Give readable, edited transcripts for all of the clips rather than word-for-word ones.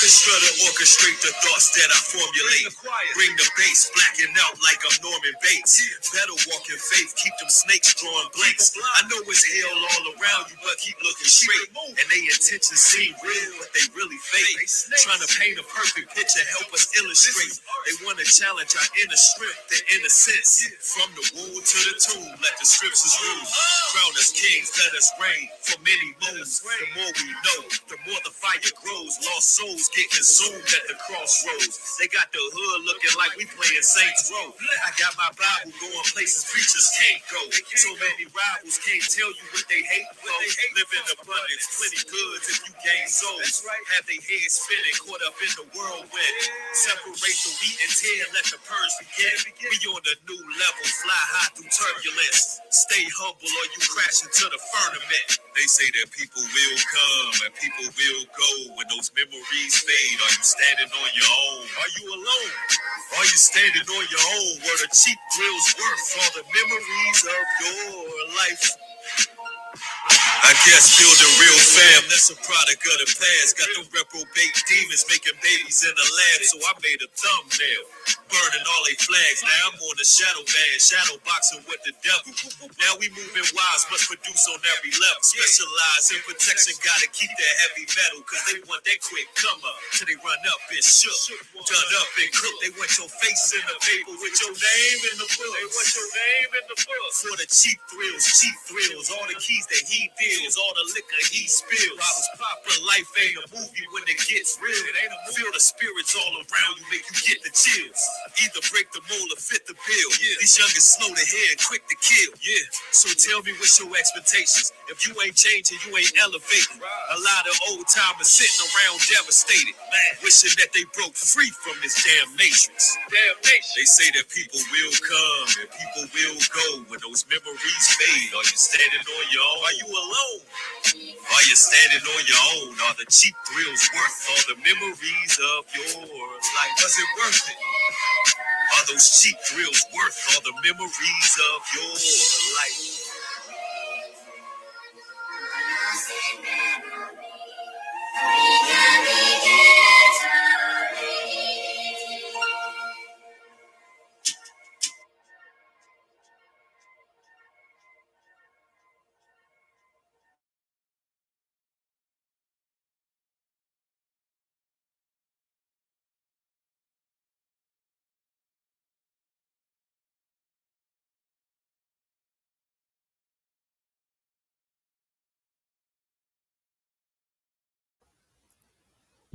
orchestra to orchestrate the thoughts that I formulate. Bring the bass, blacking out like I'm Norman Bates. Better walk in faith, keep them snakes drawing blanks. I know it's hell all around you, but keep looking straight. And they intentions seem real, but they really fake. Trying to paint a perfect picture, help us illustrate. They want to challenge our inner strength and innocence. From the womb to the tomb, let the scriptures rule. Crown us kings, let us reign for many moons. The more we know, the more the fire grows. Lost souls get consumed at the crossroads. They got the hood looking like we playing Saints Row. I got my Bible going places preachers can't go. So many rivals can't tell you what they hate for. Live in abundance, plenty goods if you gain souls. Have they heads spinning, caught up in the whirlwind. Separate the wheat and tear, let the purge begin. We on a new level, fly high through turbulence. Stay humble or you crash into the firmament. They say that people will come and people will go. When those memories fade, are you standing on your own? Are you alone? Are you standing on your own? Where the cheap thrills worth all the memories of your life? I guess building real fam, that's a product of the past. Got them reprobate demons making babies in the lab, so I made a thumbnail. Burning all they flags, now I'm on the shadow band, shadow boxing with the devil. Now we moving wise, must produce on every level. Specialize in protection, gotta keep that heavy metal, cause they want that quick come up, till they run up and shook. Done up and cooked, they want your face in the paper with your name in the book. They want your name in the book. For the cheap thrills, all the keys that he deals, all the liquor he spills. Robbers pop, but life ain't a movie when it gets real. It ain't a movie. Feel the spirits all around you, make you get the chills. Either break the mold or fit the bill. These youngins slow to hear and quick to kill. So tell me what's your expectations? If you ain't changing, you ain't elevating. A lot of old timers sitting around devastated, wishing that they broke free from this damn matrix. They say that people will come and people will go when those memories fade. Are you standing on your own? Are you alone? Are you standing on your own? Are the cheap thrills worth all the memories of your life? Was it worth it? Are those cheap thrills worth all the memories of your life?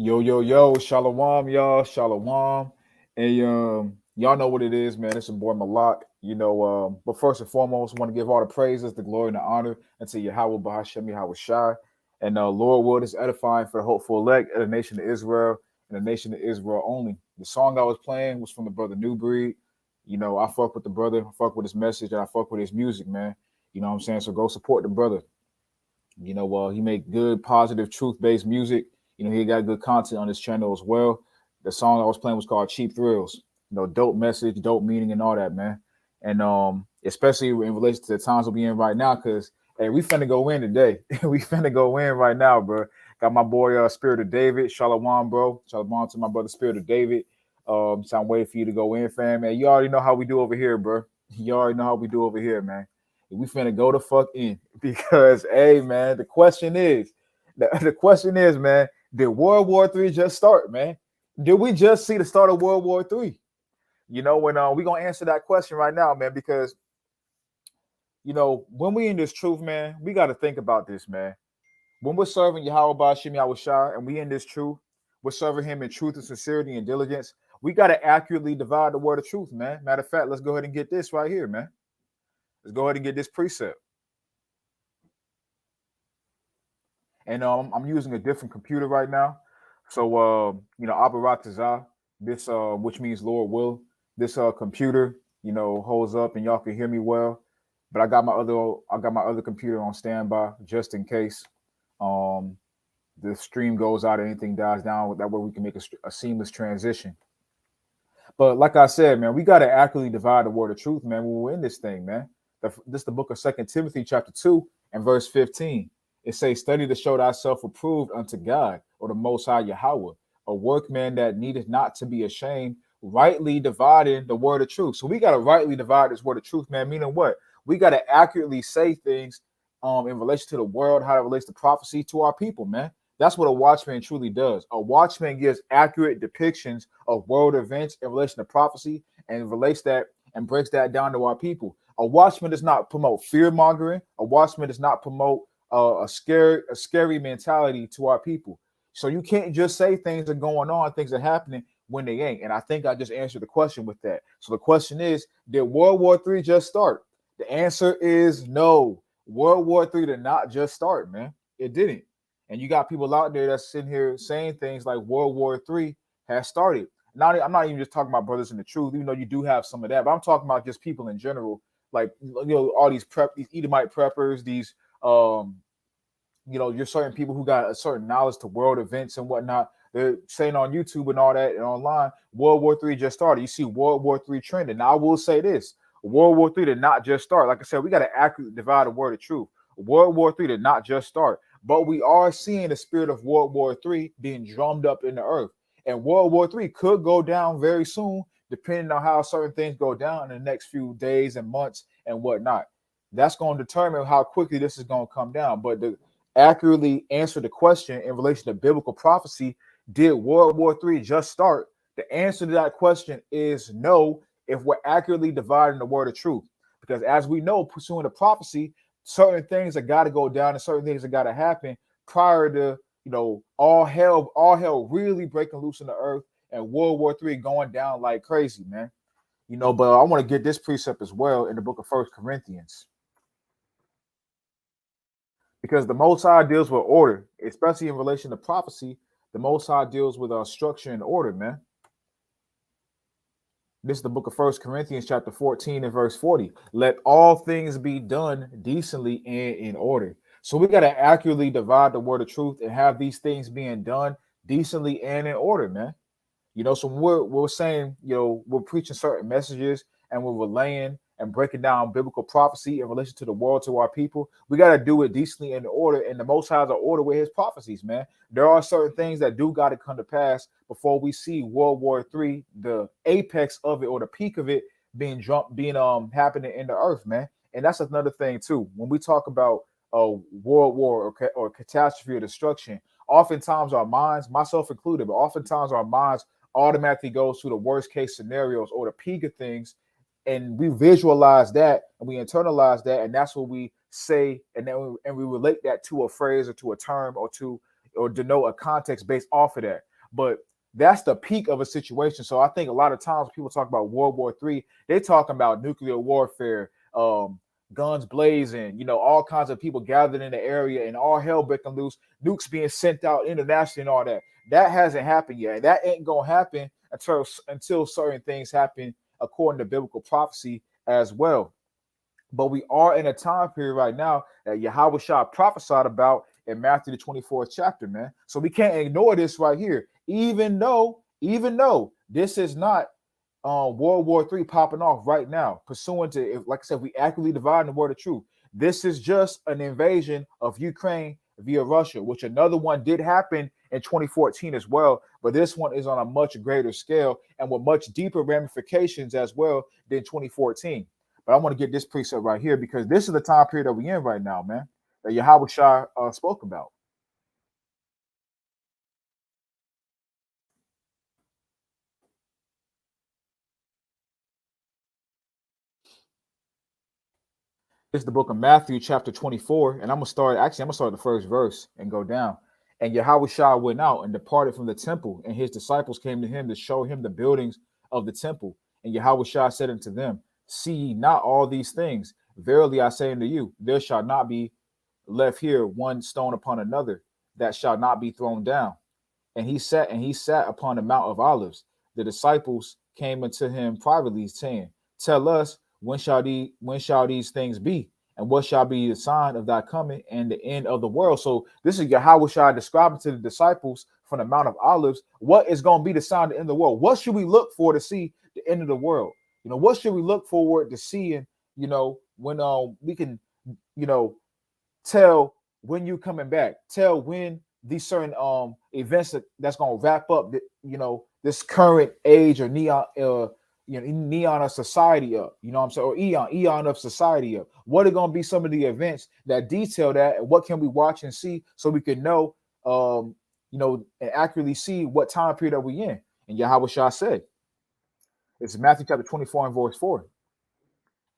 Yo, shalom, y'all, shalom. And y'all know what it is, man. It's your boy Malak, but first and foremost, I want to give all the praises, the glory, and the honor unto Yahweh Bahashem Yahweh Shai. And Lord Wood is edifying for the hopeful elect of the nation of Israel and the nation of Israel only. The song I was playing was from the brother New Breed. I fuck with the brother, I fuck with his message, and I fuck with his music, man. You know what I'm saying? So go support the brother. He make good, positive, truth-based music. He got good content on his channel as well. The song I was playing was called Cheap Thrills. Dope message, dope meaning, and all that, man. And especially in relation to the times we'll be in right now, because hey, we finna go in today. We finna go in right now, bro. Got my boy Spirit of David, Shalom, bro. Shalom to my brother Spirit of David. So I'm waiting for you to go in, fam. Man, you already know how we do over here, bro. You already know how we do over here, man. We finna go the fuck in because, hey, man, the question is, man, did World War III just start, man? Did we just see the start of World War III? When we're gonna answer that question right now, man, because when we in this truth, man, we got to think about this, man. When we're serving Yahweh Ba'ashim Yahweh Shai and we in this truth, we're serving him in truth and sincerity and diligence. We got to accurately divide the word of truth, man. Matter of fact, let's go ahead and get this right here, man. Let's go ahead and get this precept. And I'm using a different computer right now. So, Abaratazah, this, which means Lord will, this computer, holds up and y'all can hear me well. But I got my other computer on standby just in case the stream goes out or anything dies down. That way we can make a seamless transition. But like I said, man, we got to accurately divide the word of truth, man, when we're in this thing, man. This is the book of 2 Timothy chapter 2 and verse 15. It says, study to show thyself approved unto God, or the Most High Yahweh, a workman that needeth not to be ashamed, rightly dividing the word of truth. So we got to rightly divide this word of truth, man. Meaning what? We got to accurately say things in relation to the world, how it relates to prophecy to our people, man. That's what a watchman truly does. A watchman gives accurate depictions of world events in relation to prophecy and relates that and breaks that down to our people. A watchman does not promote fear mongering. A watchman does not promote a scary mentality to our people. So you can't just say things are going on, things are happening when they ain't. And I think I just answered the question with that. So the question is, did World War III just start? The answer is no. World War III did not just start, man. It didn't. And you got people out there that's sitting here saying things like World War III has started. I'm not even just talking about brothers in the truth, even though you do have some of that, but I'm talking about just people in general, like all these Edomite preppers, these you're certain people who got a certain knowledge to world events and whatnot. They're saying on YouTube and all that and online, World War III just started. You see World War III trending. Now I will say this: World War III did not just start. Like I said, we got to accurately divide the word of truth. World War III did not just start, but we are seeing the spirit of World War III being drummed up in the earth. And World War III could go down very soon, depending on how certain things go down in the next few days and months and whatnot. That's going to determine how quickly this is going to come down. But the accurately answer the question in relation to biblical prophecy, did World War III just start? The answer to that question is no, if we're accurately dividing the word of truth. Because as we know, pursuing the prophecy, certain things that got to go down and certain things that got to happen prior to, all hell really breaking loose in the earth and World War III going down like crazy, man. But I want to get this precept as well in the book of First Corinthians. Because the Most High deals with order, especially in relation to prophecy. The Most High deals with structure and order, man. This is the book of First Corinthians chapter 14 and verse 40. Let all things be done decently and in order. So we got to accurately divide the word of truth and have these things being done decently and in order, man. So we're saying, we're preaching certain messages and we're relaying and breaking down biblical prophecy in relation to the world, to our people. We got to do it decently in order, and the Most High is an order with his prophecies, man. There are certain things that do got to come to pass before we see World War III, the apex of it or the peak of it being happening in the earth, man. And that's another thing too. When we talk about world war or catastrophe or destruction, oftentimes our minds, myself included, but oftentimes our minds automatically goes to the worst case scenarios or the peak of things, and we visualize that and we internalize that, and that's what we say, and then we relate that to a phrase or to a term or denote a context based off of that. But that's the peak of a situation. So I think a lot of times people talk about World War III, they're talking about nuclear warfare, guns blazing, all kinds of people gathered in the area and all hell breaking loose, nukes being sent out internationally and all that. That hasn't happened yet. That ain't gonna happen until certain things happen according to biblical prophecy as well. But we are in a time period right now that Yahweh Shah prophesied about in Matthew the 24th chapter, man. So we can't ignore this right here, even though this is not World War III popping off right now, pursuant to, like I said, we accurately divide the word of truth. This is just an invasion of Ukraine via Russia, which another one did happen in 2014 as well, but this one is on a much greater scale and with much deeper ramifications as well than 2014. But I want to get this precept right here because this is the time period that we're in right now, man, that Yahweh Shah spoke about. It's the book of Matthew, chapter 24, and I'm gonna start the first verse and go down. And Yahweh Shah went out and departed from the temple, and his disciples came to him to show him the buildings of the temple. And Yahweh Shah said unto them, see ye not all these things? Verily I say unto you, there shall not be left here one stone upon another that shall not be thrown down. And he sat upon the Mount of Olives. The disciples came unto him privately, saying, tell us, when shall these things be? And what shall be the sign of thy coming and the end of the world? So this is Yahweh Shah describing to the disciples from the Mount of Olives, what is going to be the sign of the end of the world? What should we look for to see the end of the world? What should we look forward to seeing, when we can, tell when you coming back, tell when these certain events that's going to wrap up this current age or neon of society up, you know what I'm saying, or eon of society up. What are going to be some of the events that detail that, and what can we watch and see so we can know, and accurately see what time period are we in? And Yahweh Shah said, it's Matthew chapter 24 and verse 4.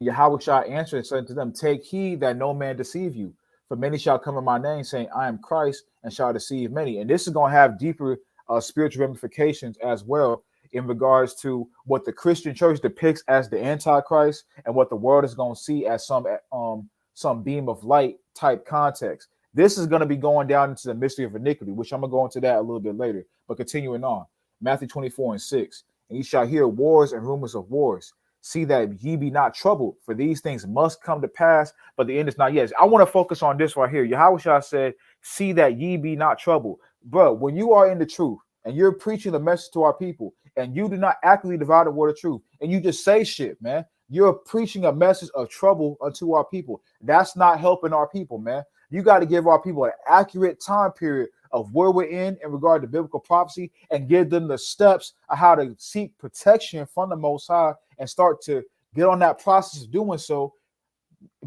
Yahweh Shah answered and said to them, take heed that no man deceive you, for many shall come in my name, saying, I am Christ, and shall deceive many. And this is going to have deeper spiritual ramifications as well, in regards to what the Christian church depicts as the Antichrist, and what the world is going to see as some beam of light type context. This is going to be going down into the mystery of iniquity, which I'm going to go into that a little bit later. But continuing on, Matthew 24 and 6, and ye shall hear wars and rumors of wars. See that ye be not troubled, for these things must come to pass, but the end is not yet. I want to focus on this right here. Yahweh Shah said, see that ye be not troubled. Bro, when you are in the truth and you're preaching the message to our people, and you do not accurately divide the word of truth, and you just say shit, man, you're preaching a message of trouble unto our people. That's not helping our people, man. You got to give our people an accurate time period of where we're in regard to biblical prophecy, and give them the steps of how to seek protection from the Most High and start to get on that process of doing so,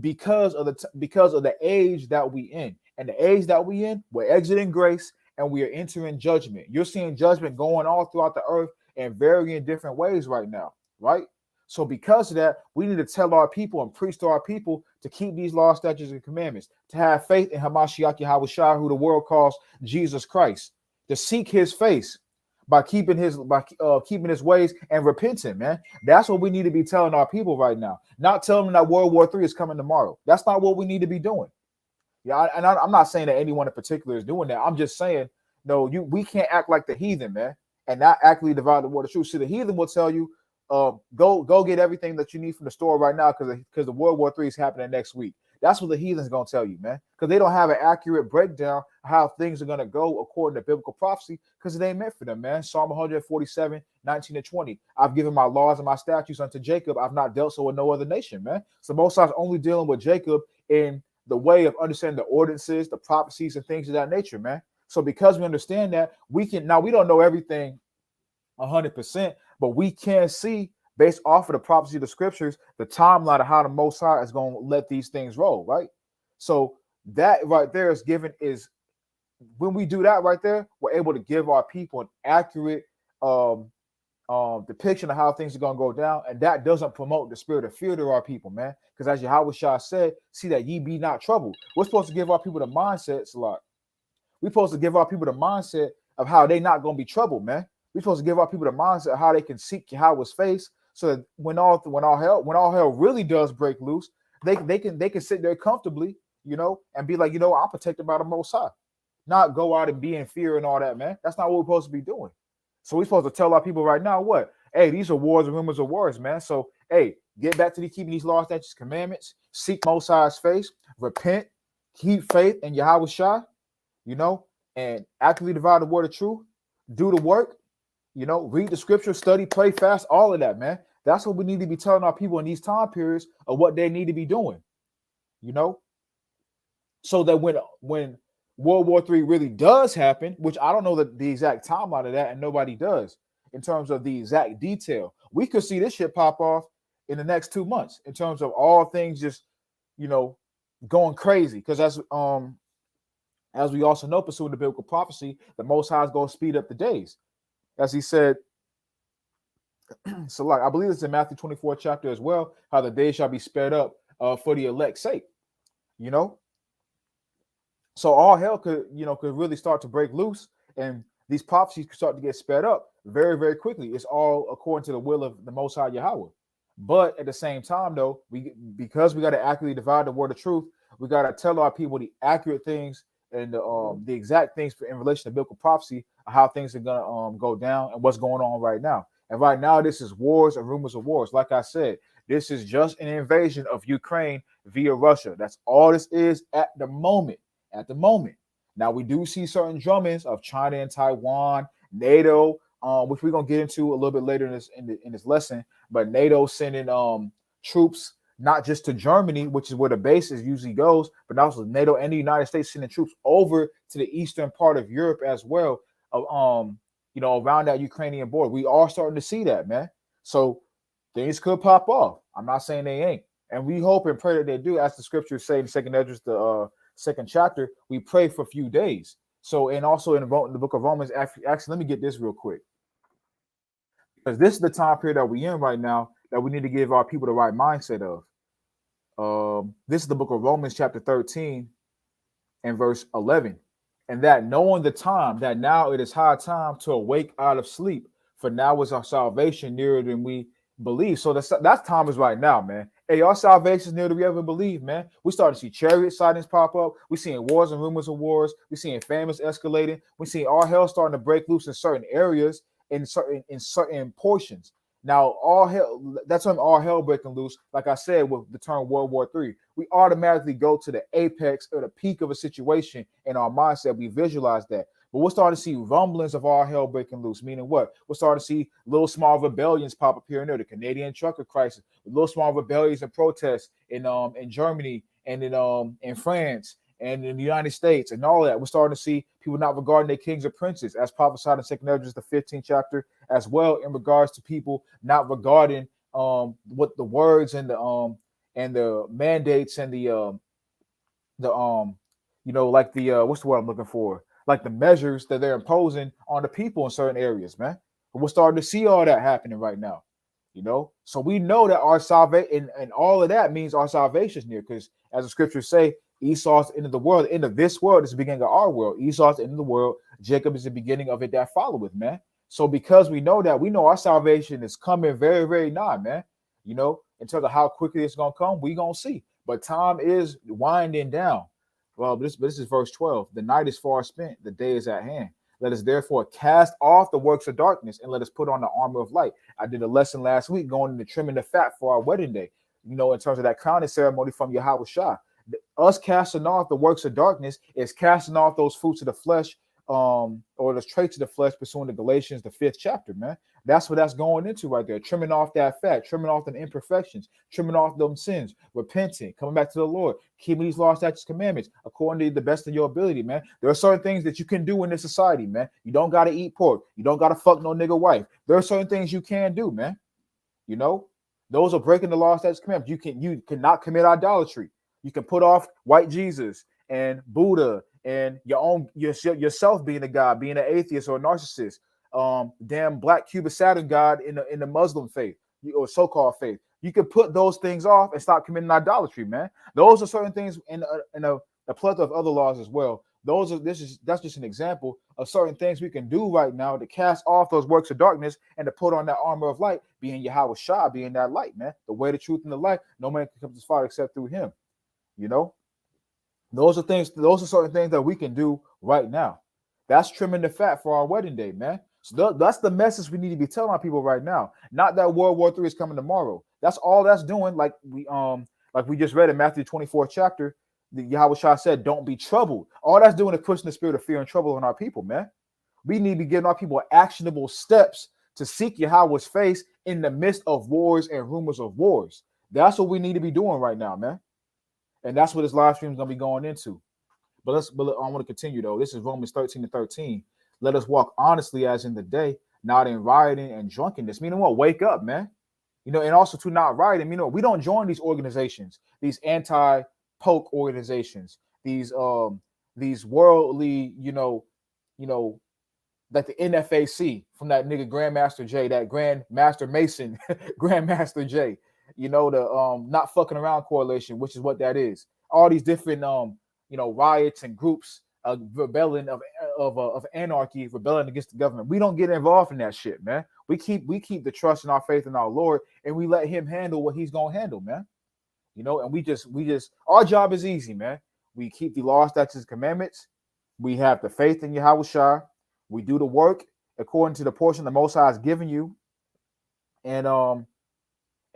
because of the age that we in. And the age that we in, we're exiting grace and we are entering judgment. You're seeing judgment going all throughout the earth in varying different ways right now, right? So because of that, we need to tell our people and preach to our people to keep these laws, statutes, and commandments, to have faith in Hamashiach Yahweh Shah, who the world calls Jesus Christ, to seek his face by keeping his ways and repenting, man. That's what we need to be telling our people right now. Not telling them that World War III is coming tomorrow. That's not what we need to be doing. Yeah, and I'm not saying that anyone in particular is doing that. I'm just saying, no, we can't act like the heathen, man, and not accurately divide the word of truth. See, the heathen will tell you, go get everything that you need from the store right now, because the World War III is happening next week. That's what the heathen's gonna tell you, man, because they don't have an accurate breakdown of how things are gonna go according to biblical prophecy, because it ain't meant for them, man. Psalm 147, 19 and 20. I've given my laws and my statutes unto Jacob. I've not dealt so with no other nation, man. So Most High's only dealing with Jacob in the way of understanding the ordinances, the prophecies, and things of that nature, man. So because we understand that, we don't know everything 100%, but we can see, based off of the prophecy of the scriptures, the timeline of how the Most High is going to let these things roll, right? So that right there is when we do that right there, we're able to give our people an accurate depiction of how things are going to go down, and that doesn't promote the spirit of fear to our people, man. Because as Yahweh Shah said, see that ye be not troubled. We're supposed to give our people the mindset, Salak. We're supposed to give our people the mindset of how they not going to be troubled, man. We're supposed to give our people the mindset of how they can seek Yahweh's face, so that when all hell really does break loose, they can sit there comfortably, and be like, I'm protected by the Most High. Not go out and be in fear and all that, man. That's not what we're supposed to be doing. So we're supposed to tell our people right now, what? Hey, these are wars and rumors of wars, man. So, hey, get back to keeping these laws, statutes, commandments, seek Most High's face, repent, keep faith in Yahweh Shah, and accurately divide the word of truth, do the work, read the scripture, study, pray, fast, all of that, man. That's what we need to be telling our people in these time periods of what they need to be doing, so that when World War III really does happen, which I don't know the exact timeline of that, and nobody does in terms of the exact detail. We could see this shit pop off in the next 2 months in terms of all things just, going crazy. Because as we also know, pursuing the biblical prophecy, the Most High is going to speed up the days. As he said, so I believe it's in Matthew 24 chapter as well, how the days shall be sped up for the elect's sake, So all hell could really start to break loose, and these prophecies could start to get sped up very, very quickly. It's all according to the will of the Most High Yahweh. But at the same time, though, because we got to accurately divide the word of truth, we got to tell our people the accurate things and the exact things in relation to biblical prophecy, how things are gonna go down and what's going on right now. And right now, this is wars and rumors of wars. Like I said, this is just an invasion of Ukraine via Russia. That's all this is at the moment. Now we do see certain drummings of China and Taiwan, NATO, which we're gonna get into a little bit later in this lesson. But NATO sending troops not just to Germany, which is where the bases usually goes, but also NATO and the United States sending troops over to the eastern part of Europe as well, around that Ukrainian border. We are starting to see that, man. So things could pop off. I'm not saying they ain't. And we hope and pray that they do, as the scriptures say in 2nd Esdras, the second chapter. We pray for a few days. So, and also in the book of Romans, actually, let me get this real quick, because this is the time period that we're in right now that we need to give our people the right mindset of. This is the book of Romans, chapter 13, and verse 11. And that knowing the time, that now it is high time to awake out of sleep, for now is our salvation nearer than we believe. So that time is right now, man. Hey, our salvation is nearer than we ever believe, man. We starting to see chariot sightings pop up. We're seeing wars and rumors of wars. We're seeing famines escalating. We're seeing all hell starting to break loose in certain areas, in certain portions. Now, all hell, that's when all hell breaking loose. Like I said, with the term World War III, we automatically go to the apex or the peak of a situation in our mindset. We visualize that. But we're starting to see rumblings of all hell breaking loose, meaning what? We're starting to see little small rebellions pop up here and there. The Canadian trucker crisis, little small rebellions and protests in Germany and in France and in the United States and all that. We're starting to see people not regarding their kings or princes, as prophesied in 2nd Esdras, the 15th chapter, as well, in regards to people not regarding what the words and the mandates and like what's the word I'm looking for? Like the measures that they're imposing on the people in certain areas, man. But we're starting to see all that happening right now, So we know that our salvation and all of that means our salvation is near, because as the scriptures say, Esau's the end of the world. The end of this world is the beginning of our world. Esau's the end of the world. Jacob is the beginning of it that followeth, man. So because we know that, we know our salvation is coming very, very nigh, man. In terms of how quickly it's going to come, we going to see. But time is winding down. Well, this is verse 12. The night is far spent. The day is at hand. Let us therefore cast off the works of darkness and let us put on the armor of light. I did a lesson last week going into trimming the fat for our wedding day, in terms of that crowning ceremony from Yahweh Shah. Us casting off the works of darkness is casting off those fruits of the flesh, or those traits of the flesh, pursuing to Galatians, the 5th chapter, man. That's what that's going into right there. Trimming off that fat, trimming off them imperfections, trimming off them sins, repenting, coming back to the Lord, keeping these laws, statutes, commandments according to the best of your ability, man. There are certain things that you can do in this society, man. You don't got to eat pork. You don't got to fuck no nigga wife. There are certain things you can do, man. Those are breaking the law, statutes, commandments. You cannot commit idolatry. You can put off white Jesus and Buddha and yourself being a god, being an atheist or a narcissist, damn black Cuban Saturn god in the Muslim faith or so-called faith. You can put those things off and stop committing idolatry, man. Those are certain things in a plethora of other laws as well. That's just an example of certain things we can do right now to cast off those works of darkness and to put on that armor of light, being Yahweh Shah, being that light, man. The way, the truth, and the light. No man can come to the Father except through him. Those are certain things that we can do right now. That's trimming the fat for our wedding day, man. So that's the message we need to be telling our people right now. Not that World War III is coming tomorrow. That's all that's doing. Like we just read in Matthew 24th chapter, the Yahweh Shah said, "Don't be troubled." All that's doing is pushing the spirit of fear and trouble on our people, man. We need to be giving our people actionable steps to seek Yahweh's face in the midst of wars and rumors of wars. That's what we need to be doing right now, man. And that's what this live stream is going to be going into. But I want to continue, though. This is Romans 13:13. Let us walk honestly as in the day, not in rioting and drunkenness. Meaning what? Wake up, man. And also to not rioting. We don't join these organizations, these anti-poke organizations, these worldly, like the NFAC from that nigga Grandmaster J, that Grandmaster Mason, Grandmaster J. The not fucking around coalition, which is what that is. All these different riots and groups rebelling of anarchy, rebelling against the government. We don't get involved in that shit, man. We keep the trust in our faith in our Lord, and we let him handle what he's gonna handle, man. And we just our job is easy, man. We keep the law, statutes, commandments. We have the faith in Yahweh Shah. We do the work according to the portion the Most High has given you, and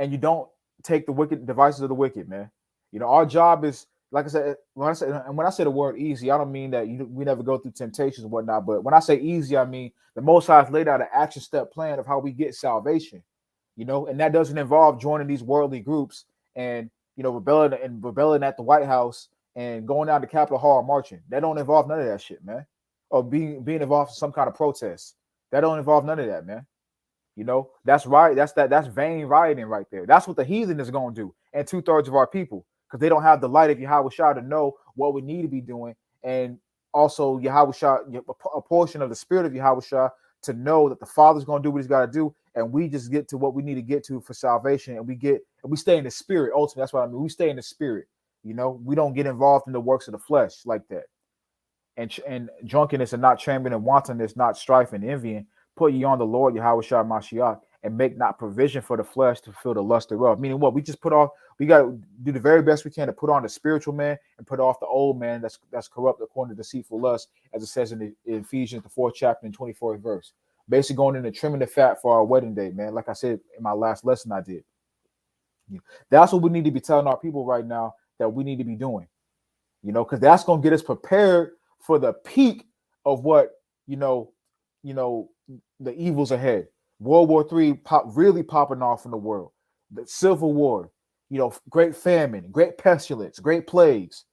you don't take the wicked devices of the wicked, man. Our job is, like I said, when I say the word easy, I don't mean that we never go through temptations and whatnot. But when I say easy, I mean the Most High has laid out an action step plan of how we get salvation, and that doesn't involve joining these worldly groups and rebelling at the White House and going down to Capitol Hall and marching. That don't involve none of that shit, man. Or being involved in some kind of protest. That don't involve none of that, man. That's right. That's vain rioting right there. That's what the heathen is going to do. And 2/3 of our people, because they don't have the light of Yahweh Shah to know what we need to be doing. And also Yahweh Shah, a portion of the spirit of Yahweh Shah to know that the Father's going to do what he's got to do. And we just get to what we need to get to for salvation. And we stay in the spirit. Ultimately, that's what I mean. We stay in the spirit. We don't get involved in the works of the flesh like that. And drunkenness and not trembling and wantonness, not strife and envying. Put ye on the Lord Yahweh Shah Mashiach, and make not provision for the flesh to fulfill the lust thereof. Meaning what? We got to do the very best we can to put on the spiritual man and put off the old man that's corrupt according to deceitful lust, as it says in Ephesians, the 4th chapter and 24th verse. Basically going in and trimming the fat for our wedding day, man. Like I said in my last lesson I did. That's what we need to be telling our people right now that we need to be doing. Because that's going to get us prepared for the peak of what, the evils ahead. World War III really popping off in the world. The Civil War, great famine, great pestilence, great plagues,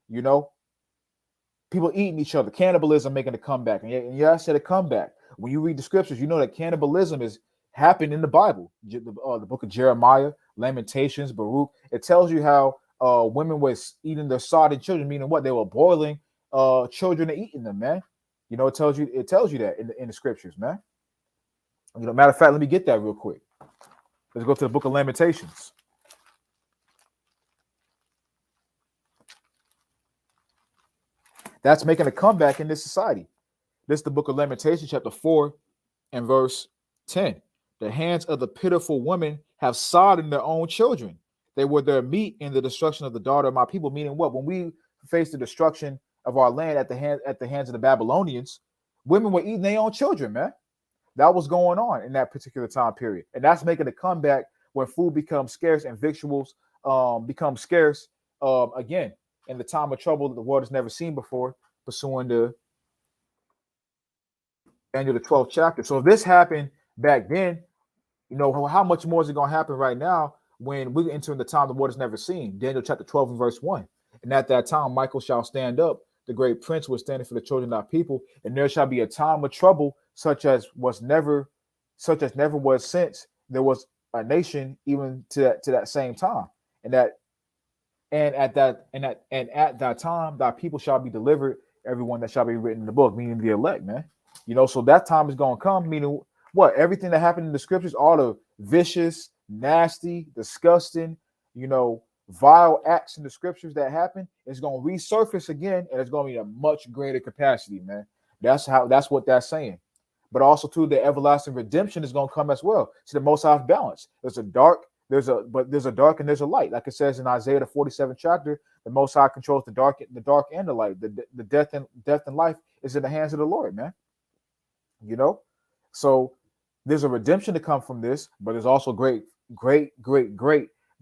people eating each other, cannibalism making a comeback. And yeah, I said a comeback. When you read the scriptures, you know that cannibalism is happened in the Bible. The book of Jeremiah, Lamentations, Baruch. It tells you how women was eating their sodden children, meaning what? They were boiling children and eating them, man. It tells you that in the scriptures, man. Matter of fact, let me get that real quick. Let's go to the book of Lamentations. That's making a comeback in this society. This is the book of Lamentations, chapter 4 and verse 10. The hands of the pitiful woman have sodden their own children. They were their meat in the destruction of the daughter of my people. Meaning what? When we faced the destruction of our land at the hands of the Babylonians, women were eating their own children, man. That was going on in that particular time period. And that's making a comeback when food becomes scarce and victuals become scarce again in the time of trouble that the world has never seen before, pursuing the Daniel, the 12th chapter. So if this happened back then, how much more is it going to happen right now when we enter in the time the world has never seen? Daniel chapter 12 and verse 1. And at that time, Michael shall stand up. The great prince was standing for the children of our people, and there shall be a time of trouble such as never was since there was a nation, even to that same time. And at that time, thy people shall be delivered, everyone that shall be written in the book, meaning the elect, man. So that time is going to come, meaning what? Everything that happened in the scriptures, all the vicious, nasty, disgusting, vile acts in the scriptures that happen is going to resurface again, and it's going to be a much greater capacity, man. That's what that's saying. But also too, the everlasting redemption is going to come as well. See, the Most High's balance. There's a dark and there's a light. Like it says in Isaiah the 47th chapter, the Most High controls the dark and the light. The death and life is in the hands of the Lord, man. So there's a redemption to come from this, but there's also great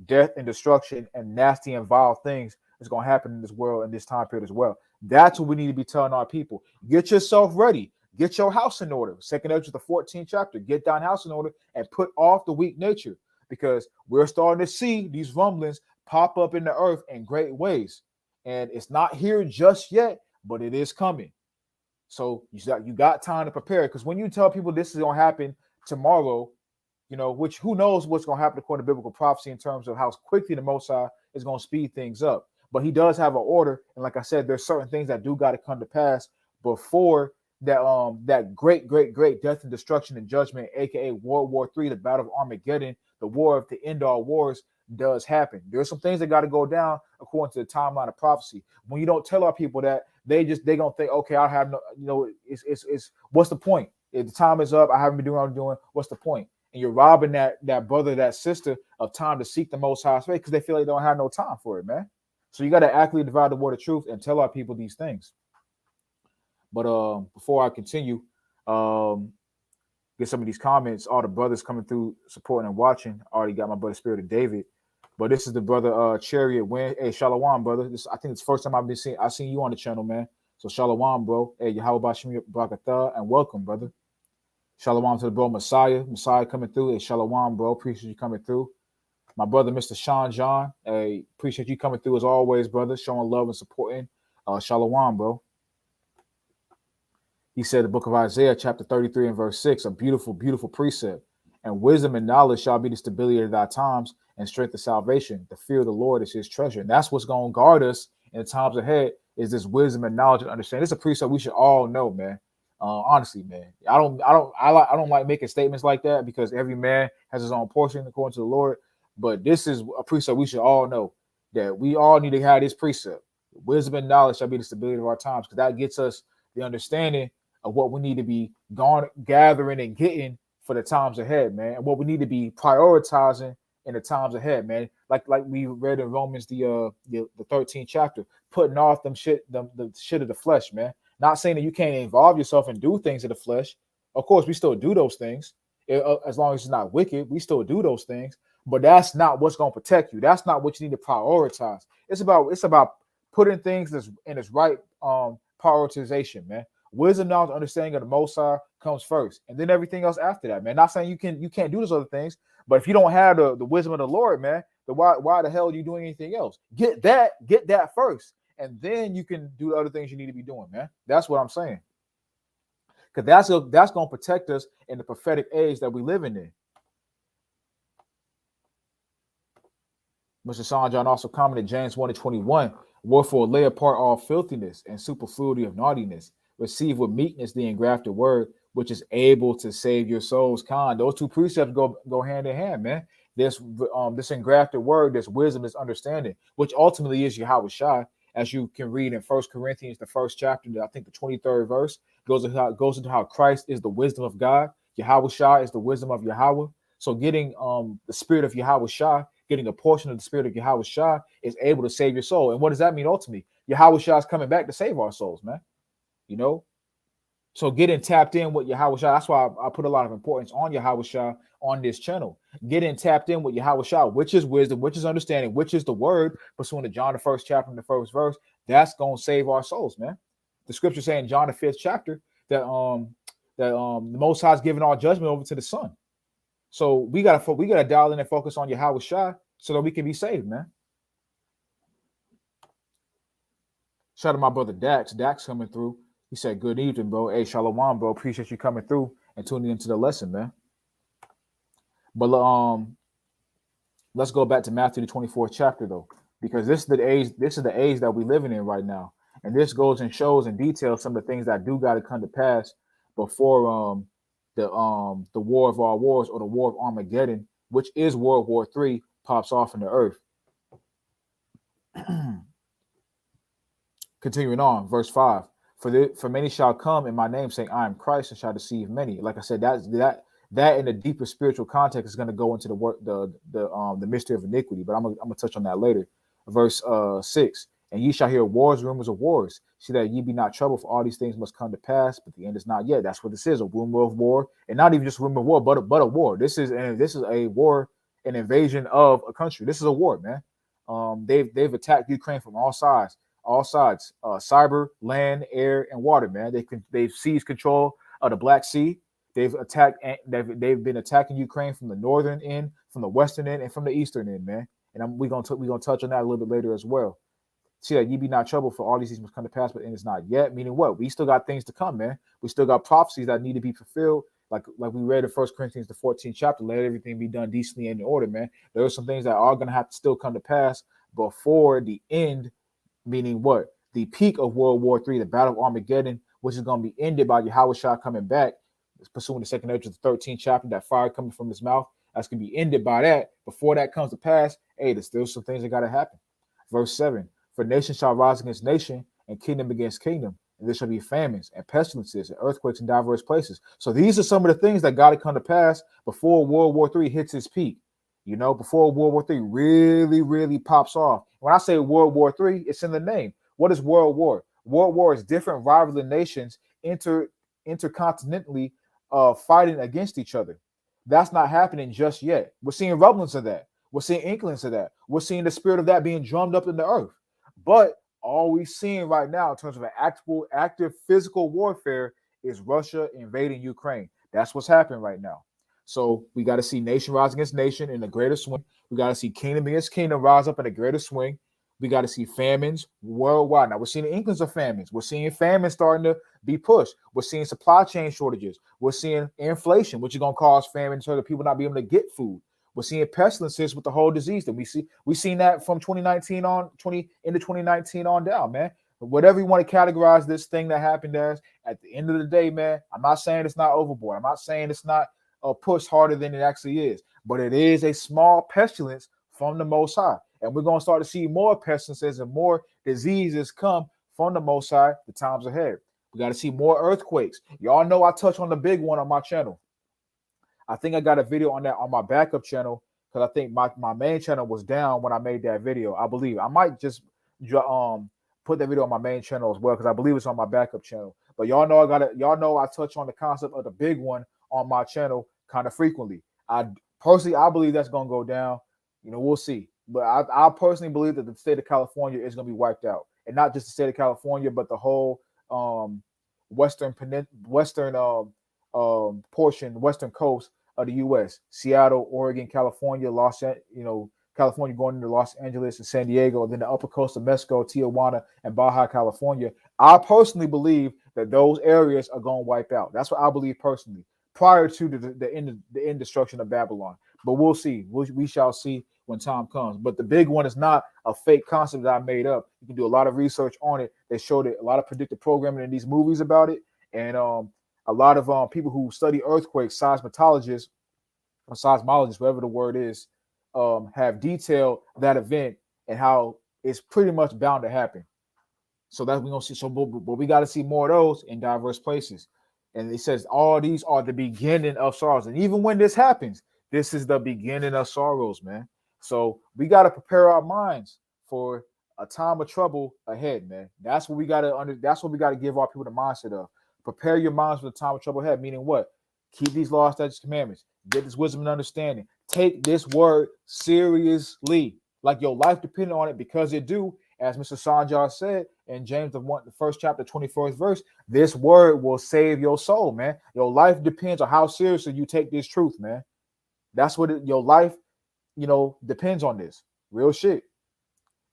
death and destruction and nasty and vile things that's going to happen in this world in this time period as well. That's what we need to be telling our people. Get yourself ready. Get your house in order. 2nd Ezra, the 14th chapter. Get thine house in order and put off the weak nature, because we're starting to see these rumblings pop up in the earth in great ways. And it's not here just yet, but it is coming. So you got time to prepare, because when you tell people this is going to happen tomorrow, which who knows what's going to happen according to biblical prophecy in terms of how quickly the Most High is going to speed things up. But he does have an order. And like I said, there's certain things that do got to come to pass before that great death and destruction and judgment, aka World War III, the Battle of Armageddon, the war of the end all wars, does happen. There's some things that got to go down according to the timeline of prophecy. When you don't tell our people that, they gonna think, okay, I have no, it's what's the point? If the time is up, I haven't been doing what I'm doing. What's the point? And you're robbing that brother, that sister of time to seek the Most High's face, because they feel like they don't have no time for it, man. So you got to accurately divide the word of truth and tell our people these things. But before I continue, get some of these comments. All the brothers coming through supporting and watching. I already got my brother Spirit of David. But this is the brother Chariot Win. Hey, Shalom, brother. I think it's the first time I've seen you on the channel, man. So Shalom, bro. Hey, Yahweh Bashim Barakatah, and welcome, brother. Shalom to the bro Messiah coming through. Hey, Shalom, bro. Appreciate you coming through. My brother, Mr. Sean John, appreciate you coming through as always, brother, showing love and supporting. Shalom, bro. He said the book of Isaiah, chapter 33 and verse 6, a beautiful, beautiful precept. And wisdom and knowledge shall be the stability of thy times, and strength of salvation. The fear of the Lord is his treasure. And that's what's going to guard us in the times ahead, is this wisdom and knowledge and understanding. It's a precept we should all know, man. Honestly, man. I don't like making statements like that, because every man has his own portion according to the Lord. But this is a precept we should all know, that we all need to have this precept. Wisdom and knowledge shall be the stability of our times, because that gets us the understanding of what we need to be gathering and getting for the times ahead, man, and what we need to be prioritizing in the times ahead, man. Like we read in Romans the 13th chapter, putting off the shit of the flesh, man. Not saying that you can't involve yourself and do things of the flesh. Of course, we still do those things, as long as it's not wicked. We still do those things, but that's not what's going to protect you. That's not what you need to prioritize. It's about putting things in its right prioritization, man. Wisdom, knowledge, understanding of the Most High comes first, and then everything else after that, man. Not saying you can't do those other things, but if you don't have the wisdom of the Lord, man, then why the hell are you doing anything else? Get that first, and then you can do the other things you need to be doing, man. That's what I'm saying, because that's going to protect us in the prophetic age that we living in. Mr. Sanjan also commented James 1:21, wherefore lay apart all filthiness and superfluity of naughtiness. Receive with meekness the engrafted word, which is able to save your souls. Those two precepts go hand in hand, man. This engrafted word, this wisdom, this understanding, which ultimately is Yahweh Shai, as you can read in 1 Corinthians, the first chapter, I think the 23rd verse, goes into how Christ is the wisdom of God. Yahweh Shai is the wisdom of Yahweh. So getting the spirit of Yahweh Shai, getting a portion of the spirit of Yahweh Shai, is able to save your soul. And what does that mean ultimately? Yahweh Shai is coming back to save our souls, man. You know, so getting tapped in with Yahweh Shai. That's why I put a lot of importance on Yahweh Shai on this channel. Getting tapped in with Yahweh Shai, which is wisdom, which is understanding, which is the word, pursuant to John the 1st chapter and the 1st verse. That's gonna save our souls, man. The scripture saying in John the 5th chapter that the Most High is giving all judgment over to the Son. So we gotta dial in and focus on Yahweh Shai so that we can be saved, man. Shout out to my brother Dax. Dax coming through. He said, good evening, bro. Hey, Shalom, bro. Appreciate you coming through and tuning into the lesson, man. But let's go back to Matthew the 24th chapter, though, because this is the age that we're living in right now. And this goes and shows in detail some of the things that do got to come to pass before the war of all wars, or the war of Armageddon, which is World War III, pops off in the earth. Continuing on, verse 5. For many shall come in my name, saying, I am Christ, and shall deceive many. Like I said, that in a deeper spiritual context is going to go into the mystery of iniquity. But I'm gonna touch on that later. Verse 6. And ye shall hear wars, rumors of wars. See that ye be not troubled, for all these things must come to pass, but the end is not yet. That's what this is, a rumor of war, and not even just a rumor of war, but a war. This is a war, an invasion of a country. This is a war, man. They've attacked Ukraine from all sides. Cyber, land, air, and water, man. They've seized control of the Black Sea. They've been attacking Ukraine from the northern end, from the western end, and from the eastern end, man. And we're gonna touch on that a little bit later as well. See that ye be not troubled, for all these things must come to pass, but it's not yet. Meaning what? We still got things to come, man. We still got prophecies that need to be fulfilled. Like we read in 1 Corinthians, the 14th chapter, let everything be done decently and in order, man. There are some things that are gonna have to still come to pass before the end. Meaning what? The peak of World War III, the Battle of Armageddon, which is going to be ended by Yahweh Shai coming back, pursuing the second of the 13th chapter, that fire coming from his mouth. That's going to be ended by that. Before that comes to pass, hey, there's still some things that got to happen. Verse 7, for nation shall rise against nation, and kingdom against kingdom, and there shall be famines and pestilences and earthquakes in diverse places. So these are some of the things that got to come to pass before World War III hits its peak. You know, before World War III really, really pops off. When I say World War III, it's in the name. What is World War? World War is different rivaling nations intercontinentally fighting against each other. That's not happening just yet. We're seeing rumblings of that. We're seeing inklings of that. We're seeing the spirit of that being drummed up in the earth. But all we're seeing right now in terms of an active physical warfare is Russia invading Ukraine. That's what's happening right now. So we got to see nation rise against nation in the greater swing. We got to see kingdom against kingdom rise up in a greater swing. We got to see famines worldwide. Now we're seeing inklings of famines. We're seeing famines starting to be pushed. We're seeing supply chain shortages. We're seeing inflation, which is going to cause famine so that people not be able to get food. We're seeing pestilences with the whole disease that we see. We've seen that from 2019 on 2019 on down, man. Whatever you want to categorize this thing that happened as, at the end of the day, man, I'm not saying it's not overboard. I'm not saying it's not pushed harder than it actually is, but it is a small pestilence from the Most High. And we're going to start to see more pestilences and more diseases come from the Most High the times ahead. We got to see more earthquakes. Y'all know I touch on the big one on my channel. I think I got a video on that on my backup channel because I think my main channel was down when I made that video. I believe I might just put that video on my main channel as well because I believe it's on my backup channel. But y'all know I touch on the concept of the big one on my channel kind of frequently. I believe that's going to go down. We'll see. But I personally believe that the state of California is going to be wiped out, and not just the state of California, but the whole western portion, western coast of the U.S. Seattle, Oregon, California, California going into Los Angeles and San Diego, and then the upper coast of Mexico, Tijuana, and Baja California. I personally believe that those areas are going to wipe out. That's what I believe personally, prior to the end destruction of Babylon. But we'll see. We shall see when time comes. But the big one is not a fake concept that I made up. You can do a lot of research on it. They showed it, a lot of predictive programming in these movies about it, and a lot of people who study earthquakes, seismologists, whatever the word is, have detailed that event and how it's pretty much bound to happen. So that we're gonna see. But we got to see more of those in diverse places. And it says all these are the beginning of sorrows. And even when this happens, this is the beginning of sorrows, man. So we got to prepare our minds for a time of trouble ahead, man. That's what we got to That's what we got to give our people the mindset of. Prepare your minds for the time of trouble ahead. Meaning what? Keep these laws, statutes, commandments. Get this wisdom and understanding. Take this word seriously, like your life depending on it, because it do. As Mr. Sanjar said in James the first chapter, 21st verse, this word will save your soul, man. Your life depends on how seriously you take this truth, man. That's what your life, depends on this. Real shit,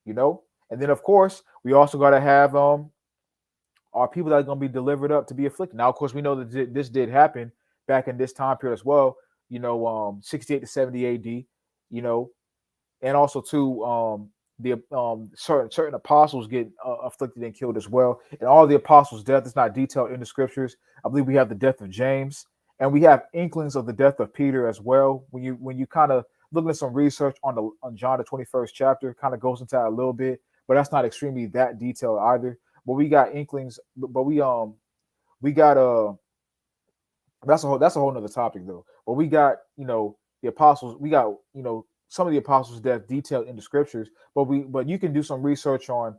And then, of course, we also got to have our people that are going to be delivered up to be afflicted. Now, of course, we know that this did happen back in this time period as well, 68 to 70 AD, and also too, the certain apostles get afflicted and killed as well. And all the apostles' death is not detailed in the scriptures. I believe we have the death of James, and we have inklings of the death of Peter as well. When you kind of looking at some research on John the 21st chapter, kind of goes into that a little bit, but that's not extremely that detailed either. But we got inklings, but we got that's a whole nother topic though. But we got the apostles, we got some of the apostles' death detailed in the scriptures, but you can do some research on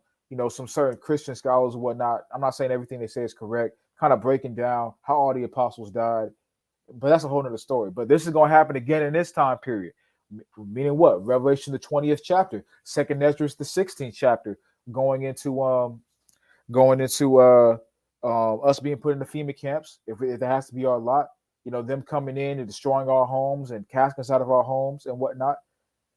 some certain Christian scholars and whatnot. I'm not saying everything they say is correct, kind of breaking down how all the apostles died, but that's a whole nother story. But this is going to happen again in this time period, meaning what? Revelation the 20th chapter, Second Ezra the 16th chapter, going into us being put in the FEMA camps, if it has to be our lot, them coming in and destroying our homes and casting us out of our homes and whatnot,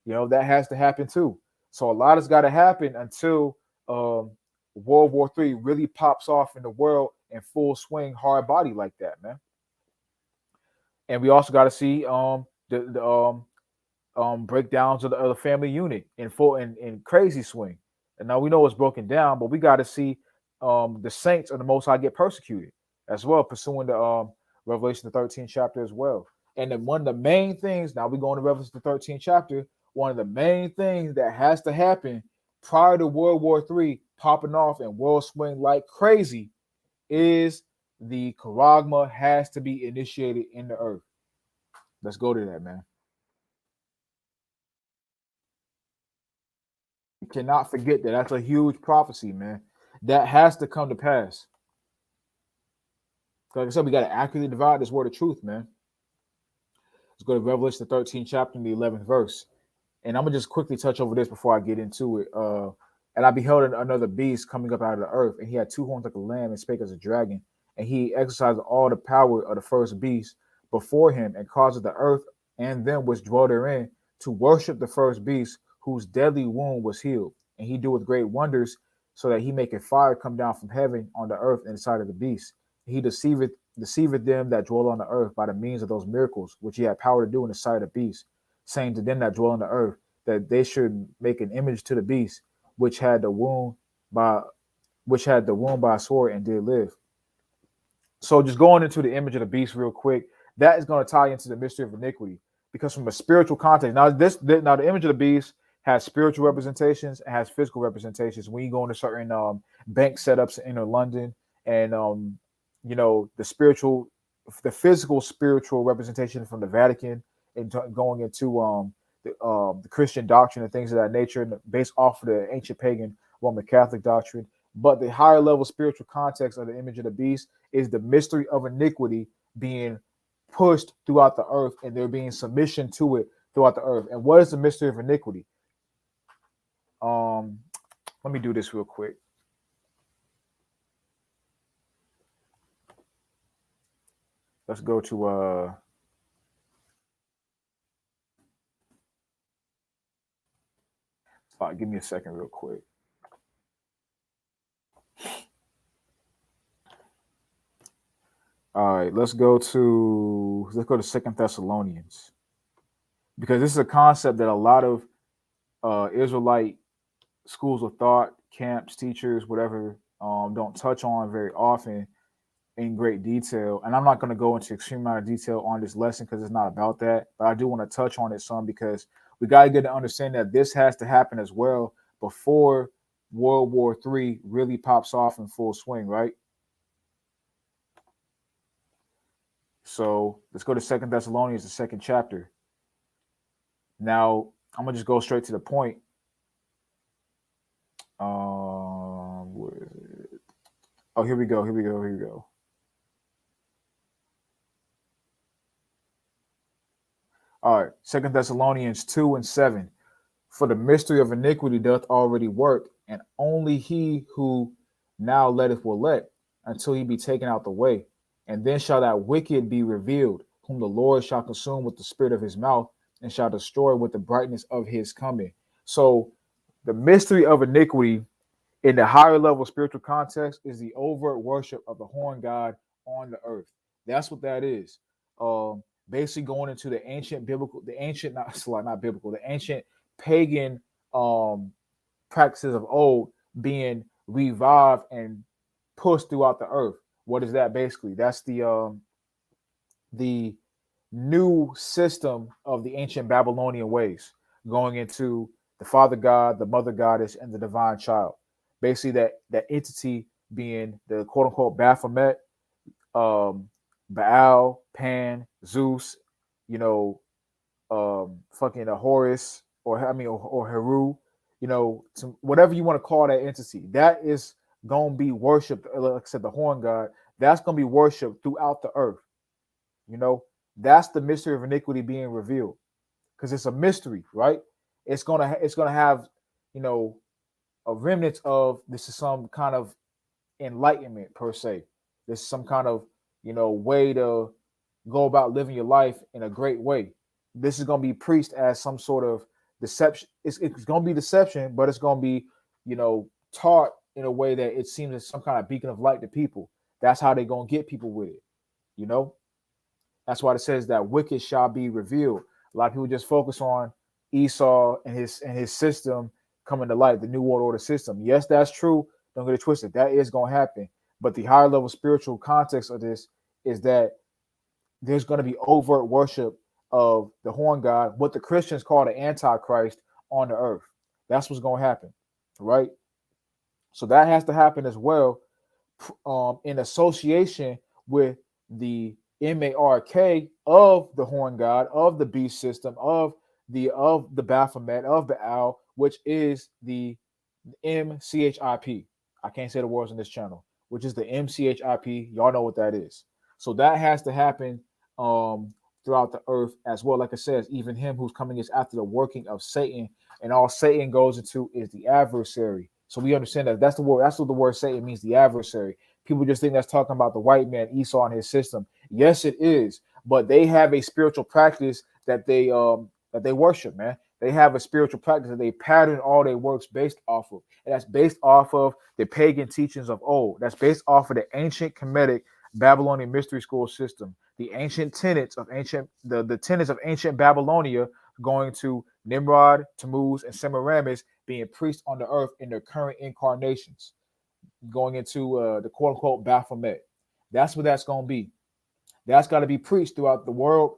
that has to happen too. So a lot has got to happen until World War III really pops off in the world in full swing, hard body like that, man. And we also got to see the breakdowns of the family unit in full in crazy swing. And now we know it's broken down, but we got to see the saints of the Most High get persecuted as well, pursuing the Revelation the 13th chapter as well. And then one of the main things, now we go into Revelation the 13th chapter, one of the main things that has to happen prior to World War III popping off and world swing like crazy is the charagma has to be initiated in the earth. Let's go to that, man. You cannot forget that. That's a huge prophecy, man. That has to come to pass. Like I said, we got to accurately divide this word of truth, man. Let's go to Revelation the 13th chapter and the 11th verse. And I'm going to just quickly touch over this before I get into it. And I beheld another beast coming up out of the earth, and he had two horns like a lamb and spake as a dragon. And he exercised all the power of the first beast before him, and caused the earth and them which dwell therein to worship the first beast whose deadly wound was healed. And he doeth great wonders, so that he maketh fire come down from heaven on the earth in the sight of the beast. He deceiveth them that dwell on the earth by the means of those miracles which he had power to do in the sight of the beast, saying to them that dwell on the earth that they should make an image to the beast which had the wound by a sword and did live. So just going into the image of the beast real quick, that is going to tie into the mystery of iniquity, because from a spiritual context, now the image of the beast has spiritual representations and has physical representations. When you go into certain bank setups in London, and the physical spiritual representation from the Vatican, and going into the Christian doctrine and things of that nature, based off of the ancient pagan Roman Catholic doctrine. But the higher level spiritual context of the image of the beast is the mystery of iniquity being pushed throughout the earth, and there being submission to it throughout the earth. And what is the mystery of iniquity? Let me do this real quick. Let's go to give me a second real quick. All right, let's go to 2 Thessalonians, because this is a concept that a lot of Israelite schools of thought, camps, teachers, whatever, don't touch on very often in great detail. And I'm not going to go into extreme amount of detail on this lesson because it's not about that, but I do want to touch on it some, because we got to get to understand that this has to happen as well before World War III really pops off in full swing, right? So let's go to 2 Thessalonians, the second chapter. Now, I'm going to just go straight to the point. Where is it? Oh, here we go. All right, 2 Thessalonians 2:7. For the mystery of iniquity doth already work, and only he who now letteth will let, until he be taken out the way. And then shall that wicked be revealed, whom the Lord shall consume with the spirit of his mouth, and shall destroy with the brightness of his coming. So the mystery of iniquity in the higher level spiritual context is the overt worship of the horn god on the earth. That's what that is. Basically going into the ancient pagan practices of old being revived and pushed throughout the earth. What is that basically? That's the new system of the ancient Babylonian ways, going into the Father God, the Mother Goddess, and the Divine Child. Basically, that entity being the quote unquote Baphomet, Baal, Pan, Zeus, fucking a Horus, or Heru, whatever you want to call that entity. That is gonna be worshipped. Like I said, the horn god. That's gonna be worshipped throughout the earth. That's the mystery of iniquity being revealed, because it's a mystery, right? It's gonna have, a remnant of this is some kind of enlightenment per se. This is some kind of way to go about living your life in a great way. This is gonna be preached as some sort of deception. It's gonna be deception, but it's gonna be taught in a way that it seems as some kind of beacon of light to people. That's how they're gonna get people with it. That's why it says that wicked shall be revealed. A lot of people just focus on Esau and his system coming to light, the New World Order system. Yes, that's true. Don't get it twisted. That is going to happen. But the higher level spiritual context of this is that there's going to be overt worship of the horn god, what the Christians call the Antichrist, on the earth. That's what's going to happen, right? So that has to happen as well, in association with the MARK of the horn god, of the beast system, of the Baphomet, of Baal, which is the MCHIP. I can't say the words on this channel, which is the MCHIP. Y'all know what that is. So that has to happen throughout the earth as well. Like I said, even him who's coming is after the working of Satan, and all Satan goes into is the adversary. So we understand that that's the word. That's what the word Satan means, the adversary. People just think that's talking about the white man, Esau, and his system. Yes, it is. But they have a spiritual practice that they that they worship, man. They have a spiritual practice that they pattern all their works based off of. And that's based off of the pagan teachings of old. That's based off of the ancient Kemetic Babylonian mystery school system. The ancient tenets of the tenets of ancient Babylonia, going to Nimrod, Tammuz, and Semiramis being priests on the earth in their current incarnations, going into the quote unquote Baphomet. That's what that's going to be. That's got to be preached throughout the world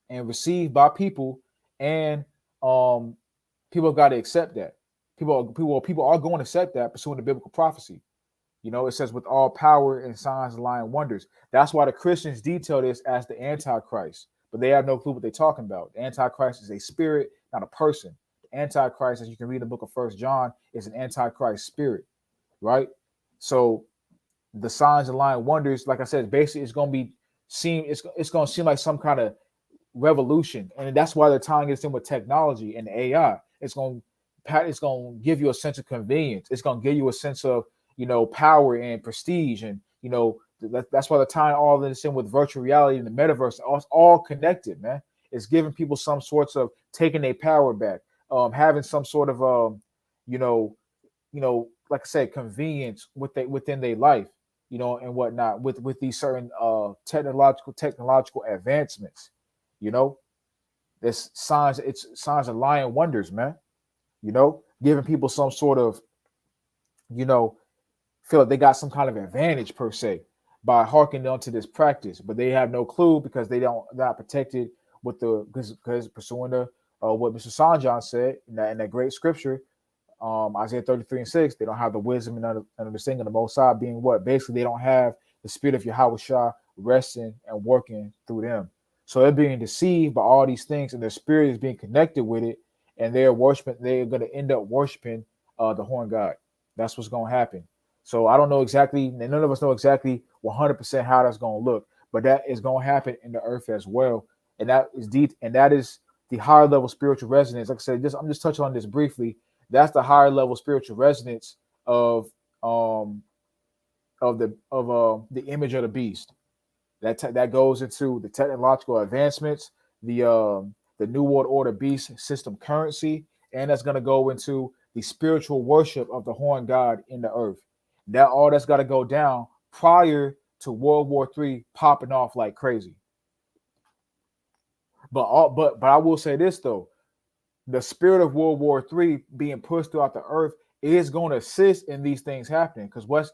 and received by people, and people got to accept that. People are going to accept that, pursuing the biblical prophecy. You know, it says with all power and signs and lying wonders. That's why the Christians detail this as the Antichrist, but they have no clue what they're talking about. The Antichrist is a spirit, not a person. The Antichrist, as you can read in the book of 1 John, is an Antichrist spirit, right? So the signs and lying wonders, like I said, basically it's going to seem like some kind of revolution, and that's why they're tying this in with technology and AI. It's going to give you a sense of convenience. It's going to give you a sense of, you know, power and prestige, and you know that's why they're tying all this in with virtual reality and the metaverse. It's all connected, man. It's giving people some sorts of taking their power back, having some sort of you know, like I said, convenience within their life, you know, and whatnot with these certain technological advancements. You know, it's signs of lying wonders, man. You know, giving people some sort of, you know, feel like they got some kind of advantage per se by harkening onto this practice, but they have no clue because they're not protected with because pursuing the what Mr. Sanjan said in that great scripture, Isaiah 33:6. They don't have the wisdom and understanding of the Most High, being what basically they don't have the spirit of Yahweh Shah resting and working through them. So they're being deceived by all these things, and their spirit is being connected with it, and they're going to end up worshiping the horn god. That's what's going to happen. So I don't know exactly, and none of us know exactly 100% how that's going to look, but that is going to happen in the earth as well, and that is deep, and that is the higher level spiritual resonance. Like I said, I'm just touching on this briefly. That's the higher level spiritual resonance of the image of the beast. That goes into the technological advancements, the New World Order beast system currency, and that's going to go into the spiritual worship of the horn god in the earth. That's got to go down prior to World War III popping off like crazy. But I will say this though, the spirit of World War III being pushed throughout the earth is going to assist in these things happening, because what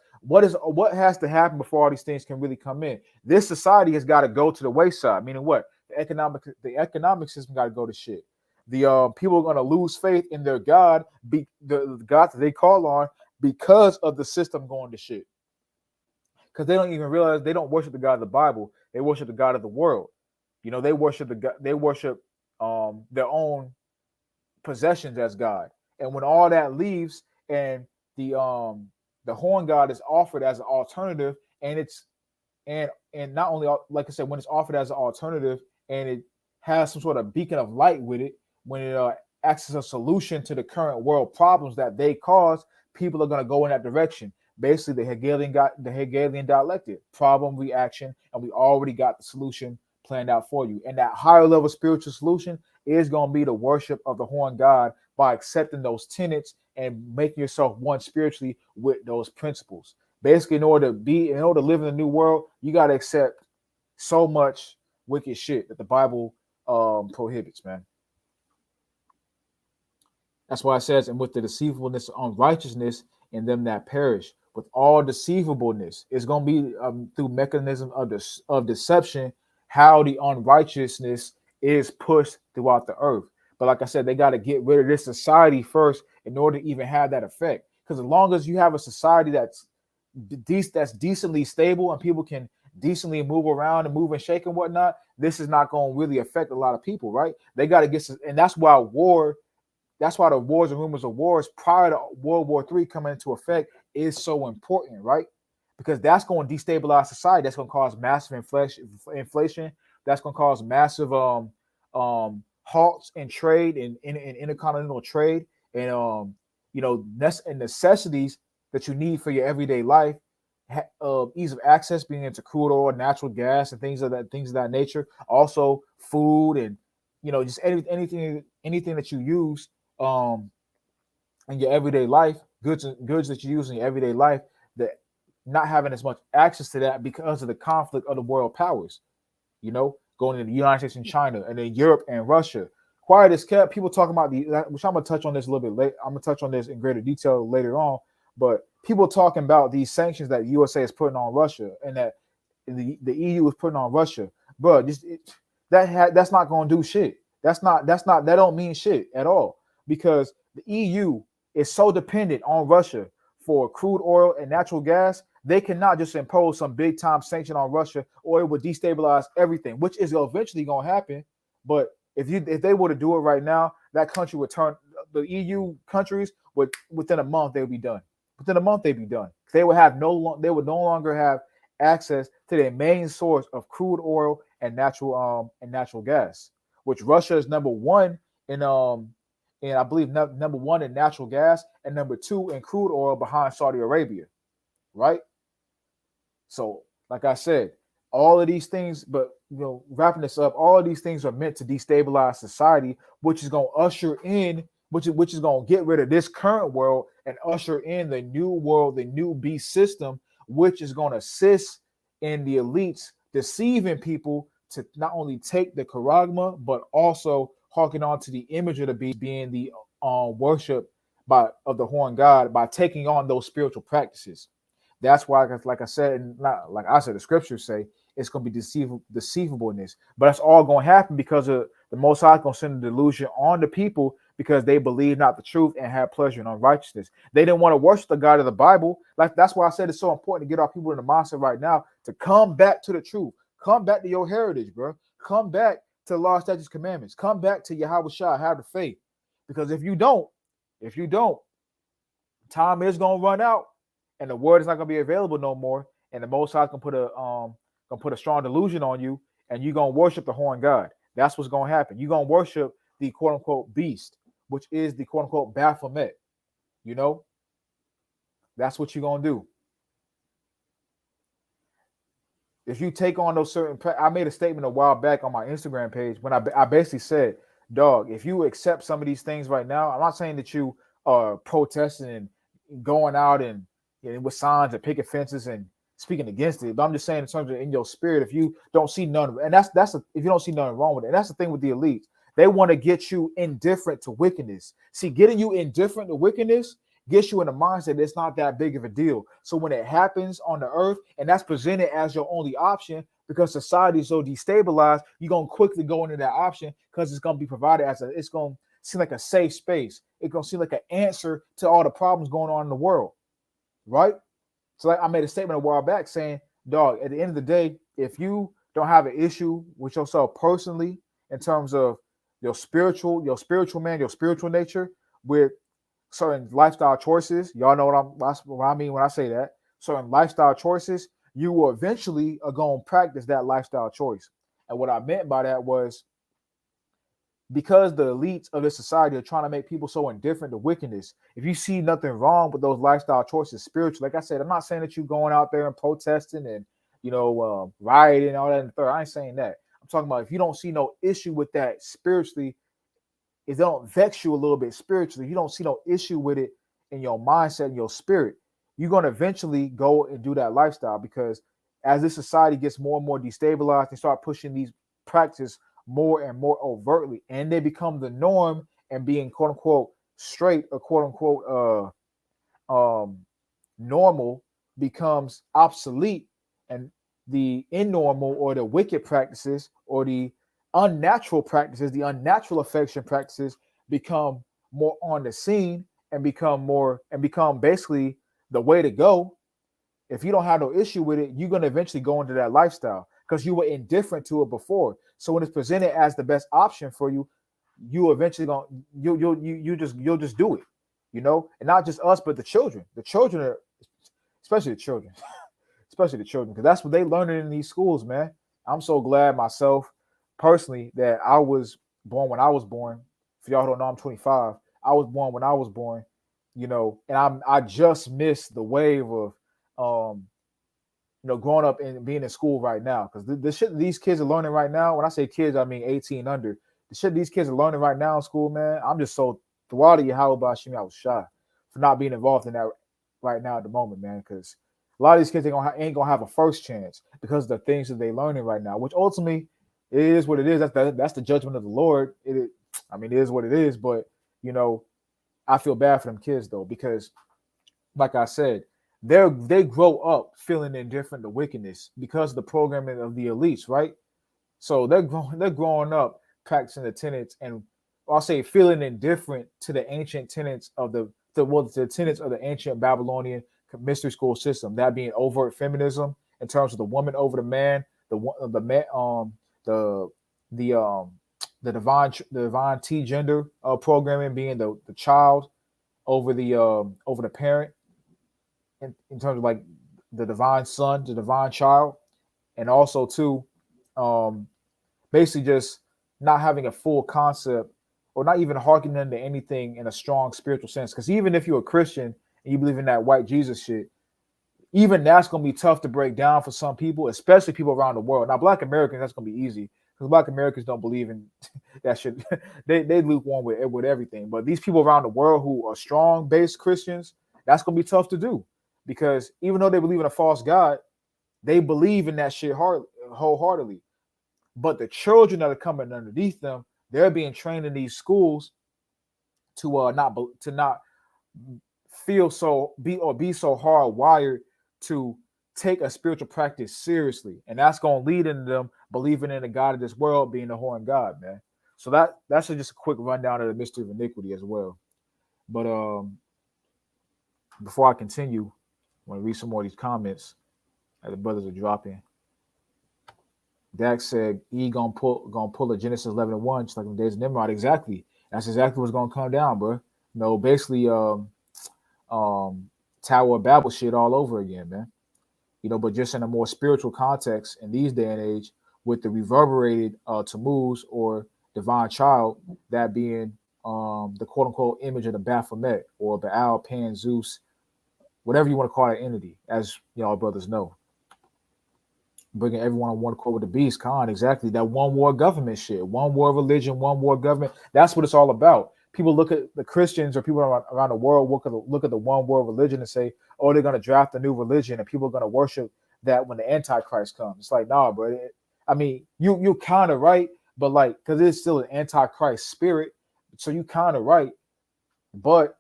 has to happen before all these things can really come in? This society has got to go to the wayside. Meaning what? The economic system got to go to shit. The people are going to lose faith in their God, the God that they call on, because of the system going to shit. Because they don't even realize they don't worship the God of the Bible. They worship the God of the world. You know, they worship their own possessions as God. And when all that leaves, and the horn god is offered as an alternative, and not only, like I said, when it's offered as an alternative and it has some sort of beacon of light with it, when it acts as a solution to the current world problems that they cause, people are going to go in that direction. Basically, the Hegelian dialectic, problem, reaction, and we already got the solution planned out for you. And that higher level spiritual solution is going to be the worship of the horn god by accepting those tenets and making yourself one spiritually with those principles. Basically, in order to live in the new world, you got to accept so much wicked shit that the Bible prohibits, man. That's why it says, and with the deceivableness of unrighteousness in them that perish, with all deceivableness, it's going to be through mechanism of deception how the unrighteousness is pushed throughout the earth. But like I said, they got to get rid of this society first in order to even have that effect. Because as long as you have a society that's decently stable and people can decently move around and move and shake and whatnot, this is not going to really affect a lot of people, right? They got to get some, and that's why the wars and rumors of wars prior to World War III coming into effect is so important, right? Because that's going to destabilize society. That's going to cause massive inflation. That's going to cause massive halts in trade and in intercontinental trade, and necessities that you need for your everyday life. Ease of access, being into crude oil, natural gas, and things of that nature. Also, food and just anything that you use in your everyday life, goods that you use in your everyday life, that not having as much access to that because of the conflict of the world powers. Going to the United States and China, and then Europe and Russia. Quiet as kept. People talking about which I'm gonna touch on this a little bit later. I'm gonna touch on this in greater detail later on. But people talking about these sanctions that USA is putting on Russia, and that the EU is putting on Russia, bro. That's not gonna do shit. That don't mean shit at all, because the EU is so dependent on Russia for crude oil and natural gas. They cannot just impose some big time sanction on Russia, or it would destabilize everything, which is eventually going to happen. But if they were to do it right now, that country would turn, the EU countries would, within a month they would be done. Within a month they'd be done. They would they would no longer have access to their main source of crude oil and natural gas, which Russia is number one in and I believe number one in natural gas and number two in crude oil behind Saudi Arabia, right? So, like I said, all of these things, but wrapping this up, all of these things are meant to destabilize society, which is going to usher in, which is going to get rid of this current world and usher in the new world, the new beast system, which is going to assist in the elites deceiving people to not only take the charagma, but also harking on to the image of the beast being the worship of the horn god by taking on those spiritual practices. That's why, like I said, and like I said, the scriptures say it's going to be deceivableness. But it's all going to happen because of the Most High going to send a delusion on the people because they believe not the truth and have pleasure in unrighteousness. They didn't want to worship the God of the Bible. Like, that's why I said it's so important to get our people in the mindset right now to come back to the truth. Come back to your heritage, bro. Come back to the law, statutes, commandments. Come back to Yahweh Shah, have the faith. Because if you don't, time is going to run out. And the word is not going to be available no more, and the Most High can put a strong delusion on you, and you're going to worship the horn god. That's what's going to happen. You're going to worship the quote unquote beast, which is the quote unquote Baphomet. That's what you're going to do. If you take on those I made a statement a while back on my Instagram page when I basically said, dog, if you accept some of these things right now, I'm not saying that you are protesting and going out and with signs and picket fences and speaking against it, but I'm just saying in terms of in your spirit, if you don't see none, and if you don't see nothing wrong with it, and that's the thing with the elites, they want to get you indifferent to wickedness. See, getting you indifferent to wickedness gets you in the mindset that it's not that big of a deal. So when it happens on the earth and that's presented as your only option because society is so destabilized, you're gonna quickly go into that option because it's gonna be provided it's gonna seem like a safe space. It's gonna seem like an answer to all the problems going on in the world. Right? So like I made a statement a while back saying, dog, at the end of the day, if you don't have an issue with yourself personally in terms of your spiritual man, your spiritual nature with certain lifestyle choices, y'all know what I mean when I say that, certain lifestyle choices, you will eventually going to practice that lifestyle choice. And what I meant by that was because the elites of this society are trying to make people so indifferent to wickedness, if you see nothing wrong with those lifestyle choices spiritually, like I said, I'm not saying that you going out there and protesting and, rioting and all that and the third. I ain't saying that. I'm talking about if you don't see no issue with that spiritually, if they don't vex you a little bit spiritually, you don't see no issue with it in your mindset and your spirit, you're going to eventually go and do that lifestyle because as this society gets more and more destabilized and start pushing these practices more and more overtly, and they become the norm and being quote unquote straight or quote unquote normal becomes obsolete, and the abnormal or the wicked practices or the unnatural practices, the unnatural affection practices become more on the scene and become basically the way to go. If you don't have no issue with it, you're going to eventually go into that lifestyle because you were indifferent to it before. So when it's presented as the best option for you, you eventually you'll just do it, and not just us, but the children. The children are, especially the children, because that's what they learning in these schools, man. I'm so glad myself personally that I was born when I was born. For y'all who don't know, I'm 25. I was born when I was born, and I just missed the wave of growing up and being in school right now, because the shit these kids are learning right now, when I say kids, I mean 18 under, the shit these kids are learning right now in school, man. I'm just so throughout of Yahweh Shimi, I was shy for not being involved in that right now at the moment, man. Because a lot of these kids ain't gonna have a first chance because of the things that they're learning right now, which ultimately it is what it is. That's the judgment of the Lord. It is what it is. But I feel bad for them kids though, because like I said, they grow up feeling indifferent to wickedness because of the programming of the elites, right? So they're growing up practicing the tenets, and I'll say feeling indifferent to the ancient tenets of the tenets of the ancient Babylonian mystery school system. That being overt feminism in terms of the woman over the man, the man, the divine T gender programming being the child over the parent in terms of like the divine son, the divine child, and also too, basically just not having a full concept or not even hearkening to anything in a strong spiritual sense. Because even if you're a Christian and you believe in that white Jesus shit, even that's gonna be tough to break down for some people, especially people around the world. Now, Black Americans, that's gonna be easy because Black Americans don't believe in that shit. they lukewarm with everything. But these people around the world who are strong based Christians, that's gonna be tough to do because even though they believe in a false God, they believe in that shit wholeheartedly. But the children that are coming underneath them, they're being trained in these schools to not feel so be so hardwired to take a spiritual practice seriously, and that's going to lead into them believing in the God of this world being the horn God, man. So that's just a quick rundown of the mystery of iniquity as well. But before I continue, I want to read some more of these comments that the brothers are dropping. Dax said, "E gonna pull a Genesis 11:1, just like in the days of Nimrod." Exactly. That's exactly what's gonna come down, bro. Basically, Tower of Babel shit all over again, man. But just in a more spiritual context in these day and age, with the reverberated Tammuz or divine child, that being the quote unquote image of the Baphomet or Baal, Pan, Zeus, whatever you want to call that entity, as y'all brothers know. Bringing everyone on one accord with the beast, Khan, exactly. That one world government shit, one world religion, one world government. That's what it's all about. People look at the Christians or people around the world look at the one world religion and say, oh, they're going to draft a new religion and people are going to worship that when the Antichrist comes. It's like, nah, bro. I mean, you're kind of right, but like, because it's still an Antichrist spirit. So you kind of right. But,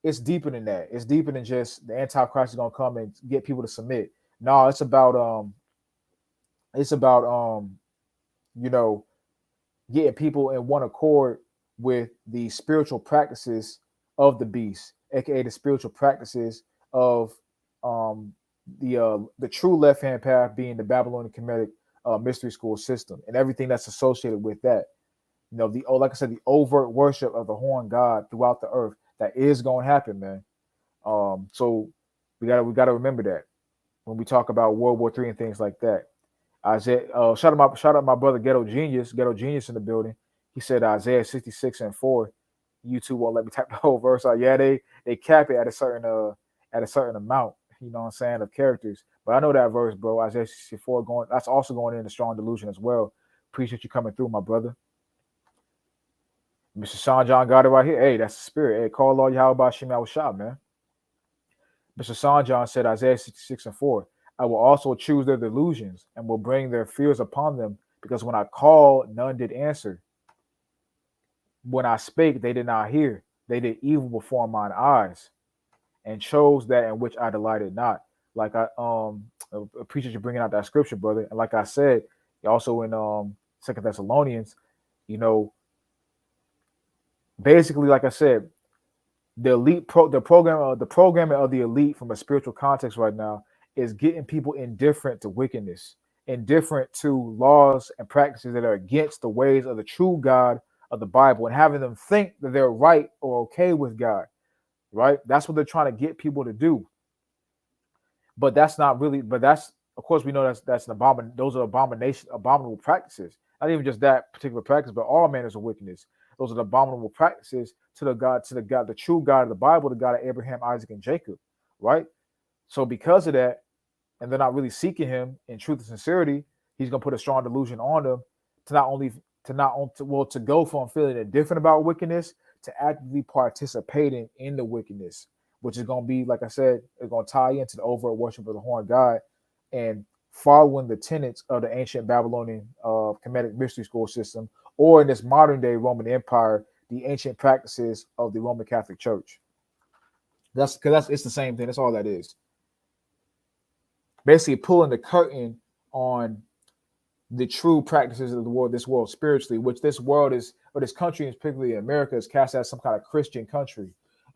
it's deeper than that. It's deeper than just the Antichrist is going to come and get people to submit. No, it's about getting people in one accord with the spiritual practices of the beast, aka the spiritual practices of the true left-hand path being the Babylonian Kemetic mystery school system and everything that's associated with that. Like I said, the overt worship of the horn God throughout the earth that is going to happen, man. So we gotta remember that when we talk about World War III and things like that. Isaiah, shout out my brother Ghetto Genius in the building. He said Isaiah 66:4. YouTube won't let me type the whole verse out. Yeah, they cap it at a certain amount, you know what I'm saying, of characters. But I know that verse, bro. Isaiah 64 that's also going into strong delusion as well. Appreciate you coming through, my brother. Mr. Sean John got it right here. Hey, that's the spirit. Hey, call all Yahweh Shemi Awashab, man. Mr. Sanjan said, Isaiah 66:4, I will also choose their delusions and will bring their fears upon them, because when I called, none did answer. When I spake, they did not hear. They did evil before mine eyes and chose that in which I delighted not. Like I appreciate you bringing out that scripture, brother. And like I said, also in 2 Thessalonians, basically, like I said, the programming of the elite from a spiritual context right now is getting people indifferent to wickedness, indifferent to laws and practices that are against the ways of the true God of the Bible, and having them think that they're right or okay with God, right? That's what they're trying to get people to do. But that's not really, but that's, of course, we know that's an abomination. Those are abominable practices. Not even just that particular practice, but all manners of wickedness. Those are the abominable practices to the true God of the Bible, the God of Abraham, Isaac, and Jacob, right? So because of that, and they're not really seeking him in truth and sincerity, he's going to put a strong delusion on them to not only to not on to, well to go from feeling indifferent about wickedness to actively participating in the wickedness, which is going to be, like I said, it's going to tie into the overt worship of the horn god and following the tenets of the ancient Babylonian Kemetic mystery school system, or in this modern day Roman Empire, the ancient practices of the Roman Catholic Church. That's because it's the same thing. That's all that is. Basically, pulling the curtain on the true practices of the world, this world spiritually, which this world is, or this country, is particularly America, is cast as some kind of Christian country.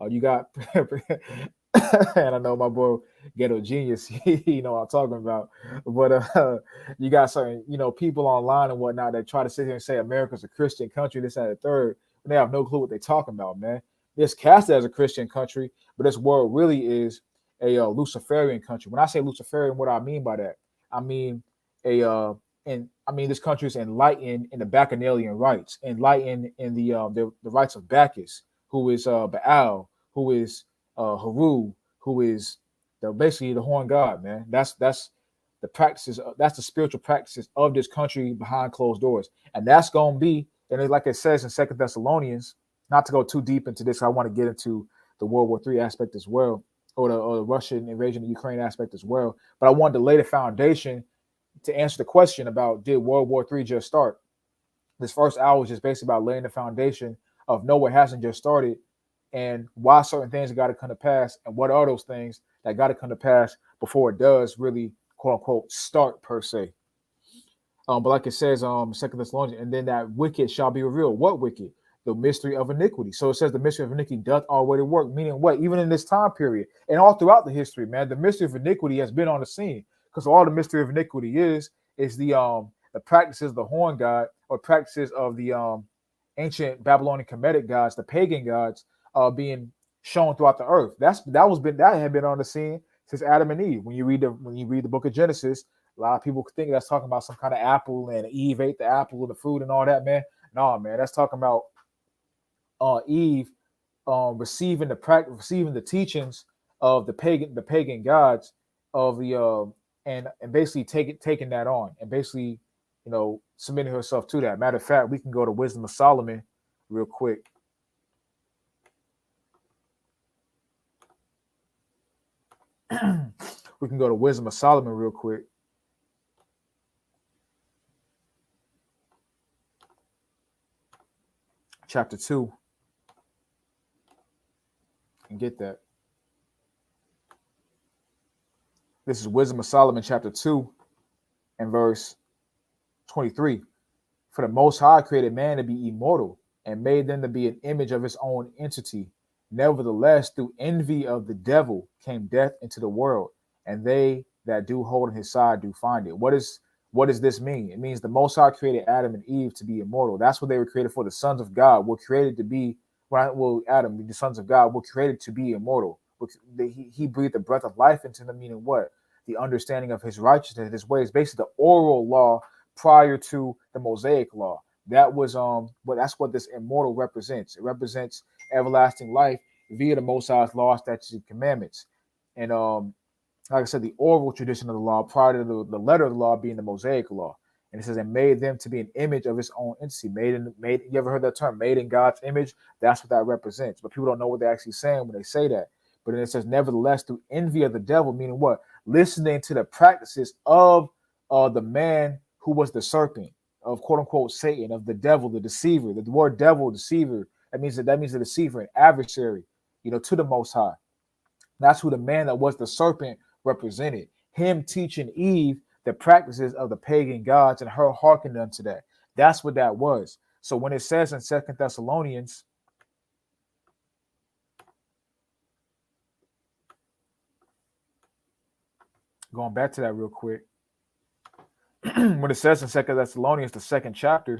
You got, and I know my boy Ghetto Genius, you know what I'm talking about. But you got certain, people online and whatnot that try to sit here and say America's a Christian country, this and the third, and they have no clue what they're talking about, man. It's cast as a Christian country, but this world really is a Luciferian country. When I say Luciferian, what I mean by that, I mean this country is enlightened in the Bacchanalian rites, enlightened in the rites of Bacchus, who is Baal, who is Haru, who is basically the horn god, man. That's the practices. That's the spiritual practices of this country behind closed doors, and that's gonna be. And like it says in Second Thessalonians, not to go too deep into this, I want to get into the World War III aspect as well, or the Russian invasion of Ukraine aspect as well. But I wanted to lay the foundation to answer the question about, did World War III just start? This first hour is just basically about laying the foundation of no, it hasn't just started, and why certain things got to come to pass, and what are those things that got to come to pass before it does really, quote unquote, start per se. But like it says, Second Thessalonians, and then that wicked shall be revealed. What wicked? The mystery of iniquity. So it says the mystery of iniquity doth already work, meaning what? Even in this time period and all throughout the history, man, the mystery of iniquity has been on the scene, because all the mystery of iniquity is the practices of the horn god, or practices of the ancient Babylonian Kemetic gods, the pagan gods, being shown throughout the earth. That had been on the scene since Adam and Eve. When you read the book of Genesis, a lot of people think that's talking about some kind of apple, and Eve ate the apple and the fruit and all that, man. No, man, that's talking about Eve receiving the teachings of the pagan gods of the and basically taking that on, and basically, submitting herself to that. Matter of fact, we can go to Wisdom of Solomon real quick. We can go to Wisdom of Solomon real quick. Chapter 2. And get that. This is Wisdom of Solomon, chapter 2, and verse 23. For the Most High created man to be immortal, and made them to be an image of his own entity. Nevertheless, through envy of the devil came death into the world, and they that do hold on his side do find it. What does this mean? It means the Most High created Adam and Eve to be immortal. That's what they were created for. The sons of God were created to be, Adam, the sons of God were created to be immortal. He breathed the breath of life into them, meaning what? The understanding of his righteousness, his ways, basically the oral law prior to the Mosaic law. That was that's what this immortal represents. It represents everlasting life via the Most High's law, statutes, and commandments. And like I said, the oral tradition of the law prior to the letter of the law being the Mosaic law. And it says, and made them to be an image of his own entity. Made. You ever heard that term, made in God's image? That's what that represents. But people don't know what they're actually saying when they say that. But then it says, nevertheless, through envy of the devil, meaning what? Listening to the practices of the man who was the serpent, of quote unquote Satan, of the devil, the deceiver. The word devil, deceiver, that means the deceiver, an adversary, to the Most High. That's who the man that was the serpent represented. Him teaching Eve the practices of the pagan gods and her hearkening unto that. That's what that was. So when it says in Second Thessalonians, going back to that real quick, when it says in Second Thessalonians, the second chapter,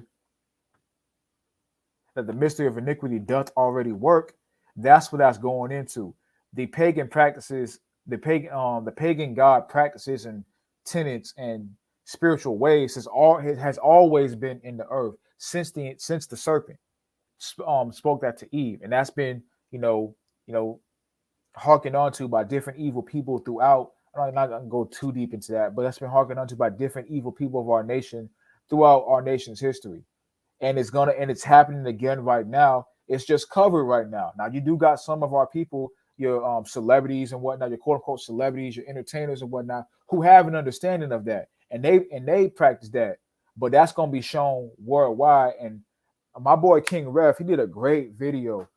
that the mystery of iniquity doth already work, that's what that's going into. The pagan practices, the pagan god practices and tenets and spiritual ways has always been in the earth since the serpent spoke that to Eve, and that's been harkened onto by different evil people throughout. I'm not going to go too deep into that, but that's been harkened onto by different evil people of our nation throughout our nation's history. and it's happening again right now. It's just covered right now. Now you do got some of our people, your celebrities and whatnot, your quote unquote celebrities, your entertainers and whatnot, who have an understanding of that, and they practice that. But that's gonna be shown worldwide. And my boy King Ref, he did a great video.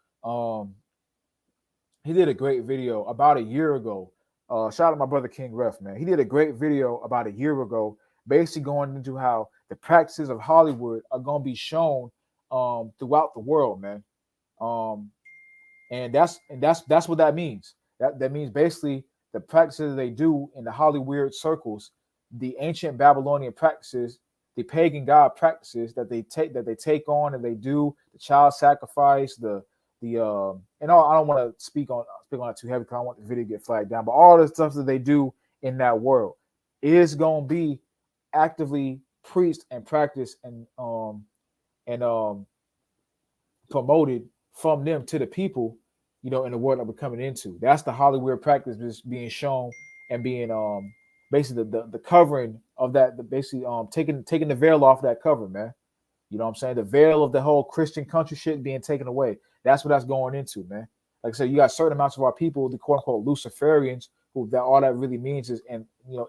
He did a great video about a year ago. Shout out to my brother King Ref, man. He did a great video about a year ago, basically going into how the practices of Hollywood are gonna be shown throughout the world, man. Um, and that's what that means. That means basically the practices they do in the Hollywood circles, the ancient Babylonian practices, the pagan god practices that they take on and they do the child sacrifice, and all. I don't want to speak on it too heavy because I don't want the video to get flagged down. But all the stuff that they do in that world is going to be actively preached and practiced and promoted from them to the people, in the world that we're coming into. That's the Hollywood practice just being shown and being basically the covering of that, basically taking the veil off that cover, man. You know what I'm saying? The veil of the whole Christian country shit being taken away. That's what that's going into, man. Like I said, you got certain amounts of our people, the quote unquote Luciferians, who that all that really means is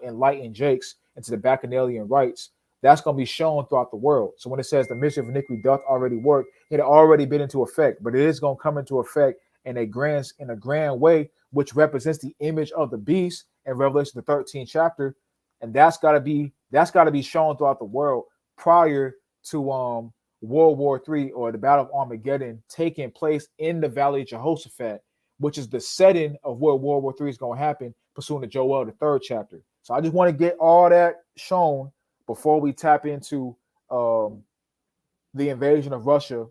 enlighten Jakes into the Bacchanalian rites. That's going to be shown throughout the world. So when it says the mystery of iniquity doth already work, it had already been into effect, but it is going to come into effect in a grand way, which represents the image of the beast in Revelation the 13th chapter, and that's got to be shown throughout the world prior to World War III, or the Battle of Armageddon, taking place in the Valley of Jehoshaphat, which is the setting of where World War III is going to happen, pursuant to Joel the 3rd chapter. So I just want to get all that shown before we tap into the invasion of the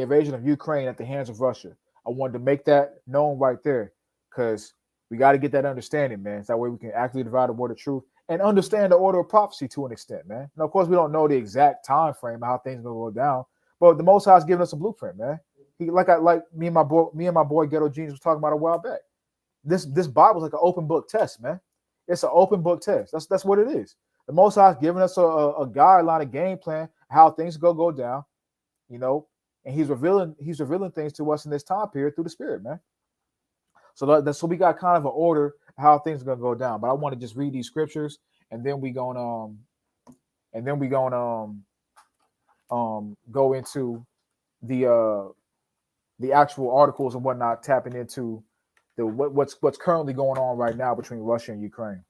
invasion of Ukraine at the hands of Russia. I wanted to make that known right there, because we got to get that understanding, man. So that way we can actually divide the word of truth and understand the order of prophecy to an extent, man. Now, of course, we don't know the exact time frame of how things are going to go down, but the Most High is giving us a blueprint, man. He like me and my boy Ghetto Genius was talking about a while back. This Bible is like an open book test, man. It's an open book test. That's what it is. The Most High is giving us a guideline, a game plan, how things go down, and he's revealing things to us in this time period through the Spirit, man. So we got kind of an order how things are gonna go down. But I want to just read these scriptures, and then we gonna go into the actual articles and whatnot, tapping into what's currently going on right now between Russia and Ukraine.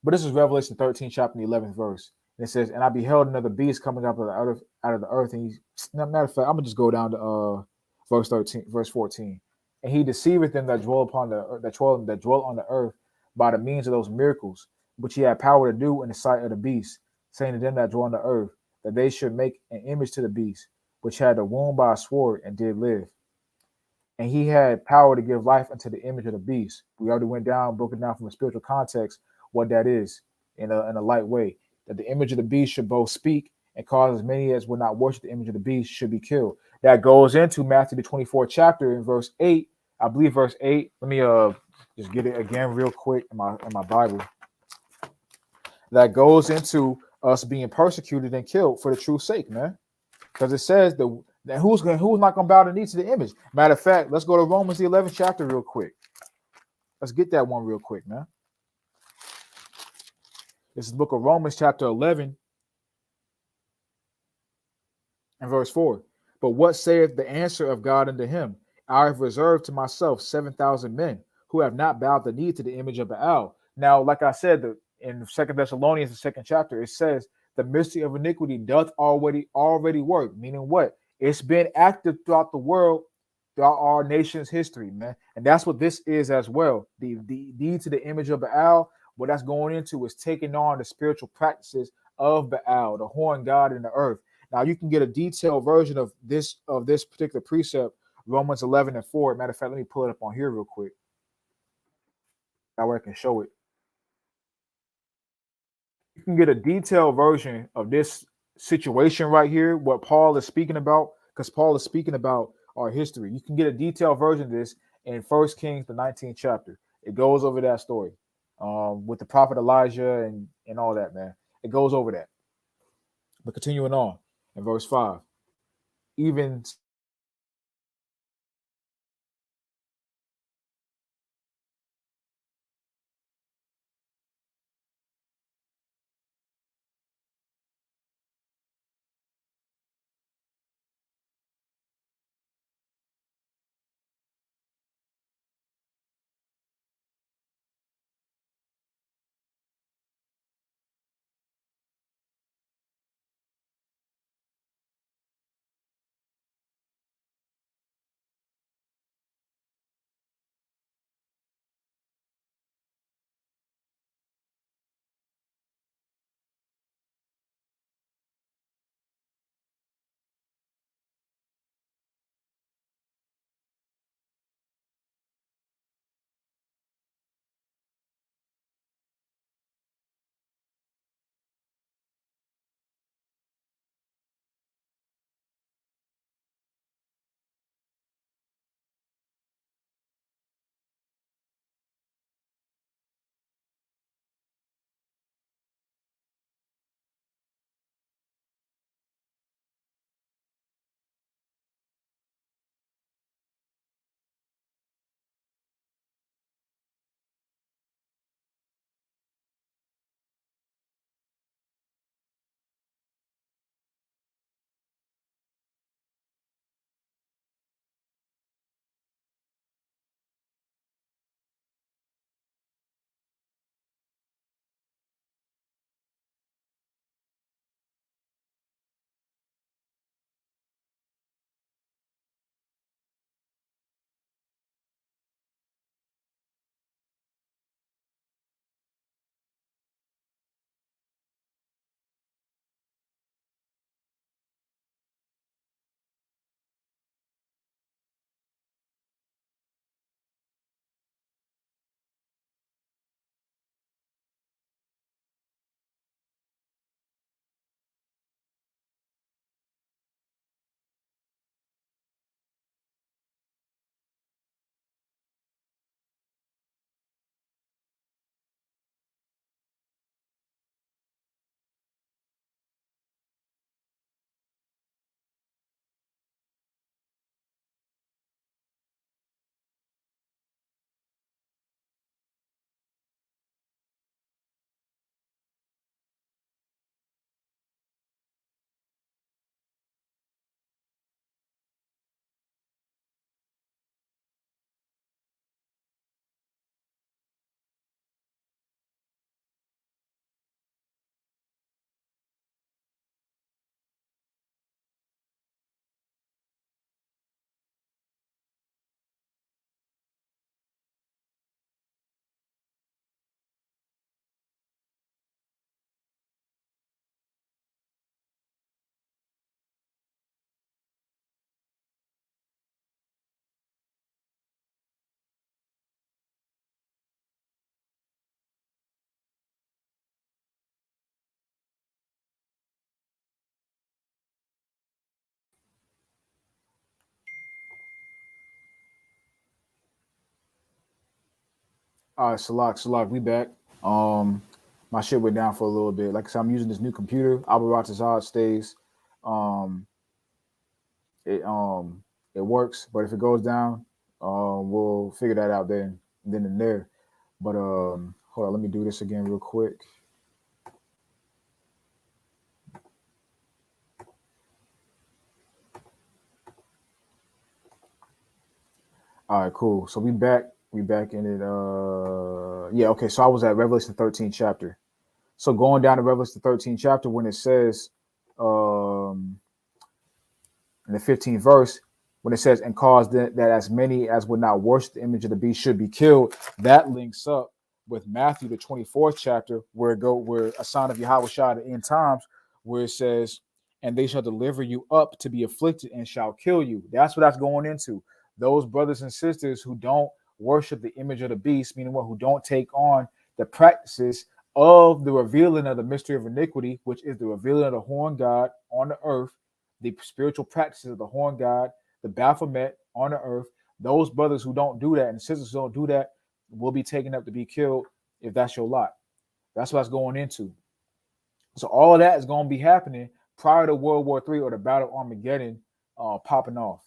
But this is Revelation 13, chapter 11th verse. And it says, "And I beheld another beast coming up out of the earth." And matter of fact, I'm gonna just go down to verse 14. "And he deceiveth them that dwell on the earth by the means of those miracles which he had power to do in the sight of the beast, saying to them that dwell on the earth that they should make an image to the beast, which had a wound by a sword and did live. And he had power to give life unto the image of the beast." We already broke it down from a spiritual context what that is in a light way. That the image of the beast should both speak and cause as many as would not worship the image of the beast should be killed. That goes into Matthew the 24th chapter in verse 8. I believe verse 8. Let me just get it again real quick in my Bible. That goes into us being persecuted and killed for the truth's sake, man. Because it says that who's not gonna bow the knee to the image. Matter of fact, let's go to Romans the 11th chapter real quick. Let's get that one real quick, man. This is the book of Romans, chapter 11, and verse 4. "But what saith the answer of God unto him? I have reserved to myself 7,000 men who have not bowed the knee to the image of Baal." Now, like I said, in 2 Thessalonians, the 2nd chapter, it says the mystery of iniquity doth already work. Meaning what? It's been active throughout the world, throughout our nation's history, man. And that's what this is as well. The deed to the image of Baal, what that's going into is taking on the spiritual practices of Baal, the horn god in the earth. Now you can get a detailed version of this particular precept, Romans 11 and 4. Matter of fact, let me pull it up on here real quick. That way I can show it. You can get a detailed version of this situation right here, what Paul is speaking about, because Paul is speaking about our history. You can get a detailed version of this in 1 Kings, the 19th chapter. It goes over that story with the prophet Elijah and all that, man. It goes over that. But continuing on, In verse 5, even all right, Salak, we back. My shit went down for a little bit. Like I said, I'm using this new computer. Albaratazad stays. Um, it it works, but if it goes down, we'll figure that out then and there. But hold on, let me do this again real quick. All right, cool. So we back. We back in it. Yeah, okay. So I was at Revelation 13 chapter. So going down to Revelation 13 chapter when it says, um, in the 15th verse, when it says, and cause that as many as would not worship the image of the beast should be killed, that links up with Matthew, the 24th chapter, where a sign of Yahweh Shah at the end times, where it says, and they shall deliver you up to be afflicted and shall kill you. That's what that's going into. Those brothers and sisters who don't worship the image of the beast, meaning what, who don't take on the practices of the revealing of the mystery of iniquity, which is the revealing of the horn God on the earth, the spiritual practices of the horn God, the Baphomet on the earth. Those brothers who don't do that and sisters who don't do that will be taken up to be killed if that's your lot. That's what it's going into. So all of that is going to be happening prior to World War III or the Battle of Armageddon popping off.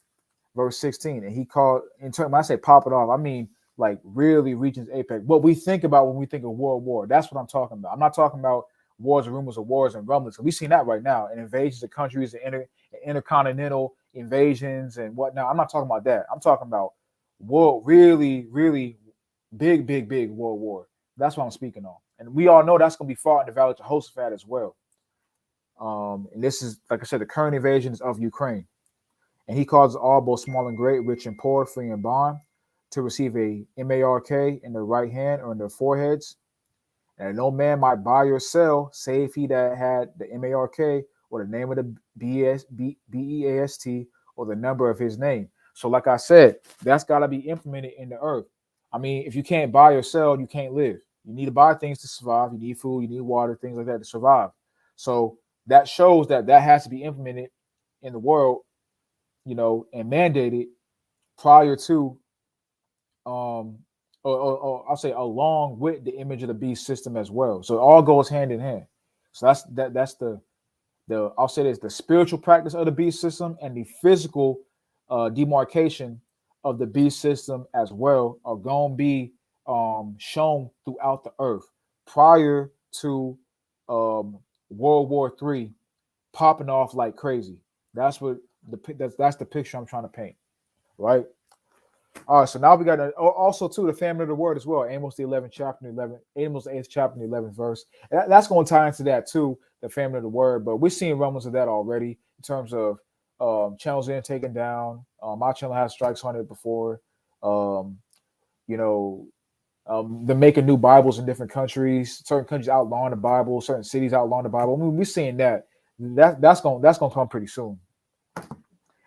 Verse 16. And he called, when I say popping off, I mean like really reaching its apex. What we think about when we think of World War, that's what I'm talking about. I'm not talking about wars and rumors of wars and rumblings. We've seen that right now, and invasions of countries, and intercontinental invasions and whatnot. I'm not talking about that. I'm talking about world, really, really big world war. That's what I'm speaking on. And we all know that's going to be fought in the Valley of Jehoshaphat as well. And this is, like I said, the current invasions of Ukraine. And he causes all, both small and great, rich and poor, free and bond, to receive a MARK in their right hand or in their foreheads. And no man might buy or sell, save he that had the MARK or the name of the BEAST or the number of his name. So like I said, that's got to be implemented in the earth. I mean, if you can't buy or sell, you can't live. You need to buy things to survive. You need food, you need water, things like that to survive. So that shows that has to be implemented in the world, you know, and mandated prior to, or I'll say along with the image of the beast system as well. So it all goes hand in hand. So that's the I'll say this, the spiritual practice of the beast system and the physical demarcation of the beast system as well are going to be shown throughout the earth prior to World War III popping off like crazy. That's what that's the picture I'm trying to paint, right? All right, so now we got also too the family of the word as well. Amos the 11th chapter, Amos the 8th chapter, the 11th verse. That's going to tie into that too, the family of the word. But we're seeing rumbles of that already in terms of channels being taken down. My channel has strikes on it before. You know, they're making new Bibles in different countries. Certain countries outlawing the Bible. Certain cities outlawing the Bible. I mean, we're seeing that. That's going to come pretty soon.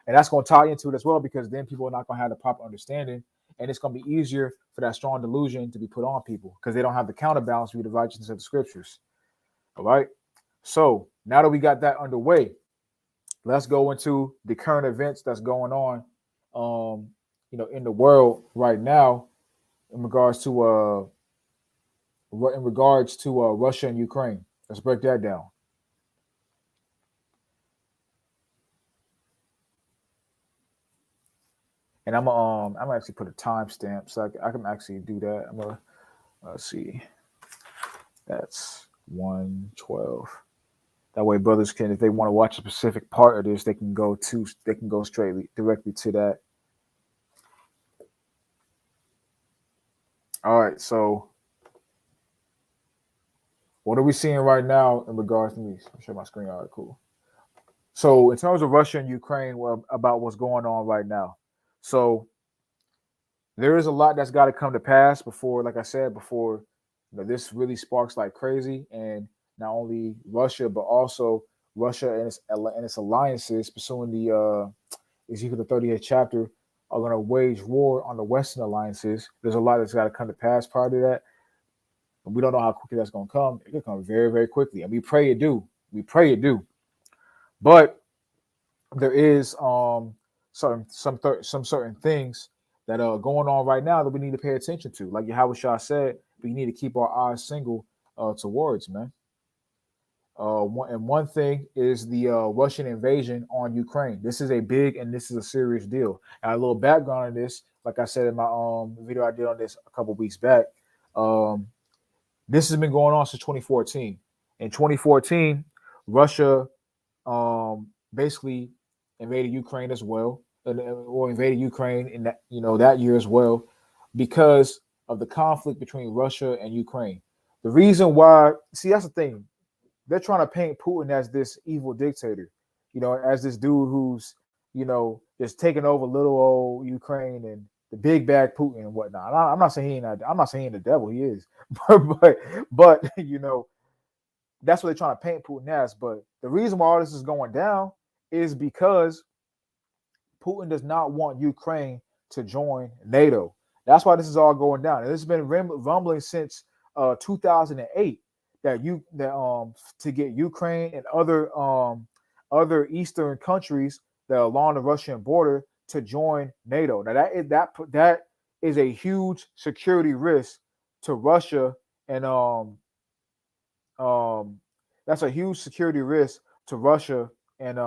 And that's going to tie into it as well, because then people are not going to have the proper understanding. And it's going to be easier for that strong delusion to be put on people because they don't have the counterbalance with the righteousness of the scriptures. All right. So now that we got that underway, let's go into the current events that's going on, you know, in the world right now in regards to Russia and Ukraine. Let's break that down. And I'm actually put a timestamp so I can actually do that. I'm gonna let's see. That's 1:12. That way, brothers can, if they want to watch a specific part of this, they can go directly to that. All right. So, what are we seeing right now in regards to me? I'll share my screen. All right, cool. So, in terms of Russia and Ukraine, about what's going on right now. So there is a lot that's got to come to pass before, like I said, before this really sparks like crazy. And not only Russia, but also Russia and its alliances pursuing the Ezekiel the 38th chapter are going to wage war on the Western alliances. There's a lot that's got to come to pass prior to that. And we don't know how quickly that's going to come. It could come very, very quickly. And we pray it do. But there is some certain things that are going on right now that we need to pay attention to. Like Yahweh Shah said, we need to keep our eyes single towards, man. One thing is the Russian invasion on Ukraine. This is a serious deal. And a little background on this, like I said in my video I did on this a couple weeks back. This has been going on since 2014. In 2014, Russia basically invaded Ukraine as well, or invaded Ukraine in that year as well, because of the conflict between Russia and Ukraine. The reason why, that's the thing, they're trying to paint Putin as this evil dictator, as this dude who's, just taking over little old Ukraine and the big bag Putin and whatnot. I'm not saying he's the devil, he is, but that's what they're trying to paint Putin as. But the reason why all this is going down is because Putin does not want Ukraine to join NATO. That's why this is all going down. And this has been rumbling since 2008 that to get Ukraine and other Eastern countries that are along the Russian border to join NATO. Now that is a huge security risk to Russia, and that's a huge security risk to Russia and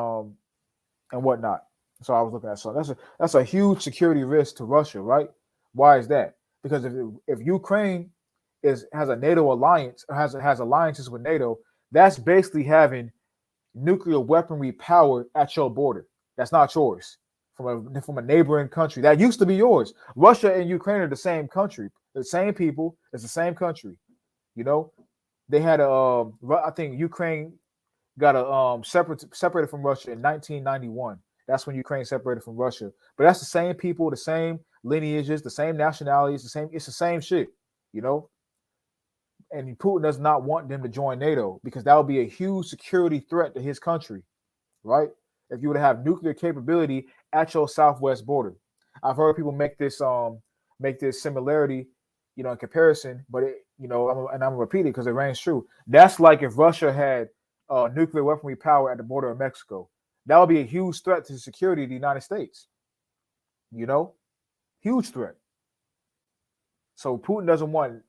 whatnot. So I was looking at, so that's a huge security risk to Russia, right? Why is that? Because if Ukraine has a NATO alliance, or has alliances with NATO, that's basically having nuclear weaponry power at your border. That's not yours, from a neighboring country that used to be yours. Russia and Ukraine are the same country, the same people. It's the same country. You know, they had I think Ukraine got a separated from Russia in 1991. That's when Ukraine separated from Russia. But that's the same people, the same lineages, the same nationalities, the same. It's the same shit, you know. And Putin does not want them to join NATO because that would be a huge security threat to his country, right? If you would have nuclear capability at your southwest border. I've heard people make this similarity, in comparison, but I'm gonna repeat it because it rings true. That's like if Russia had nuclear weaponry power at the border of Mexico. That would be a huge threat to the security of the United States. Huge threat. So Putin doesn't want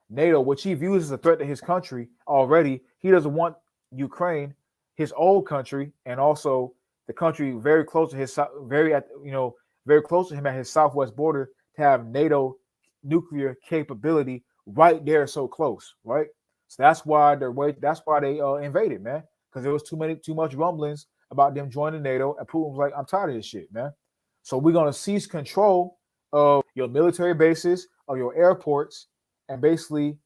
NATO, which he views as a threat to his country already. He doesn't want Ukraine, his old country, and also the country very close to his very close to him at his southwest border, to have NATO nuclear capability right there, so close, right? So that's why they invaded, man, because there was too much rumblings about them joining NATO, and Putin was like, I'm tired of this shit, man. So we're gonna seize control of your military bases, of your airports, and basically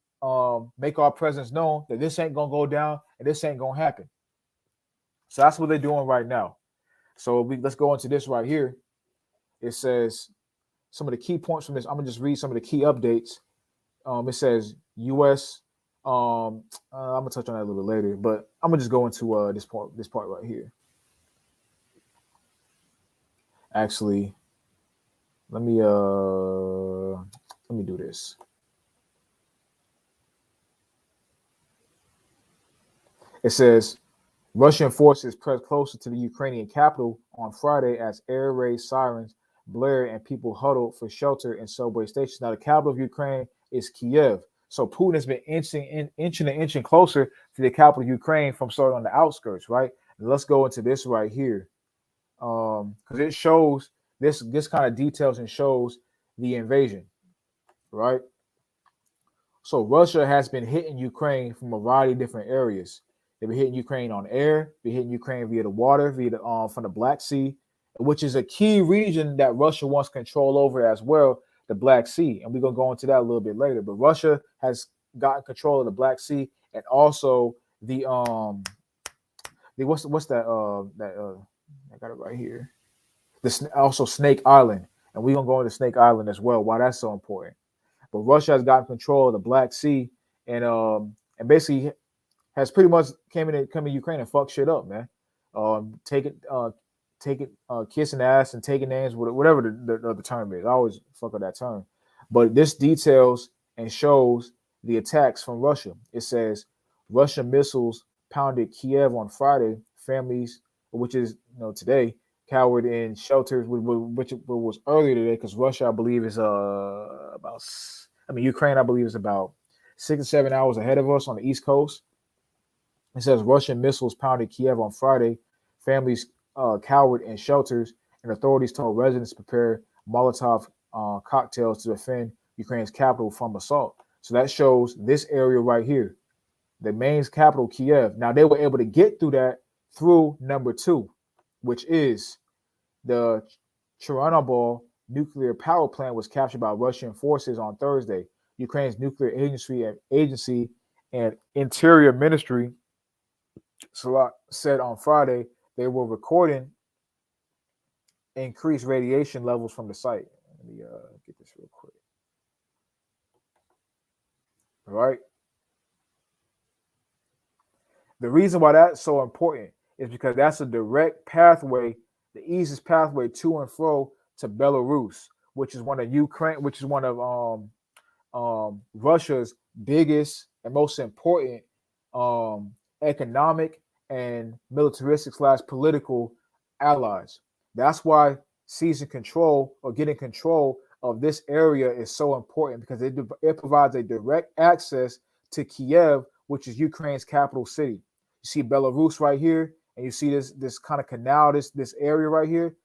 make our presence known that this ain't gonna go down and this ain't gonna happen. So that's what they're doing right now. So let's go into this right here. It says some of the key points from this. I'm gonna just read some of the key updates. It says U.S. I'm gonna touch on that a little bit later, but I'm gonna just go into this part right here. Actually, let me do this. It says Russian forces pressed closer to the Ukrainian capital on Friday as air raid sirens blared and people huddled for shelter in subway stations. Now, the capital of Ukraine is Kiev. So Putin has been inching closer to the capital of Ukraine from sort of on the outskirts, right? And let's go into this right here, because it shows this kind of details and shows the invasion, right? So Russia has been hitting Ukraine from a variety of different areas. They've been hitting Ukraine on air, been hitting Ukraine via the water, from the Black Sea, which is a key region that Russia wants control over as well, the Black Sea. And we're gonna go into that a little bit later. But Russia has gotten control of the Black Sea and also the what's that I got it right here. Also Snake Island, and we're gonna go into Snake Island as well. Why that's so important. But Russia has gotten control of the Black Sea and basically has pretty much come to Ukraine and fuck shit up, man. Taking kissing ass and taking names, whatever the term is. I always fuck up that term. But this details and shows the attacks from Russia. It says Russian missiles pounded Kiev on Friday. Families, which is today, cowered in shelters, which was earlier today, because Russia, I believe, is Ukraine, I believe, is about 6 to 7 hours ahead of us on the East Coast. It says Russian missiles pounded Kiev on Friday. Families cowered in shelters, and authorities told residents to prepare Molotov cocktails to defend Ukraine's capital from assault. So that shows this area right here, the main capital, Kiev. Now, they were able to get through that through number 2, which is the Chernobyl nuclear power plant was captured by Russian forces on Thursday. Ukraine's nuclear agency and Interior Ministry said on Friday they were recording increased radiation levels from the site. Let me get this real quick. All right. The reason why that's so important is because that's a direct pathway, the easiest pathway to and fro to Belarus, which is one of Russia's biggest and most important economic and militaristic / political allies. That's why seizing control or getting control of this area is so important, because it provides a direct access to Kiev, which is Ukraine's capital city. You see Belarus right here, and you see this kind of canal, this area right here,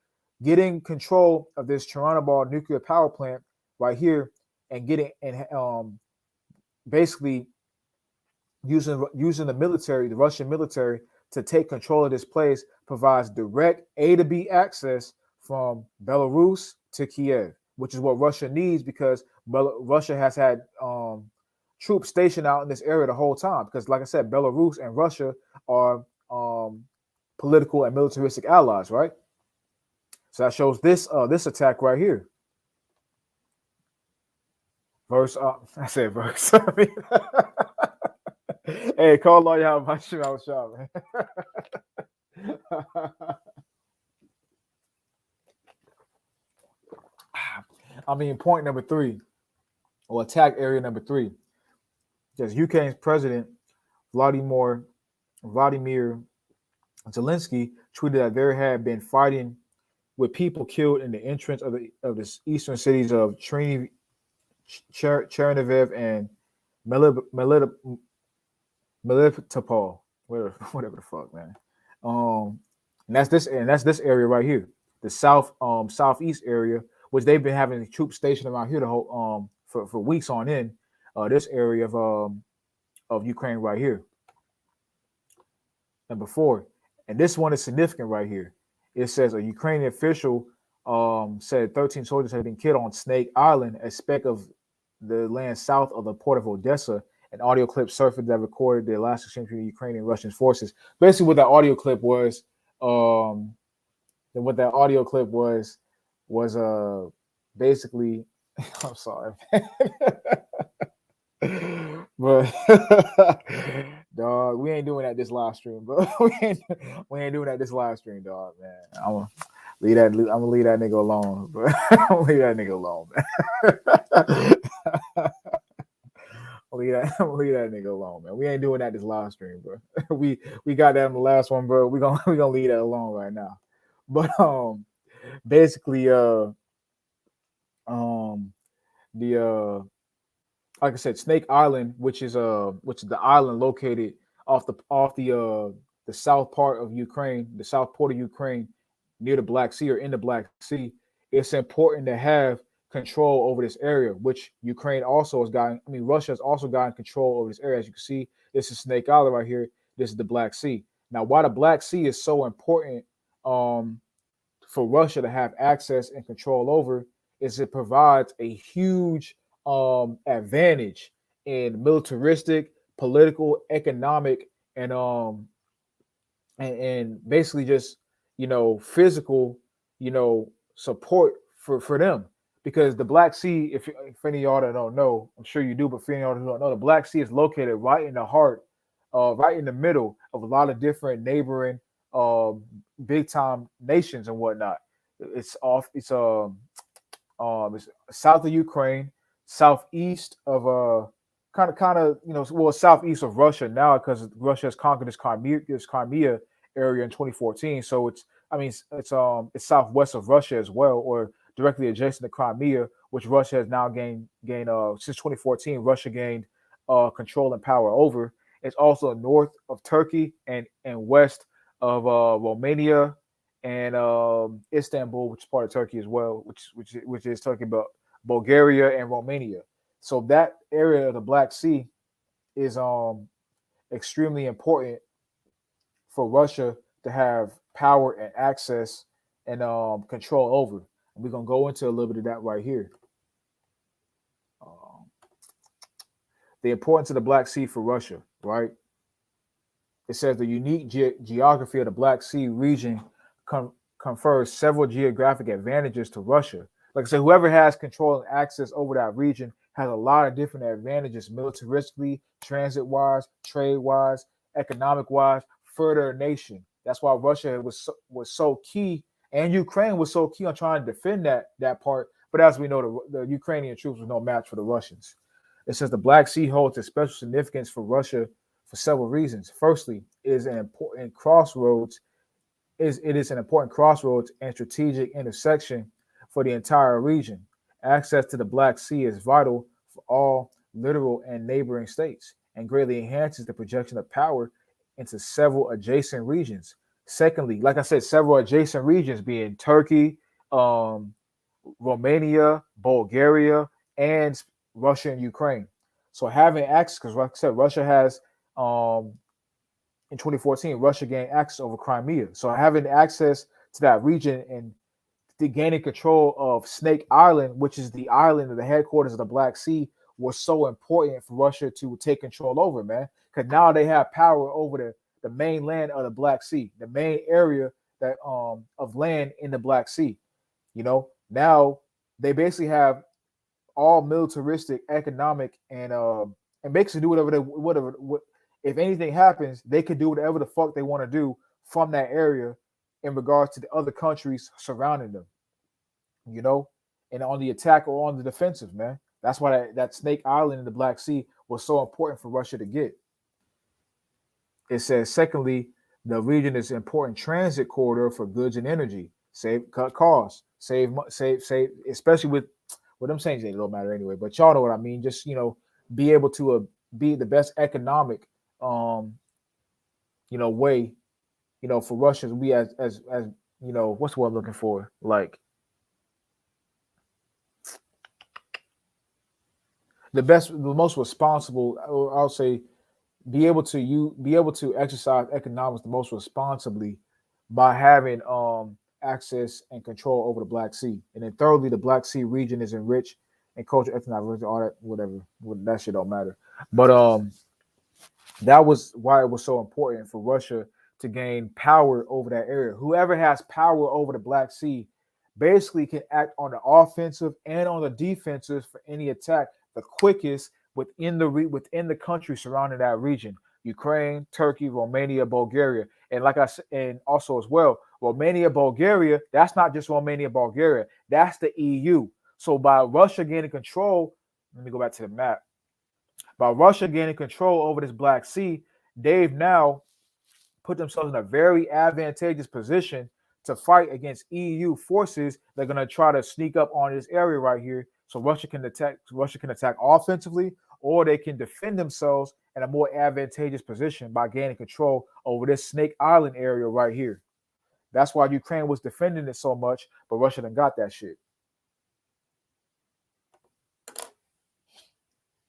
getting control of this Chernobyl nuclear power plant right here, and getting and basically using the military, the Russian military, to take control of this place provides direct A to B access from Belarus to Kiev, which is what Russia needs because Russia has had troops stationed out in this area the whole time. Because, like I said, Belarus and Russia are political and militaristic allies, right? So that shows this attack right here. Verse, I said verse. Hey, call all y'all my shit out shop, man. I mean, point number 3, or attack area number 3. Because Ukraine's president Vladimir Zelensky tweeted that there had been fighting with people killed in the entrance of the eastern cities of Chernihiv and Melitopol, whatever the fuck, man. And that's this area right here, the southeast area, which they've been having the troops stationed around here the whole for weeks on end. This area of Ukraine right here. Number 4, and this one is significant right here. It says a Ukrainian official said 13 soldiers had been killed on Snake Island, a speck of the land south of the port of Odessa. An audio clip surfaced that recorded the last exchange between Ukrainian and Russian forces. Basically, what that audio clip was, basically, I'm sorry, but dog, we ain't doing that this live stream, bro. we ain't doing that this live stream, dog, man. I'm gonna leave that nigga alone, bro. I'm gonna leave that nigga alone, man. Leave that nigga alone, man. We ain't doing that this live stream, bro. we got that in the last one, bro. We gonna leave that alone right now. But basically, like I said, Snake Island, which is the island located off the south part of Ukraine, the south port of Ukraine, near the Black Sea or in the Black Sea. It's important to have control over this area, which Ukraine also has gotten. I mean, Russia has also gotten control over this area. As you can see, this is Snake Island right here. This is the Black Sea. Now, why the Black Sea is so important for Russia to have access and control over is it provides a huge advantage in militaristic, political, economic, and basically just physical support for them. Because the Black Sea, if any of y'all that don't know, I'm sure you do, but for any of y'all that don't know, the Black Sea is located right in the heart, right in the middle of a lot of different neighboring big time nations and whatnot. It's south of Ukraine, southeast of kind of southeast of Russia now, because Russia has conquered this Crimea area in 2014. So it's southwest of Russia as well, or directly adjacent to Crimea, which Russia has now gained since 2014. Russia gained control and power over. It's also north of Turkey and west of Romania and Istanbul, which is part of Turkey as well, which is Turkey, but Bulgaria and Romania. So that area of the Black Sea is extremely important for Russia to have power and access and control over. And we're gonna go into a little bit of that right here. The importance of the Black Sea for Russia, right? It says the unique geography of the Black Sea region confers several geographic advantages to Russia. Like I said, whoever has control and access over that region has a lot of different advantages, militaristically, transit-wise, trade-wise, economic-wise, for their nation. That's why Russia was so key, and Ukraine was so key on trying to defend that part. But as we know, the Ukrainian troops were no match for the Russians. It says the Black Sea holds a special significance for Russia for several reasons. Firstly, it is an important crossroads. It is an important crossroads and strategic intersection for the entire region. Access to the Black Sea is vital for all littoral and neighboring states, and greatly enhances the projection of power into several adjacent regions. Secondly, like I said, several adjacent regions being Turkey, um, Romania, Bulgaria, and Russia and Ukraine. So having access, because like I said, Russia has um, in 2014, Russia gained access over Crimea. So having access to that region and the gaining control of Snake Island, which is the island of the headquarters of the Black Sea, was so important for Russia to take control over, man. Because now they have power over the mainland of the Black Sea, the main area that of land in the Black Sea. You know, now they basically have all militaristic, economic, and basically do whatever. If anything happens, they could do whatever the fuck they want to do from that area in regards to the other countries surrounding them. You know, and on the attack or on the defensive, man. That's why that Snake Island in the Black Sea was so important for Russia to get. It says, secondly, the region is an important transit corridor for goods and energy. Cut costs, save, especially with what I'm saying. It don't matter anyway, but y'all know what I mean. Just be able to be the best economic, way, for Russia. We as what's the word I'm looking for? Like the most responsible. I'll say be able to exercise economics the most responsibly by having access and control over the Black Sea. And then thirdly, the Black Sea region is enriched in culture, ethnic, all that, whatever. That shit don't matter. But that was why it was so important for Russia to gain power over that area. Whoever has power over the Black Sea basically can act on the offensive and on the defensive for any attack the quickest within the country surrounding that region: Ukraine, Turkey, Romania, Bulgaria, and like I said, and also as well, Romania, Bulgaria. That's not just Romania, Bulgaria. That's the EU. So by Russia gaining control, let me go back to the map. By Russia gaining control over this Black Sea, they've now put themselves in a very advantageous position to fight against EU forces that are going to try to sneak up on this area right here. So Russia can attack offensively, or they can defend themselves in a more advantageous position by gaining control over this Snake Island area right here. That's why Ukraine was defending it so much, but Russia done got that shit.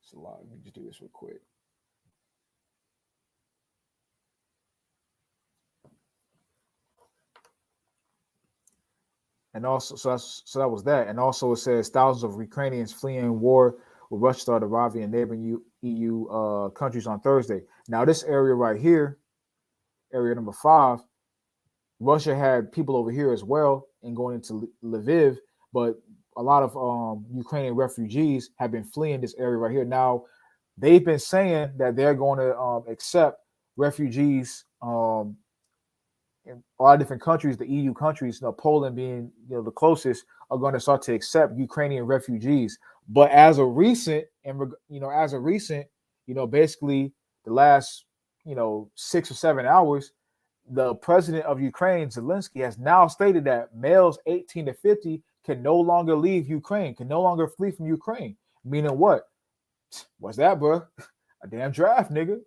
It's a lot. Let me just do this real quick. And also, so that was that. And also, it says thousands of Ukrainians fleeing war with Russia started arriving in neighboring EU countries on Thursday. Now, this area right here, area number 5, Russia had people over here as well and going into Lviv, but a lot of Ukrainian refugees have been fleeing this area right here. Now, they've been saying that they're going to accept refugees in a lot of different countries, the EU countries, Poland being the closest, are going to start to accept Ukrainian refugees. But as a recent, basically the last 6 or 7 hours, the president of Ukraine, Zelensky, has now stated that males 18 to 50 can no longer leave Ukraine, can no longer flee from Ukraine. Meaning what? What's that, bro? A damn draft, nigga.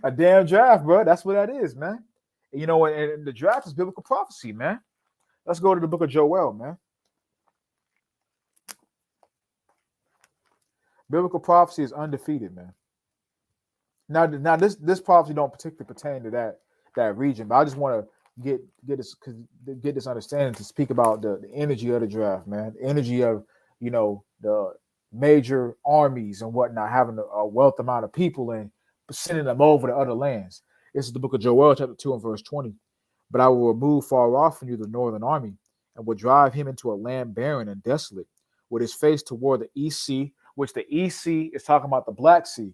A damn draft, bro. That's what that is, man. And the draft is biblical prophecy, man. Let's go to the book of Joel, man. Biblical prophecy is undefeated, man. Now this prophecy don't particularly pertain to that region, but I just want to get this understanding to speak about the energy of the draft, man. The energy of the major armies and whatnot, having a wealth amount of people and sending them over to other lands. This is the book of Joel, chapter 2 and verse 20. But I will remove far off from you the northern army, and will drive him into a land barren and desolate, with his face toward the East Sea, which the East Sea is talking about the Black Sea.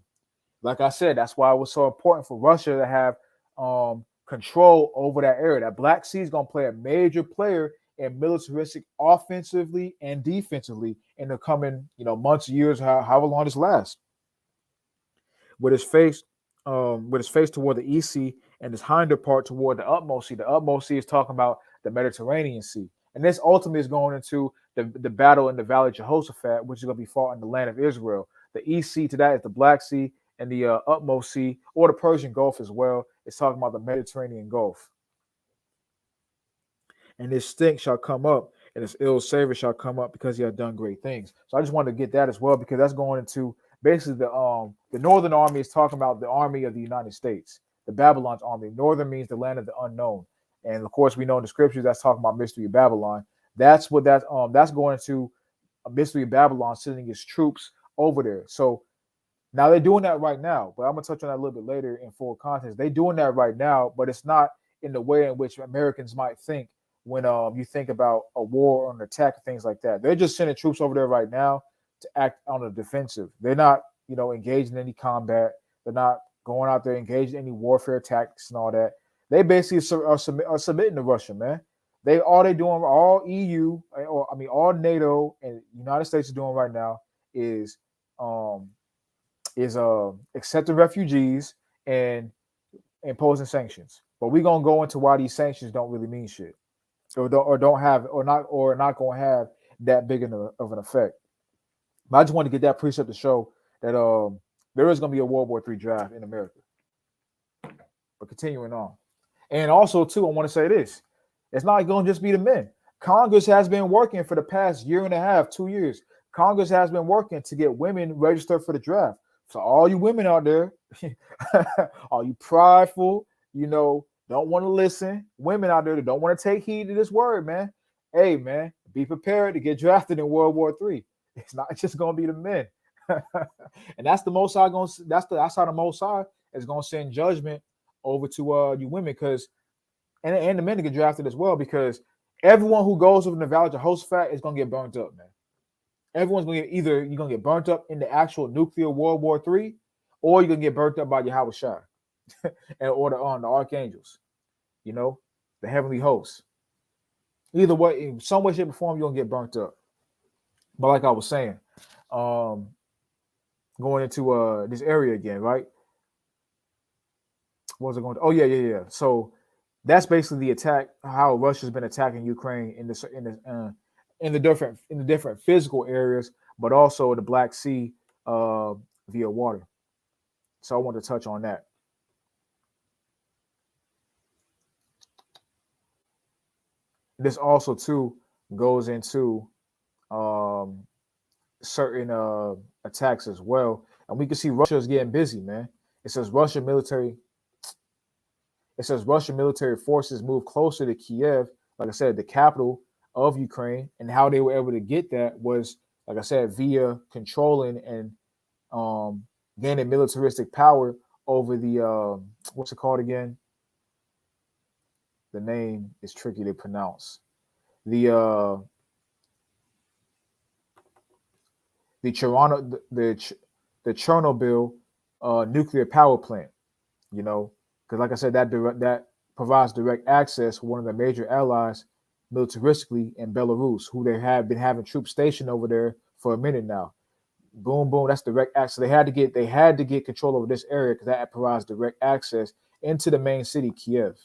Like I said, that's why it was so important for Russia to have control over that area. That Black Sea is going to play a major player in militaristic, offensively and defensively in the coming months, years, however long this lasts. With his face toward the East Sea and his hinder part toward the utmost sea. The utmost sea is talking about the Mediterranean Sea. And this ultimately is going into the battle in the Valley of Jehoshaphat, which is going to be fought in the land of Israel. The East Sea to that is the Black Sea, and the utmost sea, or the Persian Gulf as well. It's talking about the Mediterranean Gulf. And his stink shall come up, and his ill savor shall come up because he has done great things. So I just wanted to get that as well because that's going into basically the Northern Army is talking about the army of the United States, the Babylon's army. Northern means the land of the unknown, and of course we know in the scriptures that's talking about mystery of Babylon. That's what that's going to a mystery of Babylon sending his troops over there. So now they're doing that right now, but I'm gonna touch on that a little bit later in full context. They're doing that right now, but it's not in the way in which Americans might think when you think about a war or an attack and things like that. They're just sending troops over there right now to act on the defensive. They're not, engaged in any combat. They're not going out there engaged in any warfare tactics and all that. They basically are submitting to Russia, man. All EU, or I mean, all NATO and United States are doing right now is accepting refugees and imposing sanctions. But we're gonna go into why these sanctions don't really mean shit, or not gonna have that big of an effect. But I just wanted to get that precept to show that there is gonna be a World War III draft in America. But continuing on, and also too, I want to say this: it's not gonna just be the men. Congress has been working for the past year and a half, 2 years. Congress has been working to get women registered for the draft. So all you women out there, all you prideful, don't want to listen, women out there that don't want to take heed to this word, man. Hey, man, be prepared to get drafted in World War III. It's not just gonna be the men, and that's the Most High that's how the Most High is gonna send judgment over to you women, because and the men to get drafted as well, because everyone who goes over the Valley of Jehoshaphat is gonna get burnt up, man. Everyone's gonna you're gonna get burnt up in the actual nuclear World War III, or you're gonna get burnt up by Yahweh Shai or the archangels, the heavenly hosts. Either way, in some way, shape, or form, you're gonna get burnt up. But like I was saying, going into this area again, right? What was it going to? Oh yeah. So that's basically the attack. How Russia's been attacking Ukraine in the different physical areas, but also the Black Sea via water. So I want to touch on that. This also too goes into certain attacks as well, and we can see Russia is getting busy, man. It says Russian military forces move closer to Kiev, like I said, the capital of Ukraine, and how they were able to get that was, like I said, via controlling and gaining militaristic power over the what's it called again? The name is tricky to pronounce. The Chernobyl nuclear power plant, because like I said, that provides direct access for one of the major allies militaristically in Belarus, who they have been having troops stationed over there for a minute now. Boom, boom. That's direct access. They had to get control over this area because that provides direct access into the main city, Kiev.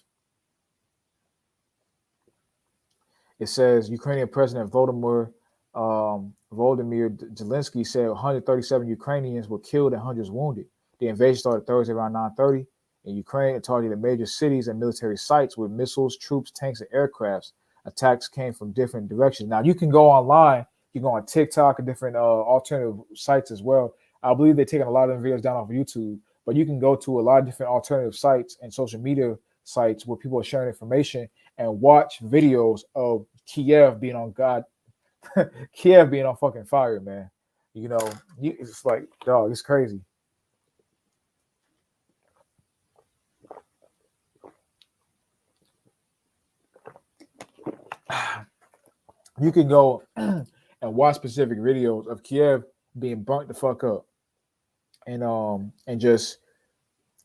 It says Ukrainian President Volodymyr Zelensky said 137 Ukrainians were killed and hundreds wounded. The invasion started Thursday around 9:30 in Ukraine and targeted major cities and military sites with missiles, troops, tanks, and aircrafts. Attacks came from different directions. Now you can go online, you can go on TikTok and different alternative sites as well. I believe they're taking a lot of them videos down off of YouTube, but you can go to a lot of different alternative sites and social media sites where people are sharing information and watch videos of Kiev being on Kiev being on fucking fire, man. It's like, dog, it's crazy. You can go and watch specific videos of Kiev being burnt the fuck up, and just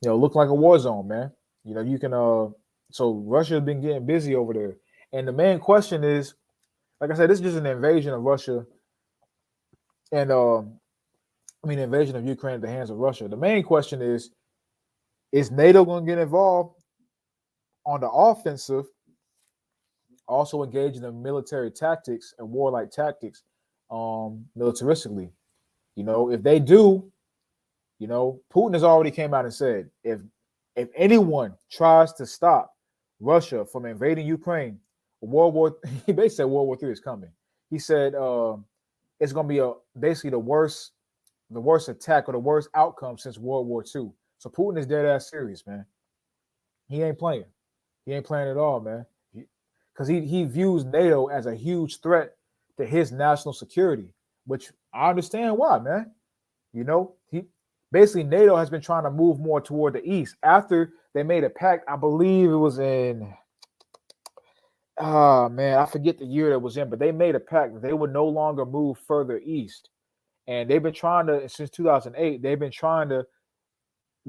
look like a war zone, man. You can so Russia's been getting busy over there, and the main question is, like I said, this is just an invasion of Russia, and invasion of Ukraine at the hands of Russia. The main question is NATO going to get involved on the offensive, also engaging in military tactics and warlike tactics, militaristically? If they do, You know, Putin has already came out and said if anyone tries to stop Russia from invading Ukraine, World War he basically said World War III is coming. He said it's going to be basically the worst attack or the worst outcome since World War II. So Putin is dead ass serious, man. He ain't playing. He ain't playing at all, man. Because he views NATO as a huge threat to his national security, which I understand why, man. You know, he basically NATO has been trying to move more toward the east after they made a pact. I believe it was in man, I forget the year that was in, but they made a pact that they would no longer move further east. And they've been trying to, since 2008, they've been trying to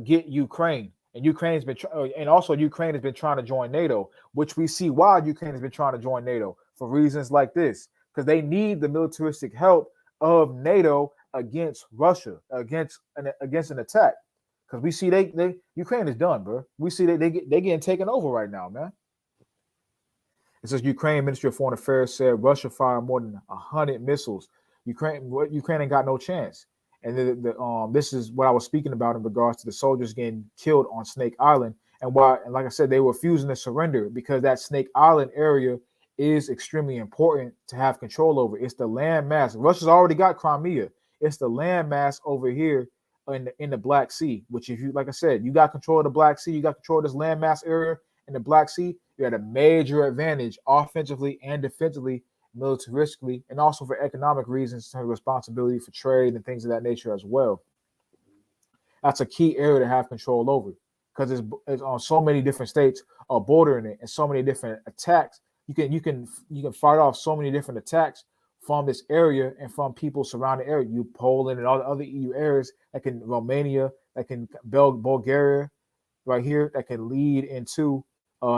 get Ukraine. And Ukraine's been, and also Ukraine has been trying to join NATO, which we see why Ukraine has been trying to join NATO for reasons like this, because they need the militaristic help of NATO against Russia, against an attack. Because we see they Ukraine is done, bro. We see they getting taken over right now, man. It says Ukraine Ministry of Foreign Affairs said Russia fired more than 100 missiles. Ukraine ain't got no chance. And this is what I was speaking about in regards to the soldiers getting killed on Snake Island, and why. And like I said, they were refusing to surrender because that Snake Island area is extremely important to have control over. It's the land mass. Russia's already got Crimea. It's the land mass over here in the Black Sea. Which, if you, like I said, you got control of the Black Sea, you got control of this land mass area in the Black Sea. You had a major advantage offensively and defensively, militaristically, and also for economic reasons, to have responsibility for trade and things of that nature as well. That's a key area to have control over, because it's on so many different states are bordering it, and so many different attacks. You can fight off so many different attacks from this area and from people surrounding the area. You Poland and all the other EU areas, that can Romania, that can Bulgaria, right here, that can lead into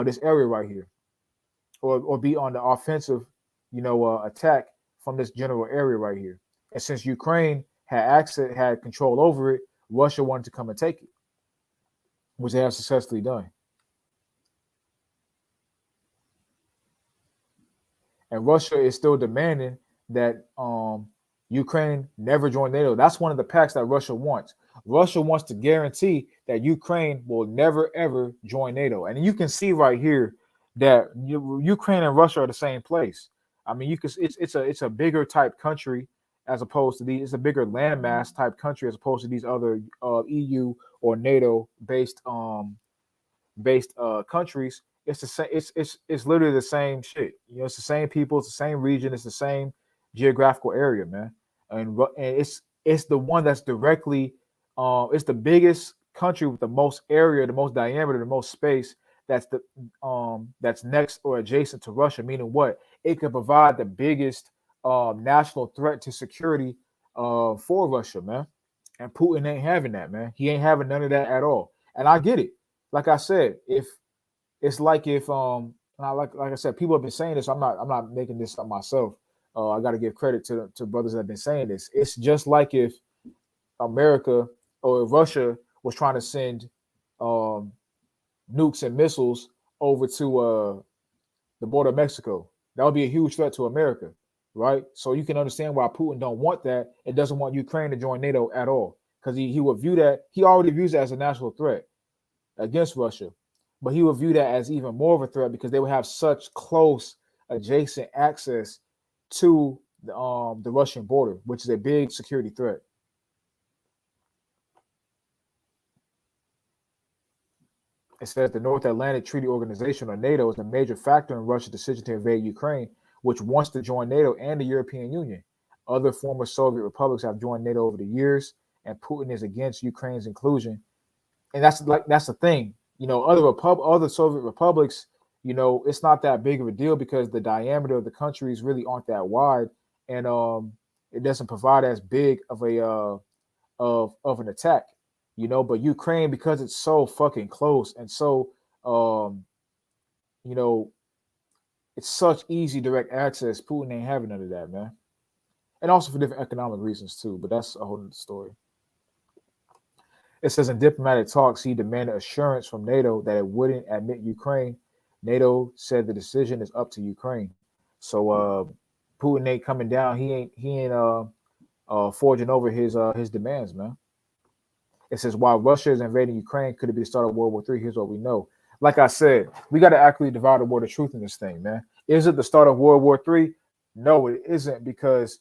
this area right here, or be on the offensive, attack from this general area right here. And since Ukraine had control over it, Russia wanted to come and take it, which they have successfully done. And Russia is still demanding that Ukraine never join NATO. That's one of the pacts that Russia wants. Russia wants to guarantee that Ukraine will never, ever join NATO. And you can see right here that Ukraine and Russia are the same place. I mean, it's a bigger type country as opposed to these. It's a bigger landmass type country as opposed to these other EU or NATO based countries. It's the same. It's literally the same shit. It's the same people. It's the same region. It's the same geographical area, man. And it's the one that's directly. It's the biggest country with the most area, the most diameter, the most space. That's next or adjacent to Russia. Meaning what? It could provide the biggest national threat to security for Russia, man. And Putin ain't having that, man. He ain't having none of that at all. And I get it. Like I said, if like I said, people have been saying this. I'm not making this up myself. I got to give credit to brothers that have been saying this. It's just like if America or if Russia was trying to send nukes and missiles over to the border of Mexico. That would be a huge threat to America, right? So you can understand why Putin don't want that. It doesn't want Ukraine to join NATO at all, because he would view that. He already views it as a national threat against Russia. But he would view that as even more of a threat because they would have such close adjacent access to the Russian border, which is a big security threat. It says the North Atlantic Treaty Organization, or NATO, is a major factor in Russia's decision to invade Ukraine, which wants to join NATO and the European Union. Other former Soviet republics have joined NATO over the years, and Putin is against Ukraine's inclusion. And that's the thing. Other Soviet republics, it's not that big of a deal because the diameter of the countries really aren't that wide, and it doesn't provide as big of a of an attack, But Ukraine, because it's so fucking close and so it's such easy direct access, Putin ain't having none of that, man. And also for different economic reasons too, but that's a whole other story. It says in diplomatic talks, he demanded assurance from NATO that it wouldn't admit Ukraine. NATO said the decision is up to Ukraine. So Putin ain't coming down. He ain't forging over his demands, man. It says, while Russia is invading Ukraine, could it be the start of World War III? Here's what we know. Like I said, we got to accurately divide the word of truth in this thing, man. Is it the start of World War III? No, it isn't, because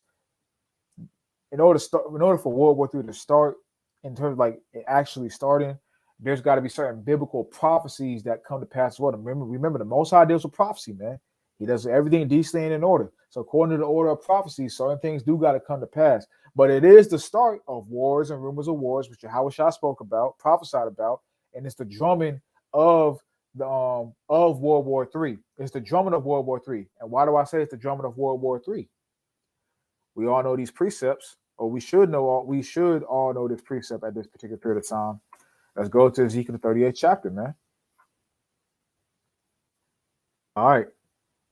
in order for World War III to start, in terms of like it actually starting, there's got to be certain biblical prophecies that come to pass as well. Remember, the Most High deals with prophecy, man. He does everything decently and in order. So according to the order of prophecy, certain things do got to come to pass. But it is the start of wars and rumors of wars, which Yahushua spoke about, prophesied about, and it's the drumming of the of World War III. It's the drumming of World War III. And why do I say it's the drumming of World War III? We all know these precepts, or we should all know this precept at this particular period of time. Let's go to Ezekiel 38th chapter, man. All right.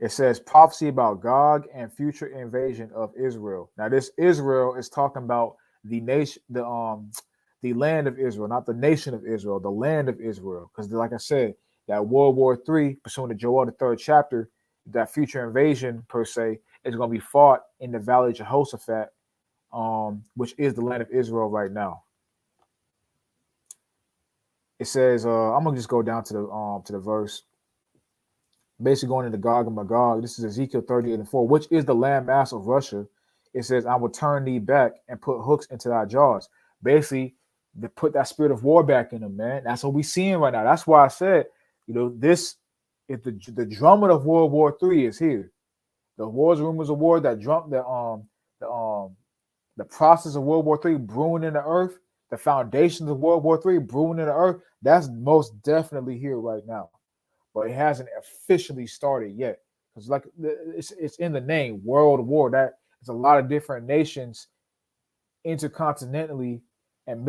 It says prophecy about Gog and future invasion of Israel. Now, this Israel is talking about the nation, the land of Israel, not the nation of Israel, the land of Israel. Because, like I said, that World War III, pursuant to Joel, the 3rd chapter, that future invasion per se is going to be fought in the Valley of Jehoshaphat, which is the land of Israel right now. It says, I'm gonna just go down to the verse. Basically going into Gog and Magog. This is Ezekiel 38:4, which is the landmass of Russia. It says, I will turn thee back and put hooks into thy jaws. Basically, to put that spirit of war back in them, man. That's what we're seeing right now. That's why I said, this is the drumming of World War III is here. The wars, rumors of war, that drum, the process of World War III brewing in the earth, the foundations of World War III brewing in the earth, that's most definitely here right now. But it hasn't officially started yet. Because like it's in the name, World War. That it's a lot of different nations intercontinentally and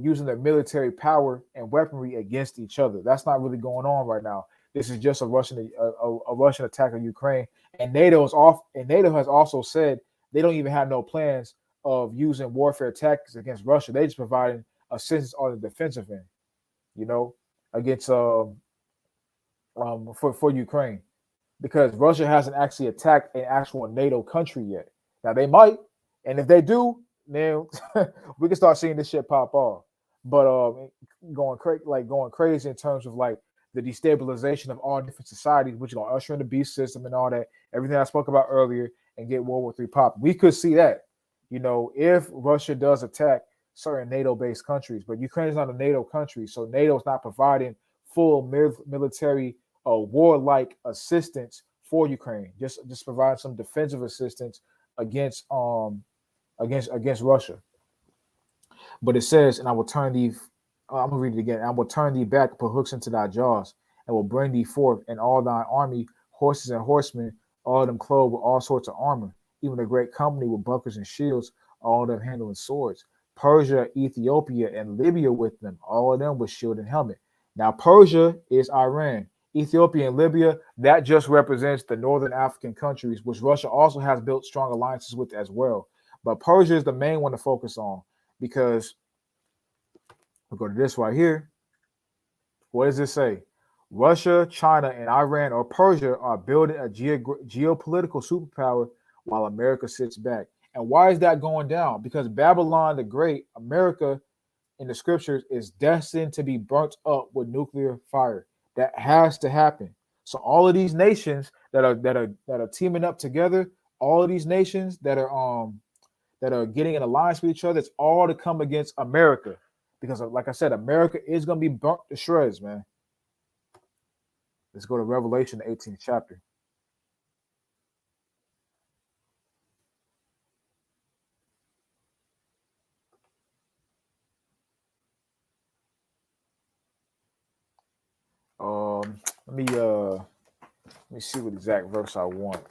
using their military power and weaponry against each other. That's not really going on right now. This is just a Russian attack on Ukraine. And NATO has also said they don't even have no plans of using warfare tactics against Russia. They just providing assistance on the defensive end, against for Ukraine, because Russia hasn't actually attacked an actual NATO country yet. Now they might, and if they do, then we can start seeing this shit pop off. But going crazy in terms of like the destabilization of all different societies, which is gonna usher in the beast system and all that, everything I spoke about earlier, and get World War III pop. We could see that, if Russia does attack certain NATO-based countries, but Ukraine is not a NATO country, so NATO is not providing full military warlike assistance for Ukraine. Just provide some defensive assistance against Russia. But it says, and I will turn thee. I'm gonna read it again. I will turn thee back, put hooks into thy jaws, and will bring thee forth, and all thine army, horses and horsemen, all of them clothed with all sorts of armor, even a great company with bucklers and shields, all of them handling swords. Persia, Ethiopia, and Libya with them, all of them with shield and helmet. Now, Persia is Iran. Ethiopia and Libya, that just represents the northern African countries, which Russia also has built strong alliances with as well. But Persia is the main one to focus on, because we'll go to this right here. What does it say? Russia, China, and Iran or Persia are building a geopolitical superpower while America sits back. And why is that going down? Because Babylon the Great, America in the scriptures, is destined to be burnt up with nuclear fire. That has to happen. So all of these nations that are teaming up together, all of these nations that are getting an alliance with each other, it's all to come against America. Because like I said, America is going to be burnt to shreds, man. Let's go to Revelation, the 18th chapter. Let me see what exact verse I want.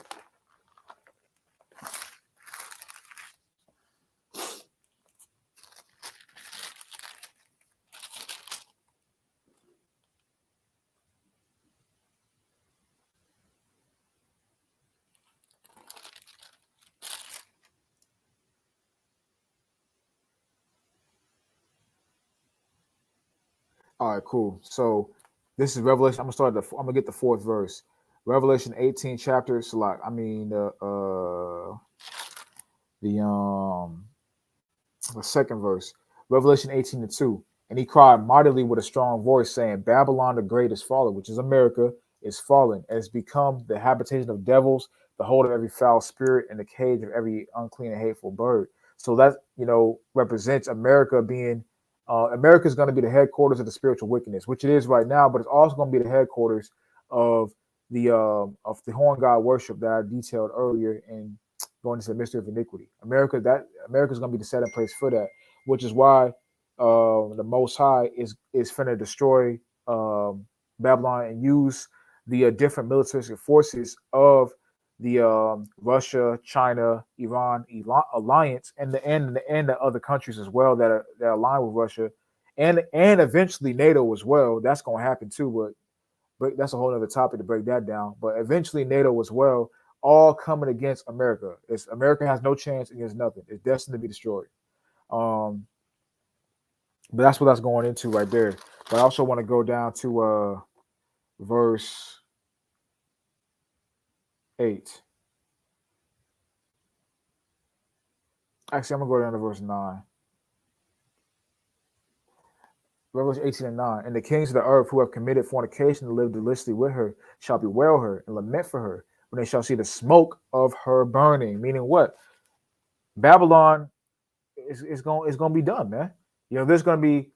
All right, cool. So this is Revelation. I'm gonna get the 4th verse. Revelation 18 chapter. So like, I mean the 2nd verse. Revelation 18:2. And he cried mightily with a strong voice, saying, Babylon the Great is fallen, which is America, is fallen, and has become the habitation of devils, the hold of every foul spirit, and the cage of every unclean and hateful bird. So that, represents America being, America is going to be the headquarters of the spiritual wickedness, which it is right now, but it's also going to be the headquarters of the horn god worship that I detailed earlier in going into the mystery of iniquity. America is going to be the setting place for that, which is why the Most High is finna destroy Babylon and use the different militaristic forces of the Russia, China, Iran alliance, and the other countries as well that align with Russia, and eventually NATO as well. That's going to happen too, but that's a whole other topic to break that down. But eventually NATO as well, all coming against America. America has no chance against nothing. It's destined to be destroyed. But that's what that's going into right there. But I also want to go down to verse 8. Actually, I'm going to go down to verse 9. Revelation 18:9. And the kings of the earth who have committed fornication and lived deliciously with her shall bewail her and lament for her when they shall see the smoke of her burning. Meaning what? Babylon is going to be done, man. There's going to be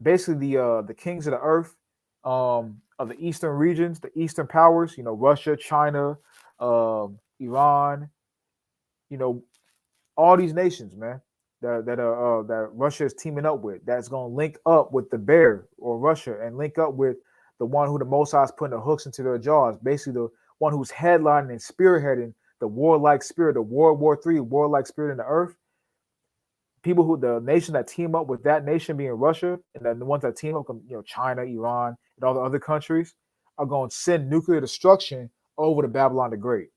basically the kings of the earth of the eastern regions, the eastern powers, Russia, China, Iran, all these nations, man, that Russia is teaming up with, that's going to link up with the bear or Russia and link up with the one who the Most High is putting the hooks into their jaws, basically the one who's headlining and spearheading the warlike spirit, the World War III warlike spirit in the earth. The nation that team up with that nation being Russia, and then the ones that team up, China, Iran, and all the other countries are going to send nuclear destruction over to Babylon the Great.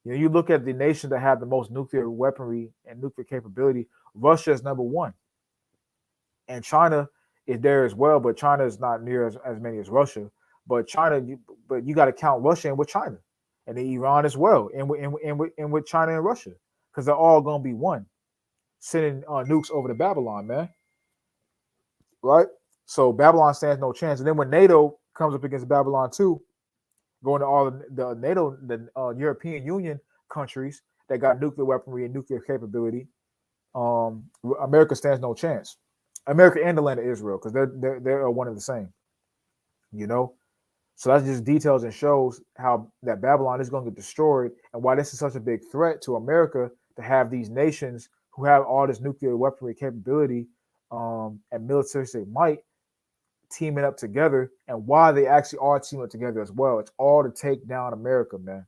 You look at the nation that have the most nuclear weaponry and nuclear capability. Russia is number one, and China is there as well. But China is not near as many as Russia. But you got to count Russia in with China, and then Iran as well, and with China and Russia, because they're all going to be one, sending nukes over to Babylon, man. Right? So Babylon stands no chance. And then when NATO comes up against Babylon too, going to all the NATO, the European Union countries that got nuclear weaponry and nuclear capability, America stands no chance. America and the land of Israel, because they're one and the same. So that just details and shows how that Babylon is going to get destroyed, and why this is such a big threat to America to have these nations who have all this nuclear weaponry capability and militaristic might teaming up together, and why they actually are teaming up together as well. It's all to take down America, man.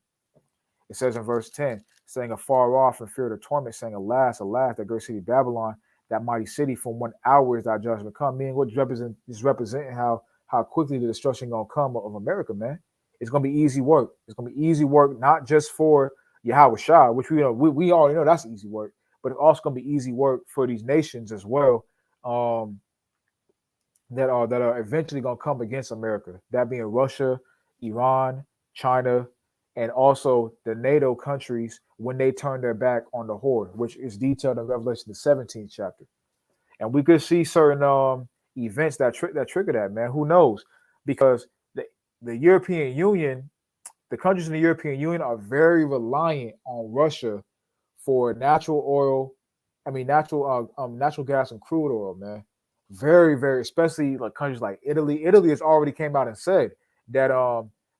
It says in verse 10, saying afar off in fear of the torment, saying, alas, alas, that great city Babylon, that mighty city, from 1 hour is thy judgment come. Meaning what is representing how quickly the destruction gonna come of America, man. It's gonna be easy work. It's gonna be easy work, not just for Yahweh Shah, which we already know that's easy work, but it's also gonna be easy work for these nations as well. That are eventually going to come against America, that being Russia, Iran, China, and also the NATO countries when they turn their back on the horde, which is detailed in Revelation the 17th chapter. And we could see certain events that trigger that, man. Who knows? Because the European Union, the countries in the European Union are very reliant on Russia for natural gas and crude oil, man. Very, very, especially like countries like Italy. Italy has already came out and said that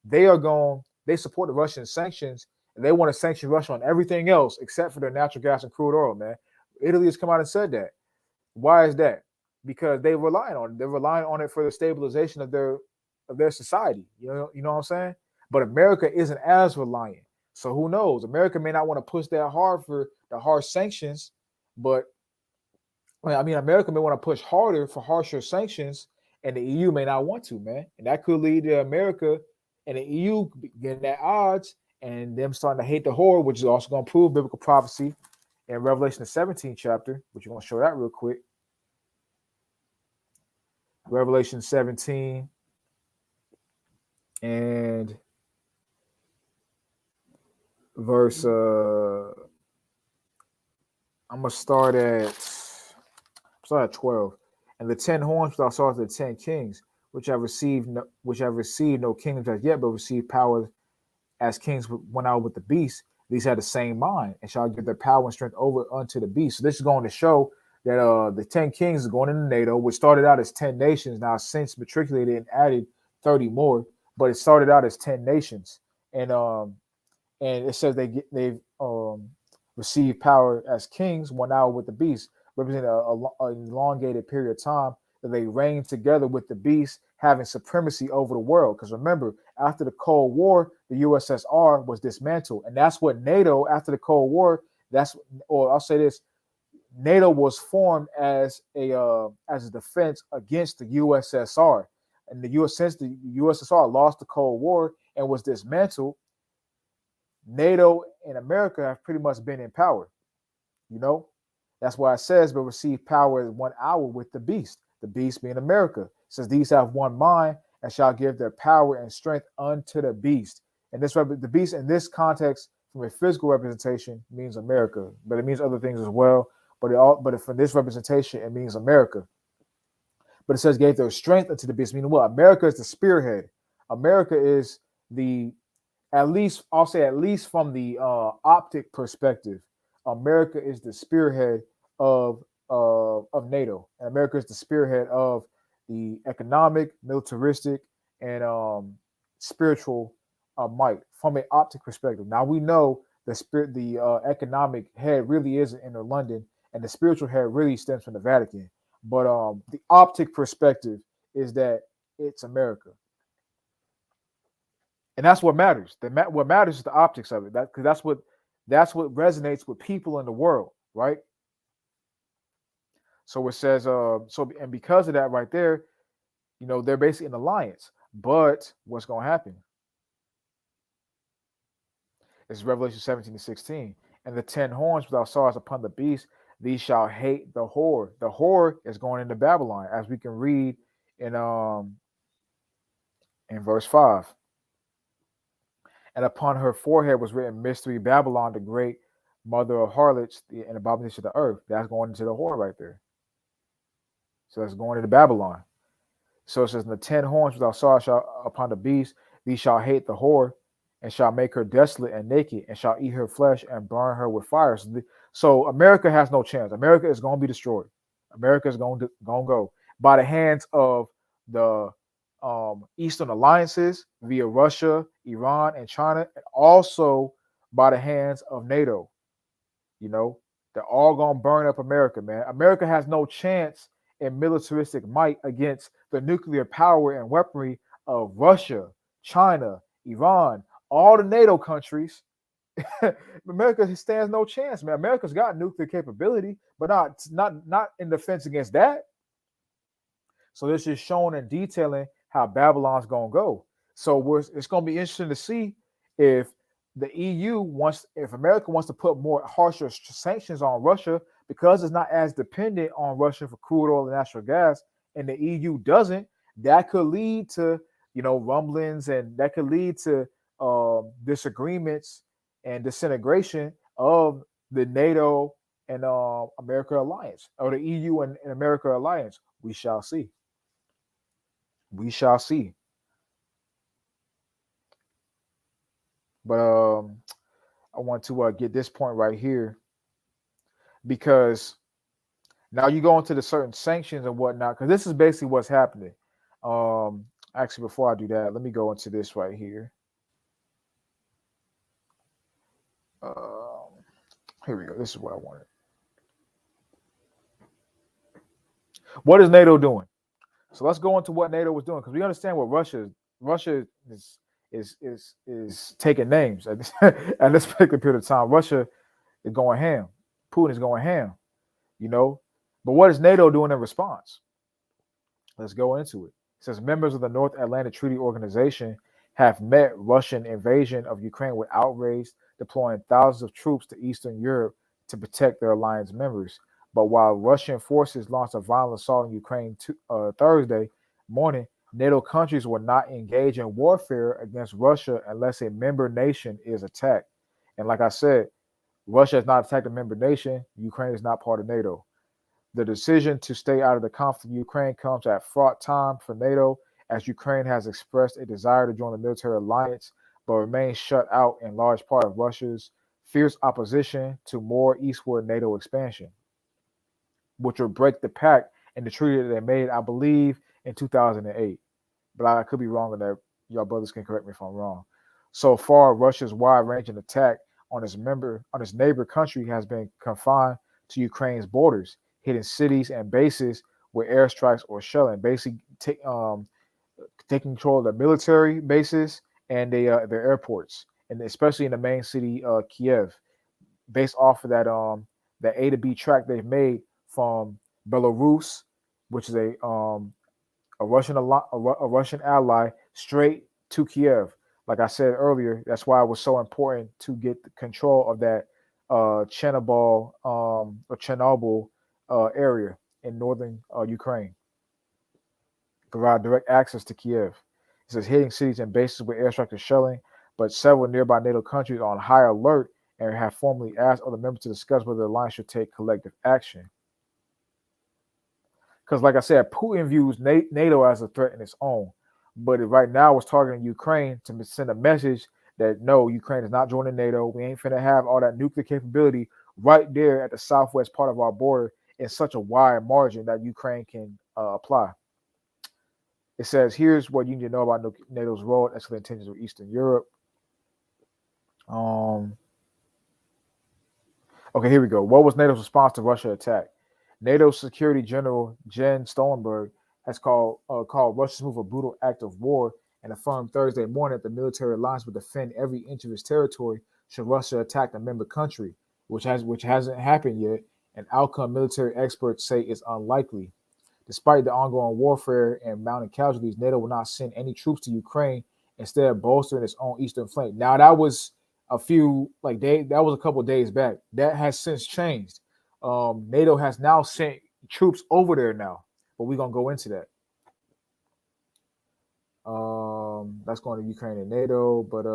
they support the Russian sanctions, and they want to sanction Russia on everything else except for their natural gas and crude oil, man. Italy has come out and said that. Why is that? Because they rely on it. They're relying on it for the stabilization of their society. You know what I'm saying? But America isn't as reliant. So who knows? America may not want to push that hard for the harsh sanctions, but America may want to push harder for harsher sanctions, and the EU may not want to, man. And that could lead to America and the EU getting at odds and them starting to hate the horde, which is also going to prove biblical prophecy in Revelation the 17th chapter, which you're going to show that real quick. Revelation 17 and verse, I'm going to start start at 12. And the 10 horns thou sawest the 10 kings, which have received no kingdoms as yet, but received power as kings went out with the beast. These had the same mind and shall give their power and strength over unto the beast. So this is going to show that the 10 kings is going into NATO, which started out as 10 nations, now since matriculated and added 30 more, but it started out as 10 nations. And it says they've received power as kings, one hour with the beast, representing a elongated period of time that they reigned together with the beast, having supremacy over the world. Because remember, after the Cold War, the USSR was dismantled, and that's what NATO, after the Cold War, or I'll say this, NATO was formed as a defense against the USSR, and since the USSR lost the Cold War and was dismantled, NATO and America have pretty much been in power. You know, that's why it says, but receive power in 1 hour with the beast being America. It says these have one mind and shall give their power and strength unto the beast. And the beast in this context, from a physical representation, means America, but it means other things as well. But for this representation, it means America. But it says gave their strength unto the beast, meaning what? America is the spearhead. America is at least from the optic perspective, America is the spearhead of NATO. And America is the spearhead of the economic, militaristic, and spiritual might from an optic perspective. Now we know the economic head really is in London, and the spiritual head really stems from the Vatican. But the optic perspective is that it's America. And that's what matters. What matters is the optics of it. Because that's what resonates with people in the world, right? So it says, and because of that right there, they're basically an alliance. But what's going to happen? It's Revelation 17:16. And the 10 horns which thou sawest upon the beast, these shall hate the whore. The whore is going into Babylon, as we can read in verse 5. And upon her forehead was written, Mystery Babylon, the great mother of harlots and abomination of the earth. That's going into the whore right there. So that's going into Babylon. So it says, the 10 horns which thou sawest upon the beast, these shall hate the whore, and shall make her desolate and naked, and shall eat her flesh and burn her with fire. So America has no chance. America is going to be destroyed. America is going to go by the hands of the Eastern alliances via Russia, Iran, and China, and also by the hands of NATO. They're all going to burn up America, man. America has no chance in militaristic might against the nuclear power and weaponry of Russia, China, Iran, all the NATO countries. America stands no chance, man. America's got nuclear capability, but not in defense against that. So this is showing and detailing how Babylon's going to go. So it's going to be interesting to see if the EU if America wants to put more harsher sanctions on Russia, because it's not as dependent on Russia for crude oil and natural gas, and the EU doesn't. That could lead to rumblings, and that could lead to disagreements and disintegration of the NATO and America alliance, or the EU and America alliance. We shall see. We shall see. But I want to get this point right here, because now you go into the certain sanctions and whatnot, because this is basically what's happening. Actually, before I do that, let me go into this right here. Here we go. This is what I wanted. What is NATO doing? So let's go into what NATO was doing, because we understand what Russia is taking names at this particular period of time. Russia is going ham. Putin is going ham. But what is NATO doing in response? Let's go into it. It says members of the North Atlantic Treaty Organization have met Russian invasion of Ukraine with outrage, deploying thousands of troops to Eastern Europe to protect their alliance members. But while Russian forces launched a violent assault on Ukraine Thursday morning, NATO countries will not engage in warfare against Russia unless a member nation is attacked. And like I said, Russia has not attacked a member nation. Ukraine is not part of NATO. The decision to stay out of the conflict in Ukraine comes at fraught time for NATO, as Ukraine has expressed a desire to join the military alliance, but remains shut out in large part of Russia's fierce opposition to more eastward NATO expansion, which would break the pact and the treaty that they made, I believe, in 2008. But I could be wrong on that. Y'all brothers can correct me if I'm wrong. So far, Russia's wide-ranging attack on its neighbor country has been confined to Ukraine's borders, hitting cities and bases with airstrikes or shelling, basically taking control of the military bases and their airports, and especially in the main city, Kiev, based off of that A to B track they've made from Belarus, which is a Russian ally, straight to Kiev. Like I said earlier, that's why it was so important to get the control of that Chernobyl area in northern Ukraine. Provide direct access to Kiev. It says hitting cities and bases with airstrike and shelling, but several nearby NATO countries are on high alert and have formally asked other members to discuss whether the alliance should take collective action. Because, like I said, Putin views NATO as a threat in its own, but right now it's targeting Ukraine to send a message that no, Ukraine is not joining NATO. We ain't finna have all that nuclear capability right there at the southwest part of our border in such a wide margin that Ukraine can apply. It says, here's what you need to know about NATO's role in escalating tensions with Eastern Europe. Okay, here we go. What was NATO's response to Russia attack? NATO Security General Jens Stoltenberg has called Russia's move a brutal act of war and affirmed Thursday morning that the military alliance would defend every inch of its territory should Russia attack a member country, which hasn't happened yet. An outcome military experts say is unlikely. Despite the ongoing warfare and mounting casualties, NATO will not send any troops to Ukraine, instead bolstering its own eastern flank. Now that was a couple of days back. That has since changed. NATO has now sent troops over there now, but we're gonna go into that. That's going to Ukraine and NATO, but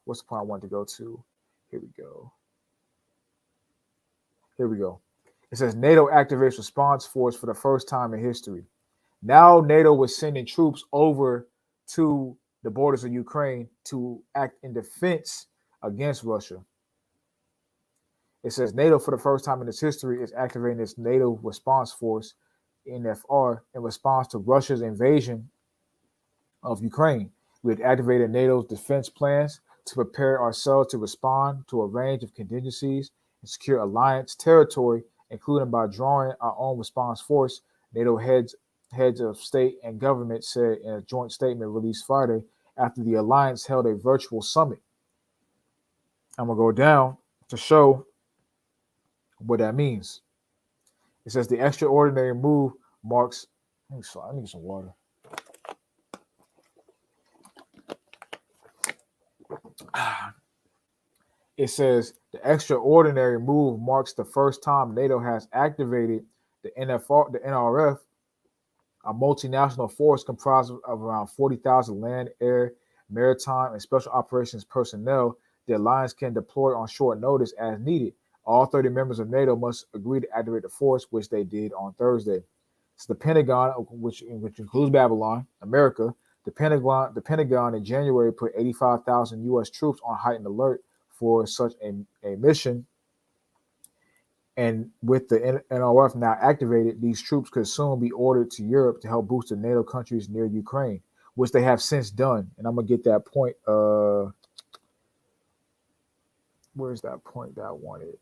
what's the point I want to go to? Here we go. It says NATO activates response force for the first time in history. Now NATO was sending troops over to the borders of Ukraine to act in defense against Russia. It says NATO, for the first time in its history, is activating its NATO response force, NFR, in response to Russia's invasion of Ukraine. We had activated NATO's defense plans to prepare ourselves to respond to a range of contingencies and secure alliance territory, including by drawing our own response force, NATO heads of state and government said in a joint statement released Friday after the alliance held a virtual summit. I'm going to go down to show what that means. It says the extraordinary move marks. I need some water. It says the extraordinary move marks the first time NATO has activated the NRF, a multinational force comprised of around 40,000 land, air, maritime, and special operations personnel the alliance can deploy on short notice as needed. All 30 members of NATO must agree to activate the force, which they did on Thursday. So the Pentagon, which includes Babylon, America, the Pentagon in January put 85,000 U.S. troops on heightened alert for such a mission. And with the NRF now activated, these troops could soon be ordered to Europe to help boost the NATO countries near Ukraine, which they have since done. And I'm going to get that point. Where's that point that I wanted?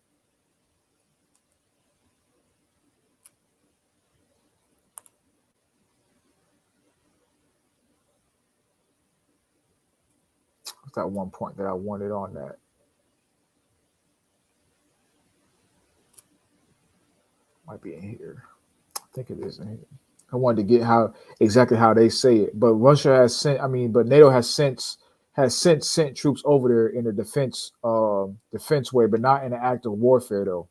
What's that one point that I wanted on that? Might be in here. I think it is in here. I wanted to get exactly how they say it. But Russia has sent, but NATO has since sent troops over there in the defense way, but not in an act of warfare though.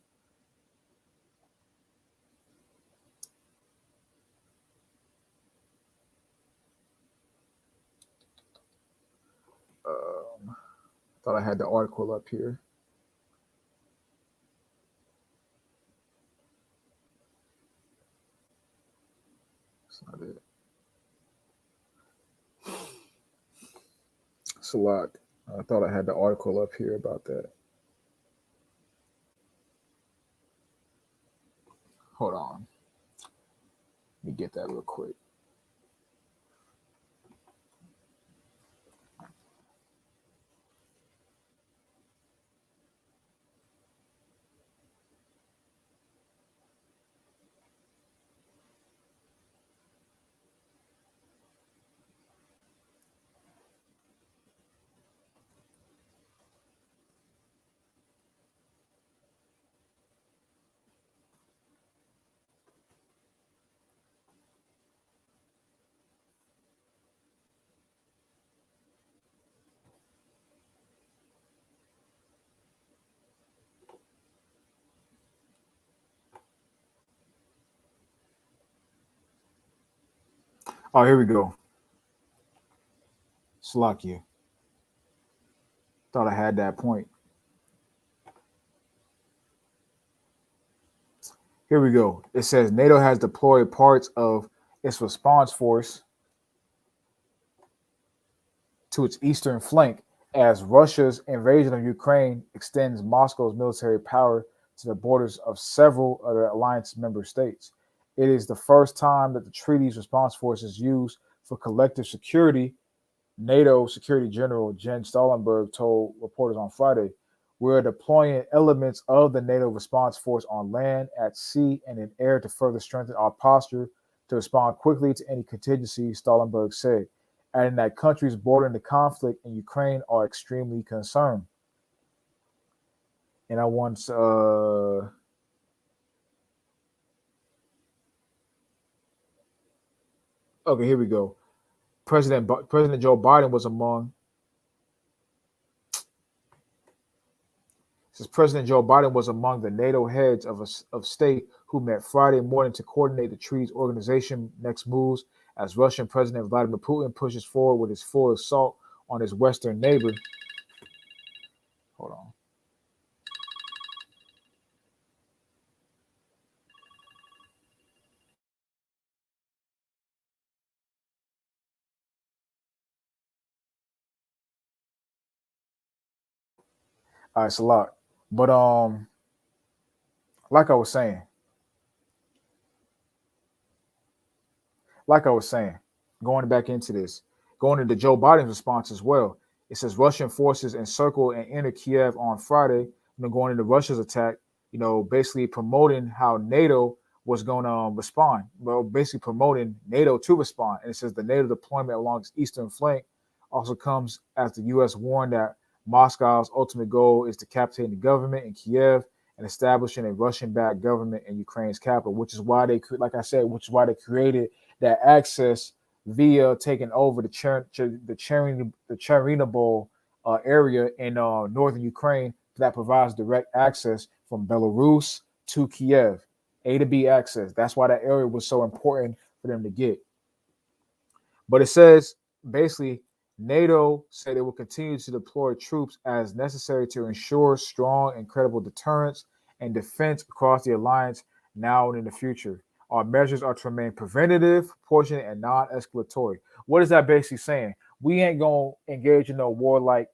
Thought I had the article up here. That's not it. It's a lot. I thought I had the article up here about that. Hold on. Let me get that real quick. Oh, here we go. Slovakia. Thought I had that point. Here we go. It says NATO has deployed parts of its response force to its eastern flank as Russia's invasion of Ukraine extends Moscow's military power to the borders of several other alliance member states. It is the first time that the treaty's response force is used for collective security, NATO Security General Jens Stoltenberg told reporters on Friday. We're deploying elements of the NATO response force on land, at sea, and in air to further strengthen our posture to respond quickly to any contingency, Stoltenberg said, adding that countries bordering the conflict in Ukraine are extremely concerned. And I once okay, here we go. President Joe Biden was among. Says President Joe Biden was among the NATO heads of state who met Friday morning to coordinate the treaty's organization next moves as Russian President Vladimir Putin pushes forward with his full assault on his western neighbor. Hold on. All right, it's a lot. But like I was saying, going back into this, going into Joe Biden's response as well. It says Russian forces encircled and entered Kiev on Friday, going into Russia's attack, basically promoting how NATO was going to respond. Well, basically promoting NATO to respond. And it says the NATO deployment along its eastern flank also comes as the U.S. warned that Moscow's ultimate goal is to capture the government in Kiev and establishing a Russian-backed government in Ukraine's capital, which is why they, like I said, which is why they created that access via taking over the Chernihiv area in northern Ukraine that provides direct access from Belarus to Kiev, A to B access. That's why that area was so important for them to get. But it says basically NATO said it will continue to deploy troops as necessary to ensure strong and credible deterrence and defense across the alliance now and in the future. Our measures are to remain preventative, proportionate, and non-escalatory. What is that basically saying? We ain't gonna engage in no warlike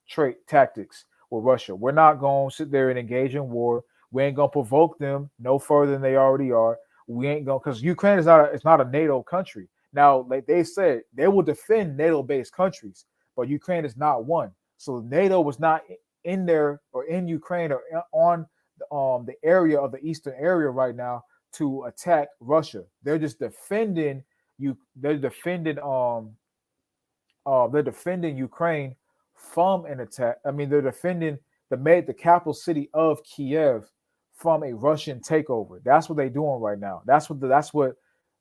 trait tactics with Russia. We're not gonna sit there and engage in war. We ain't gonna provoke them no further than they already are. We ain't gonna, because Ukraine is not a NATO country. Now, like they said, they will defend NATO-based countries, but Ukraine is not one. So NATO was not in there or in Ukraine or on the area of the eastern area right now to attack Russia. They're just defending you. They're defending Ukraine from an attack. I mean, they're defending the capital city of Kiev from a Russian takeover. That's what they're doing right now. That's what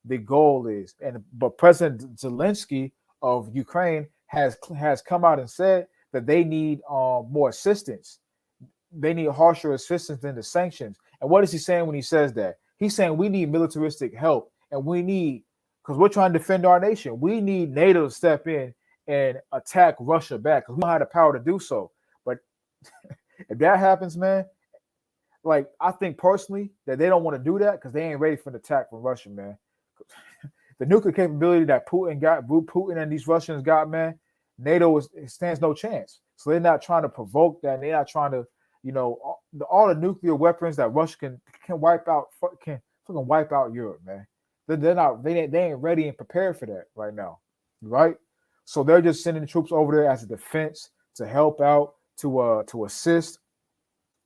the goal is. But President Zelensky of Ukraine has come out and said that they need more assistance. They need harsher assistance than the sanctions. And what is he saying when he says that? He's saying we need militaristic help, and we need, because we're trying to defend our nation, we need NATO to step in and attack Russia back because we don't have the power to do so. But if that happens, man, like I think personally that they don't want to do that because they ain't ready for an attack from Russia, man. the nuclear capability that Putin and these Russians got, man, NATO stands no chance. So they're not trying to provoke that. They're not trying to, all the nuclear weapons that Russia can wipe out, can fucking wipe out Europe, man. They ain't ready and prepared for that right now, right? So they're just sending troops over there as a defense to help out, to assist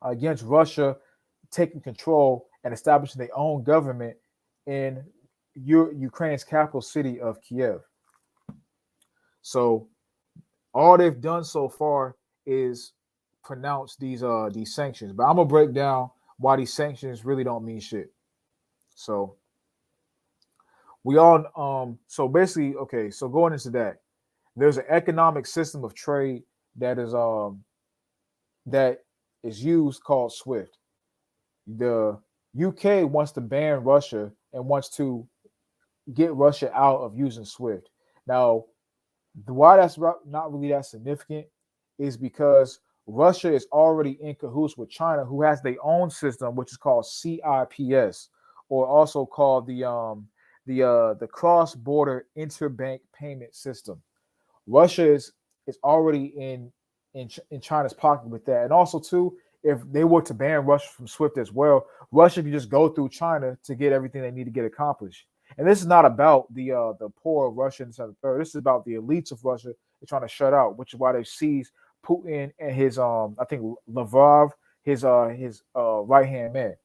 against Russia taking control and establishing their own government in Ukraine's capital city of Kiev. So all they've done so far is pronounce these sanctions, but I'm gonna break down why these sanctions really don't mean shit. So we all so basically, okay, so going into that, there's an economic system of trade that is used called SWIFT. The UK wants to ban Russia and wants to get Russia out of using SWIFT. Now, why that's not really that significant is because Russia is already in cahoots with China, who has their own system, which is called CIPS, or also called the cross-border interbank payment system. Russia is already in China's pocket with that, and also too, if they were to ban Russia from SWIFT as well, Russia can just go through China to get everything they need to get accomplished. And this is not about the poor Russians and the third. This is about the elites of Russia they're trying to shut out, which is why they seized Putin and his I think Lavrov, his right hand man.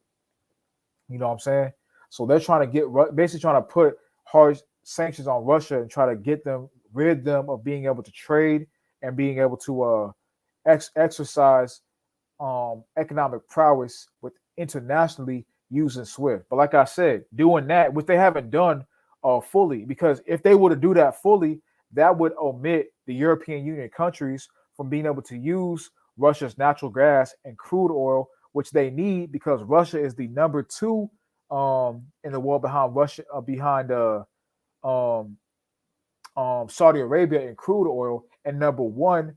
You know what I'm saying? So they're trying to basically trying to put hard sanctions on Russia and try to rid them of being able to trade and being able to exercise economic prowess with internationally using SWIFT. But like I said, doing that, which they haven't done fully, because if they were to do that fully, that would omit the European Union countries from being able to use Russia's natural gas and crude oil, which they need because Russia is the number 2 in the world behind Saudi Arabia in crude oil and number 1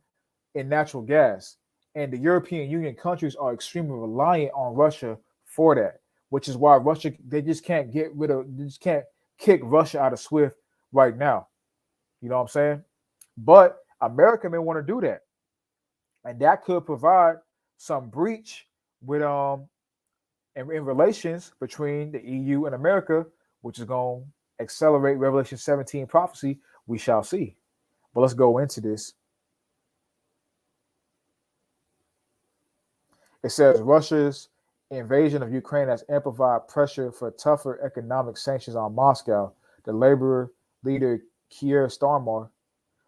in natural gas. And the European Union countries are extremely reliant on Russia for that, which is why they just can't kick Russia out of SWIFT right now. You know what I'm saying? But America may want to do that. And that could provide some breach with in relations between the EU and America, which is going to accelerate Revelation 17 prophecy. We shall see. But let's go into this. It says Russia's invasion of Ukraine has amplified pressure for tougher economic sanctions on Moscow. The labor leader Keir Starmer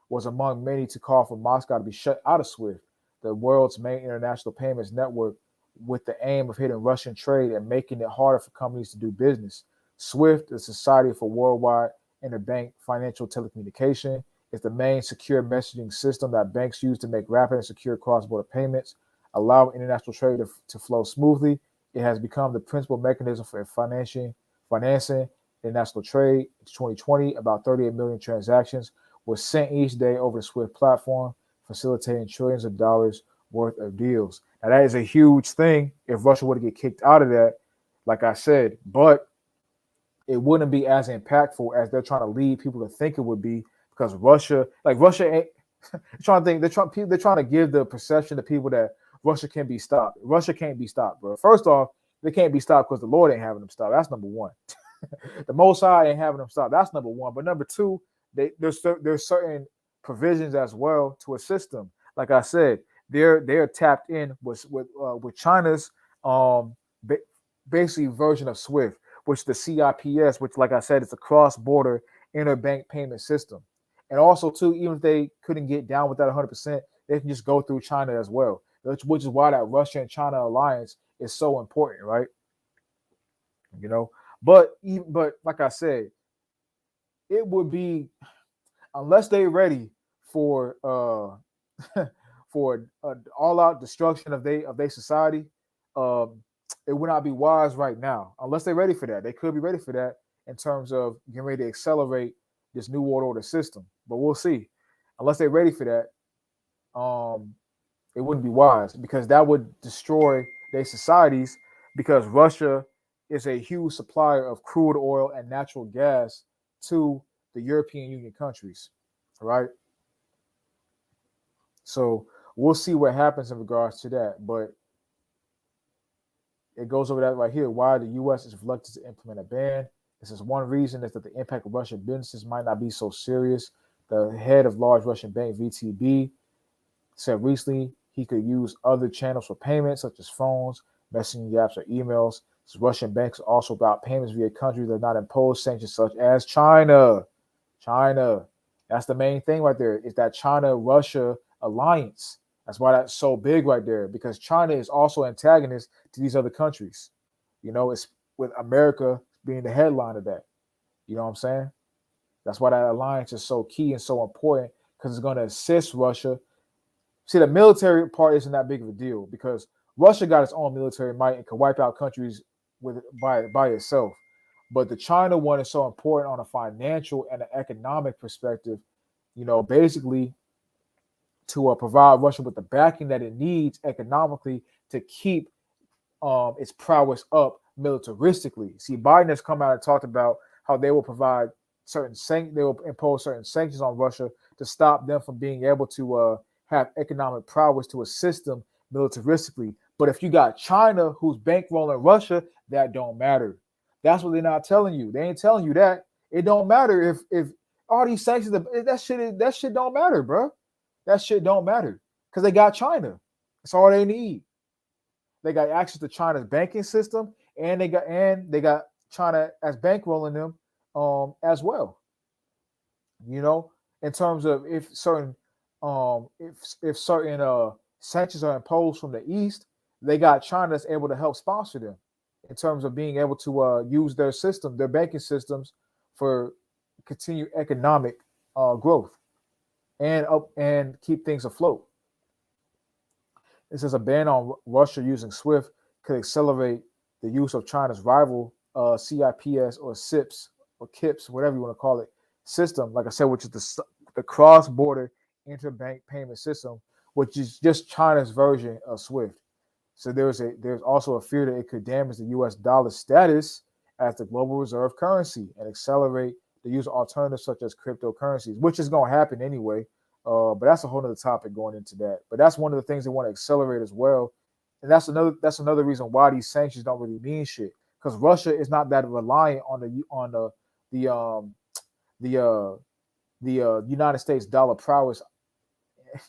was among many to call for Moscow to be shut out of SWIFT, the world's main international payments network, with the aim of hitting Russian trade and making it harder for companies to do business. SWIFT, the Society for Worldwide Interbank Financial Telecommunication, is the main secure messaging system that banks use to make rapid and secure cross-border payments, allowing international trade to flow smoothly. It has become the principal mechanism for financing international trade. In 2020, about 38 million transactions were sent each day over the SWIFT platform, facilitating trillions of dollars worth of deals. Now, that is a huge thing if Russia were to get kicked out of that, like I said, but it wouldn't be as impactful as they're trying to lead people to think it would be, because Russia ain't trying to give the perception to people that Russia can be stopped. Russia can't be stopped, bro. First off, they can't be stopped because the Lord ain't having them stopped. That's number 1. The Most High ain't having them stopped. That's number 1. But number 2, there's certain provisions as well to assist them. Like I said, they're tapped in with China's basically version of SWIFT, which the CIPS, which, like I said, it's a cross-border interbank payment system. And also, too, even if they couldn't get down with that 100%, they can just go through China as well, which is why that Russia and China alliance is so important, right? You know, but like I said, it would be, unless they're ready for for all-out destruction of their society, it would not be wise right now, unless they're ready for that. They could be ready for that in terms of getting ready to accelerate this new world order system, but we'll see. Unless they're ready for that, it wouldn't be wise, because that would destroy their societies, because Russia is a huge supplier of crude oil and natural gas to the European Union countries, right? So we'll see what happens in regards to that. But it goes over that right here. Why the U.S. is reluctant to implement a ban. This is one reason is that the impact of Russian businesses might not be so serious. The head of large Russian bank VTB said recently he could use other channels for payments, such as phones, messaging apps, or emails. Russian banks also route payments via countries that not impose sanctions, such as China. China. That's the main thing right there, is that China-Russia alliance. That's why that's so big right there, because China is also antagonist to these other countries. You know, it's with America being the headline of that. You know what I'm saying? That's why that alliance is so key and so important, because it's going to assist Russia. See, the military part isn't that big of a deal, because Russia got its own military might and can wipe out countries with by itself. But the China one is so important on a financial and an economic perspective, you know, basically to provide Russia with the backing that it needs economically to keep its prowess up militaristically. See, Biden has come out and talked about how they will provide they will impose certain sanctions on Russia to stop them from being able to have economic prowess to assist them militaristically. But if you got China who's bankrolling Russia, that don't matter. That's what they're not telling you. They ain't telling you that. It don't matter if all these sanctions, that shit don't matter, bro. That shit don't matter because they got China. That's all they need. They got access to China's banking system, and they got China as bankrolling them as well. You know, in terms of if certain sanctions are imposed from the east, they got China that's able to help sponsor them in terms of being able to use their system, their banking systems, for continued economic growth and keep things afloat. It says a ban on Russia using SWIFT could accelerate the use of China's rival CIPS or CIPS or KIPS, whatever you want to call it, system. Like I said, which is the cross-border interbank payment system, which is just China's version of SWIFT. So there's also a fear that it could damage the U.S. dollar status as the global reserve currency and accelerate the use of alternatives such as cryptocurrencies, which is going to happen anyway. But that's a whole other topic going into that. But that's one of the things they want to accelerate as well. And that's another reason why these sanctions don't really mean shit, because Russia is not that reliant on the United States dollar prowess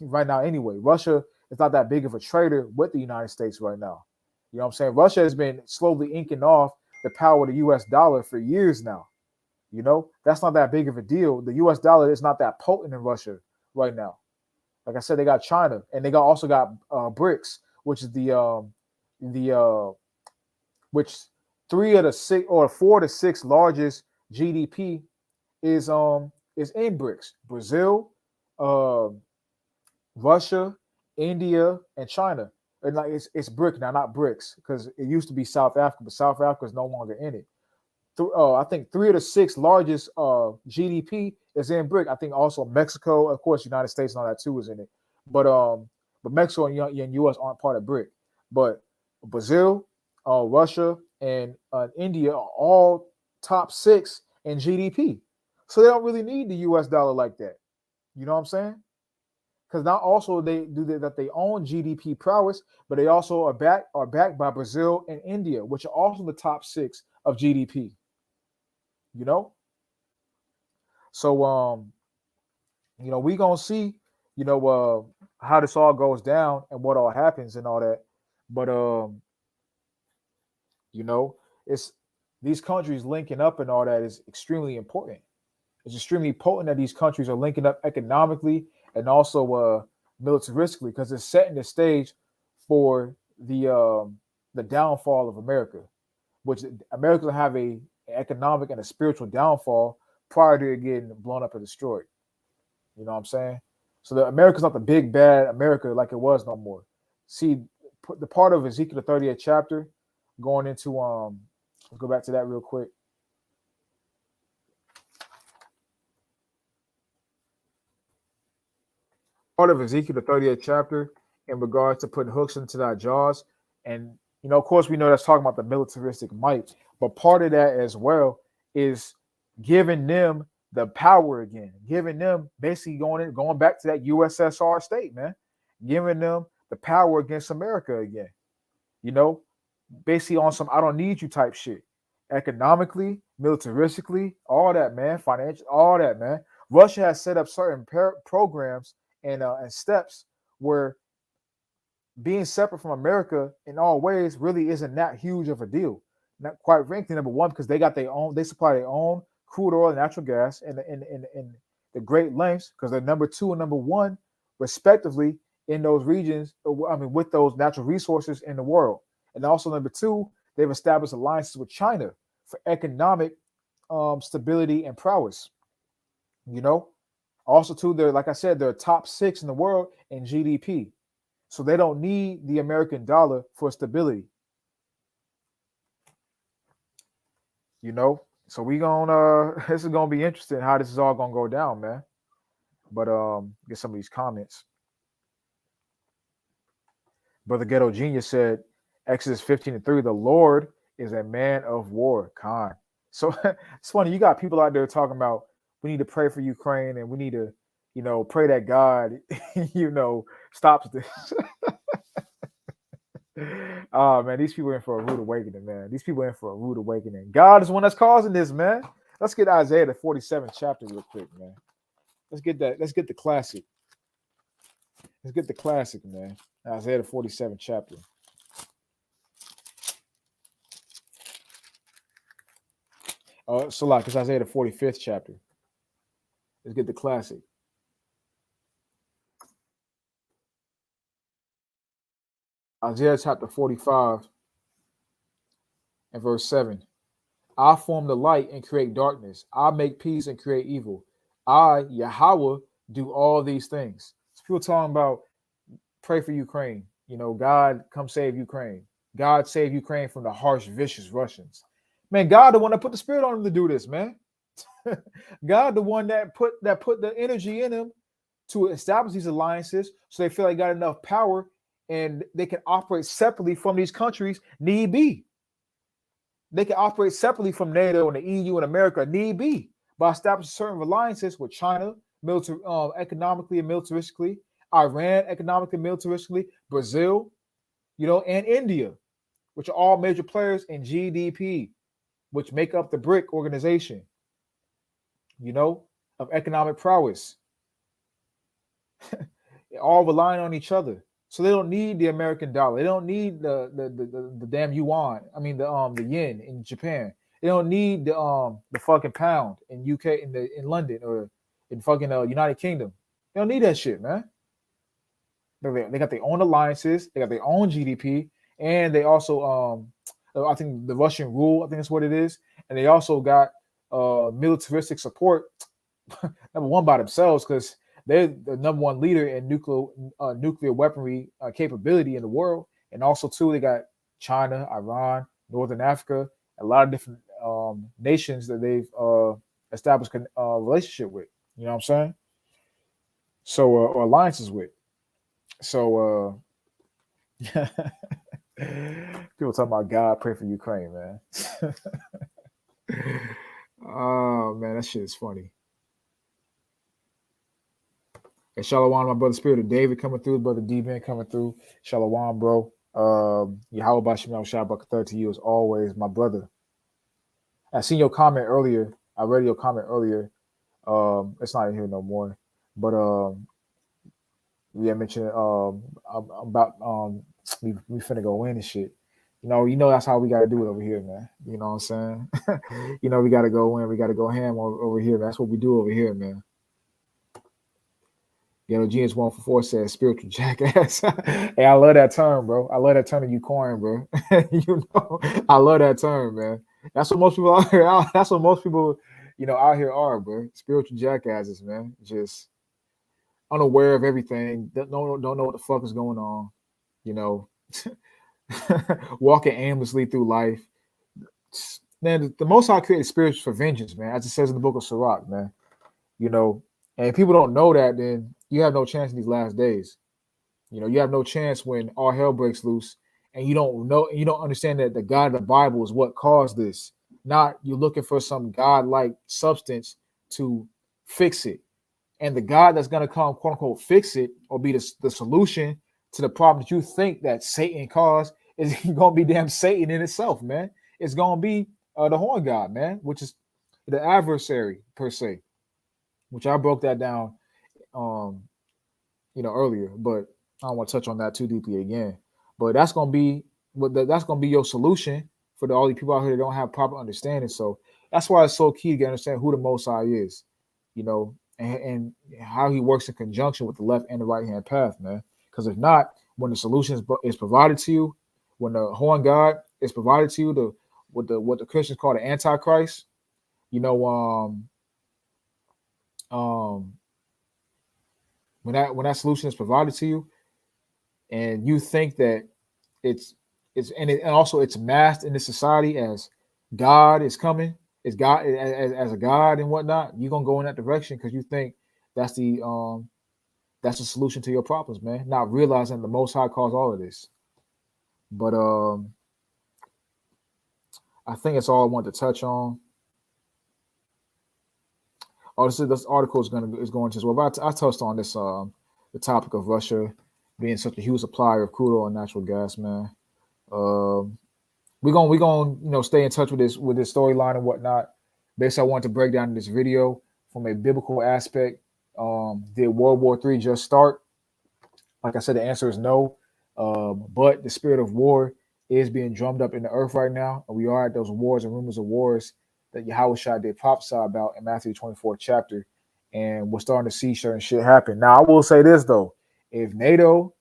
right now anyway. Russia is not that big of a trader with the United States right now. You know what I'm saying? Russia has been slowly inking off the power of the U.S. dollar for years now. You know, that's not that big of a deal. The U.S. dollar is not that potent in Russia right now. Like I said, they got China, and they also got BRICS, which is which 3 of the 6 or 4 to 6 largest GDP is in BRICS: Brazil, Russia, India, and China. And like it's BRIC now, not BRICS, because it used to be South Africa, but South Africa is no longer in it. I think 3 of the 6 largest GDP is in BRIC. I think also Mexico, of course, United States and all that too is in it. But Mexico and US aren't part of BRIC. But Brazil, Russia, and India are all top 6 in GDP. So they don't really need the US dollar like that. You know what I'm saying? Because now also they own GDP prowess, but they also are backed by Brazil and India, which are also the top 6 of GDP. You know, so you know, we gonna see, you know, how this all goes down and what all happens and all that. But you know, it's these countries linking up and all that is extremely important. It's extremely potent that these countries are linking up economically and also militaristically, because it's setting the stage for the downfall of America, which America will have an economic and a spiritual downfall prior to it getting blown up and destroyed. You know what I'm saying? So America's not the big bad America like it was no more. See, the part of Ezekiel the 30th chapter going into let's go back to that real quick. Part of Ezekiel the 30th chapter in regards to putting hooks into thy jaws. And you know, of course, we know that's talking about the militaristic might, but part of that as well is giving them the power again, giving them basically going back to that USSR state, man, giving them the power against America again. You know, basically on some I don't need you type shit. Economically, militaristically, all that, man. Financial, all that, man. Russia has set up certain programs and steps where being separate from America in all ways really isn't that huge of a deal. Not quite frankly, number one, because they got their own, they supply their own crude oil and natural gas in the Great Lakes, because they're number two and number one, respectively, in those regions. I mean, with those natural resources in the world. And also number two, they've established alliances with China for economic stability and prowess. You know, also too, they're like I said, they're top 6 in the world in GDP. So they don't need the American dollar for stability. You know, so we gonna this is gonna be interesting how this is all gonna go down, man. But get some of these comments. Brother Ghetto Genius said, Exodus 15:3, the Lord is a man of war. Khan. So it's funny, you got people out there talking about we need to pray for Ukraine and we need to, you know, pray that God, you know, stops this. Oh man, these people are in for a rude awakening, man. These people are in for a rude awakening. God is the one that's causing this, man. Let's get Isaiah the 47th chapter real quick, man. Let's get that. Let's get the classic. Let's get the classic, man. Isaiah the 47th chapter. So like it's Isaiah the 45th chapter. Let's get the classic. Isaiah chapter 45 and verse 7. I form the light and create darkness. I make peace and create evil. I, Yahweh, do all these things. So people talking about pray for Ukraine. You know, God, come save Ukraine. God save Ukraine from the harsh, vicious Russians. Man, God, the one that put the spirit on him to do this, man. God, the one that put the energy in him to establish these alliances, so they feel like got enough power and they can operate separately from these countries, need be. They can operate separately from NATO and the EU and America, need be, by establishing certain alliances with China, economically and militaristically, Iran, economically and militaristically, Brazil, you know, and India, which are all major players in GDP, which make up the BRIC organization, you know, of economic prowess. All relying on each other. So they don't need the American dollar. They don't need the damn yuan. I mean the yen in Japan. They don't need the fucking pound in UK in London or in fucking United Kingdom. They don't need that shit, man. They got their own alliances. They got their own GDP, and they also I think the Russian rule. I think that's what it is, and they also got militaristic support. Number one by themselves because they're the number one leader in nuclear weaponry capability in the world. And also, too, they got China, Iran, Northern Africa, a lot of different nations that they've established a relationship with. You know what I'm saying? So, or alliances with. So, people talking about God, pray for Ukraine, man. Oh, man, that shit is funny. And Shalom, my brother Spirit of David coming through, brother D-Ben coming through. Shalom, bro. Yahweh Bashim Shabbat to you as always, my brother. I seen your comment earlier. I read your comment earlier. It's not in here no more. But we mentioned about we finna go in and shit. You know that's how we gotta do it over here, man. You know what I'm saying? You know we gotta go in, we gotta go ham over here, man. That's what we do over here, man. You know, Genius 144 says spiritual jackass. Hey, I love that term, bro. I love that term that you coined, bro. You know, I love that term, man. That's what most people out here. That's what most people, you know, out here are, bro. Spiritual jackasses, man. Just unaware of everything. Don't know what the fuck is going on. You know, walking aimlessly through life. Man, the Most High created spirits for vengeance, man. As it says in the book of Sirach, man. You know, and if people don't know that, then you have no chance in these last days. You know, you have no chance when all hell breaks loose, and you don't know, you don't understand that the God of the Bible is what caused this. not you're looking for some God-like substance to fix it. And the God that's going to come, quote unquote, fix it or be the solution to the problem that you think that Satan caused is going to be damn Satan in itself, man. It's going to be the horn God, man, which is the adversary per se, which I broke that down, um, earlier, but I don't want to touch on that too deeply again. But that's going to be that's going to be your solution for all the people out here that don't have proper understanding. So that's why it's so key to understand who the Most High is, and how he works in conjunction with the left and the right hand path, man. Because if not, when the solution is provided to you, when the horn God is provided to you, what the Christians call the Antichrist, when that solution is provided to you, and you think that it's and also it's masked in this society as God is coming, as God as a God and whatnot, you're gonna go in that direction because you think that's the solution to your problems, man. Not realizing the Most High caused all of this. But I think it's all I want to touch on. Oh, this article is going to as well. But I touched on this the topic of Russia being such a huge supplier of crude oil and natural gas, man. We're gonna stay in touch with this storyline and whatnot. Basically, I wanted to break down this video from a biblical aspect. Did World War III just start? Like I said, the answer is no. But the spirit of war is being drummed up in the earth right now, and we are at those wars and rumors of wars that Yahushua did prophesy about in Matthew 24th chapter, and we're starting to see certain shit happen. Now, I will say this though: if NATO,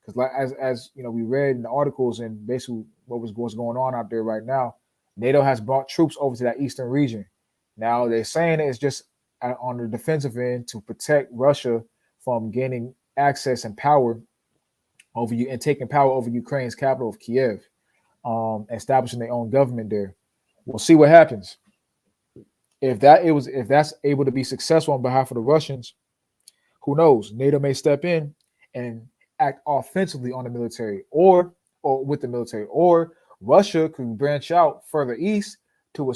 because like as we read in the articles and basically what's going on out there right now, NATO has brought troops over to that eastern region. Now they're saying it's just on the defensive end to protect Russia from gaining access and power over you and taking power over Ukraine's capital of Kiev, establishing their own government there. We'll see what happens. If that's able to be successful on behalf of the Russians, who knows? NATO may step in and act offensively on the military or with the military, or Russia can branch out further east to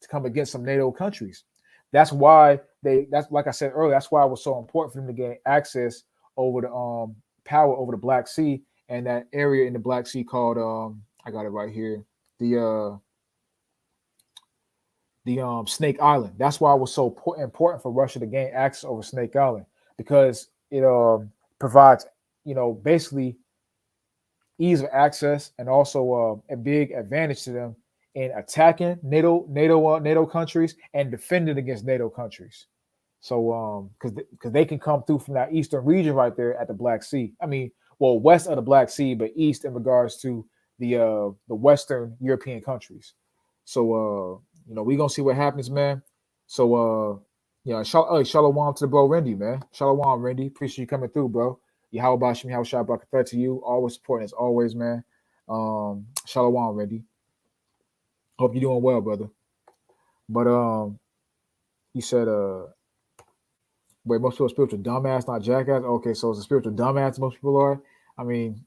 come against some NATO countries. That's why that's like I said earlier, that's why it was so important for them to gain access over the power over the Black Sea and that area in the Black Sea called I got it right here, the Snake Island. That's why it was so important for Russia to gain access over Snake Island, because it provides basically ease of access and also a big advantage to them in attacking NATO countries and defending against NATO countries. So because they can come through from that eastern region right there at the Black Sea. I mean, well, west of the Black Sea, but east in regards to the Western European countries. So we're gonna see what happens, man. So shalom to the bro Randy, man. Shalom, Randy. Appreciate you coming through, bro. How about you? How shot back to you? Always supporting as always, man. Shalom, Randy. Hope you're doing well, brother. But he said wait, most people are spiritual dumbass, not jackass. Okay, so it's a spiritual dumbass most people are. I mean,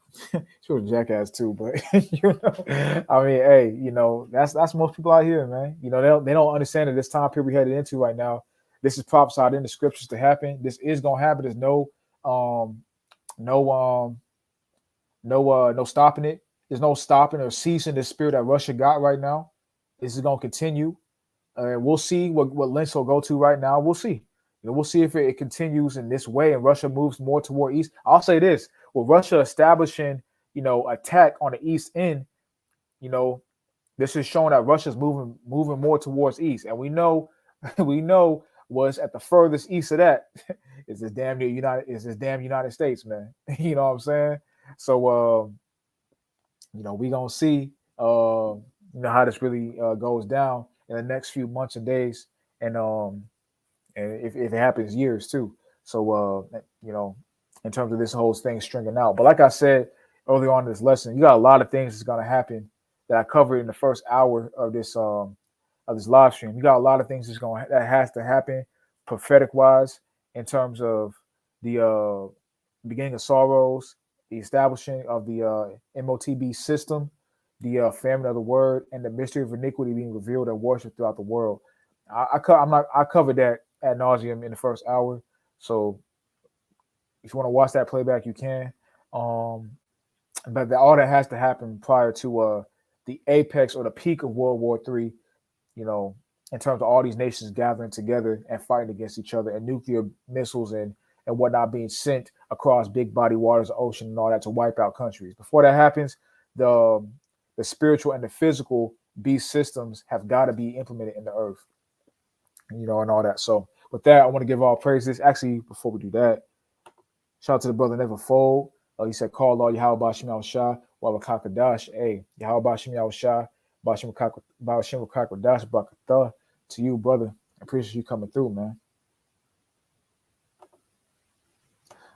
spiritual jackass too, but I mean, hey, that's most people out here, man. They don't understand that this time period we headed into right now. This is prophesied in the scriptures to happen. This is gonna happen. There's no stopping it. There's no stopping or ceasing the spirit that Russia got right now. This is gonna continue. We'll see what lengths will go to right now. We'll see. We'll see if it continues in this way and Russia moves more toward east. I'll say this: with Russia establishing, attack on the east end, this is showing that Russia's moving more towards east, and we know what's at the furthest east of that is this damn United States, man. You know what I'm saying? So we gonna see how this really goes down in the next few months and days, and if it happens, years too. So in terms of this whole thing stringing out. But like I said earlier on in this lesson, you got a lot of things that's gonna happen that I covered in the first hour of this live stream. You got a lot of things that has to happen prophetic wise in terms of the beginning of sorrows, the establishing of the MOTB system, the famine of the word, and the mystery of iniquity being revealed and worshipped throughout the world. I covered that ad nauseum in the first hour. So if you want to watch that playback, you can. Um, but all that has to happen prior to the apex or the peak of World War III. You know, in terms of all these nations gathering together and fighting against each other, and nuclear missiles and whatnot being sent across big body waters, ocean, and all that to wipe out countries. Before that happens, the the spiritual and the physical beast systems have got to be implemented in the earth, you know, and all that. So with that, I want to give all praises. Actually, before we do that, shout out to the brother Never Fold. He said, call Lord Yahweh Bashim Al Shah, Wabakakadash. Hey, Yahweh Bashim Al Shah, Bashim Kakadash, Bakatha. To you, brother. I appreciate you coming through, man.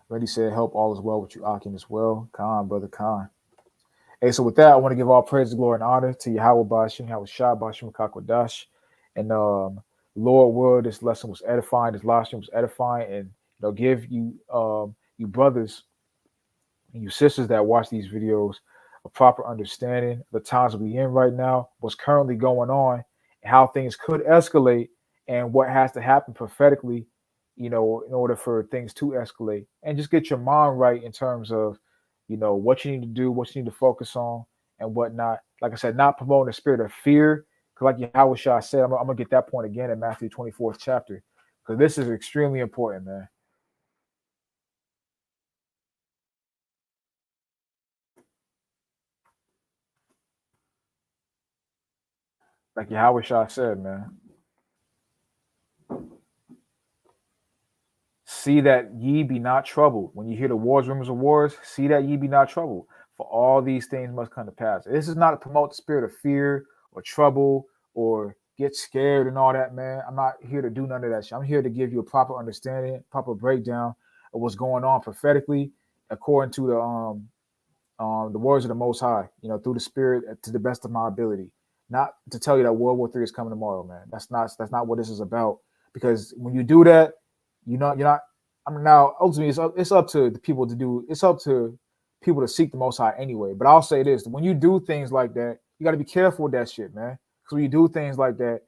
Reddy said, help all is well with you, Akim, as well. Khan, brother Khan. Hey, so with that, I want to give all praise, glory, and honor to Yahweh Bashim, Yahweh Shah, Bashim Kakadash. And Lord, word, this lesson was edifying, this live stream was edifying, and give you you brothers and you sisters that watch these videos a proper understanding of the times we're in right now, what's currently going on, and how things could escalate, and what has to happen prophetically, in order for things to escalate. And just get your mind right in terms of, what you need to do, what you need to focus on, and whatnot. Like I said, not promoting the spirit of fear, because like Yahweh Shah said, I'm going to get that point again in Matthew 24th chapter, because this is extremely important, man. Like Yahweh Shah said, man. See that ye be not troubled. When you hear the wars, rumors of wars, see that ye be not troubled. For all these things must come to pass. This is not to promote the spirit of fear or trouble or get scared and all that, man. I'm not here to do none of that shit. I'm here to give you a proper understanding, proper breakdown of what's going on prophetically, according to the words of the Most High, through the Spirit, to the best of my ability. Not to tell you that World War III is coming tomorrow, man. That's not what this is about. Because when you do that, you're not. I mean, now ultimately, it's up to the people to do. It's up to people to seek the Most High anyway. But I'll say this: when you do things like that, you got to be careful with that shit, man. Because when you do things like that,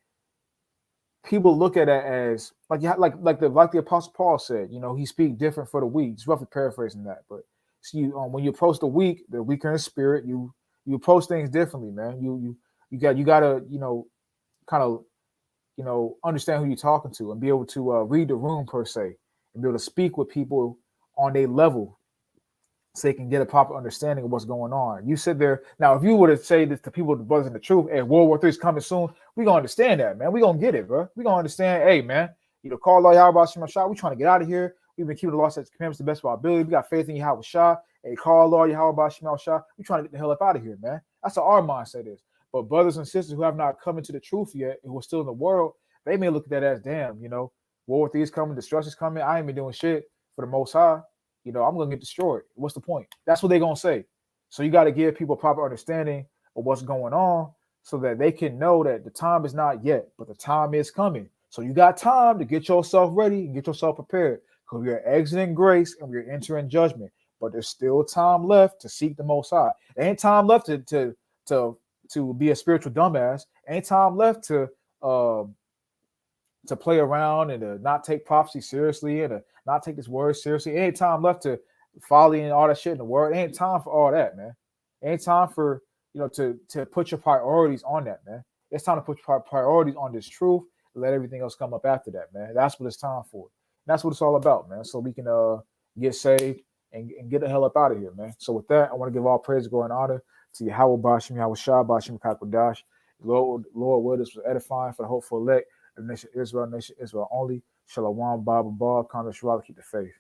people look at it as like the Apostle Paul said. He speak different for the weak. Just roughly paraphrasing that, but see, when you approach the weak in the spirit, you approach things differently, man. You gotta kind of understand who you're talking to and be able to read the room per se, and be able to speak with people on their level so they can get a proper understanding of what's going on. You sit there now. If you were to say this to people, the brothers in the truth, hey, World War III is coming soon, we gonna understand that, man. We gonna get it, bro. We gonna understand. Hey, man, call Allah Yahweh Bashim Shah. We trying to get out of here. We've been keeping the law, statutes, commandments to the best of our ability. We got faith in Yahweh Shah. Hey, call Allah Yahweh Bashim Shah. We trying to get the hell up out of here, man. That's how our mindset is. But brothers and sisters who have not come into the truth yet and who are still in the world, they may look at that as, damn, World War III is coming, destruction is coming. I ain't been doing shit for the Most High. I'm going to get destroyed. What's the point? That's what they're going to say. So you got to give people a proper understanding of what's going on so that they can know that the time is not yet, but the time is coming. So you got time to get yourself ready and get yourself prepared, because we are exiting grace and we are entering judgment. But there's still time left to seek the Most High. There ain't time left to be a spiritual dumbass. Ain't time left to play around and to not take prophecy seriously and to not take this word seriously. Ain't time left to folly and all that shit in the word. Ain't time for all that, man. Ain't time for to put your priorities on that, man. It's time to put your priorities on this truth and let everything else come up after that, man. That's what it's time for. And that's what it's all about, man. So we can get saved and get the hell up out of here, man. So with that, I want to give all praise, glory, and honor to Yahweh Bashim, Yahweh Shah, Bashim Kakadash. Lord, will this was edifying for the hopeful elect, the nation Israel only. Shalom, Baba, Kanda, Shara, keep the faith.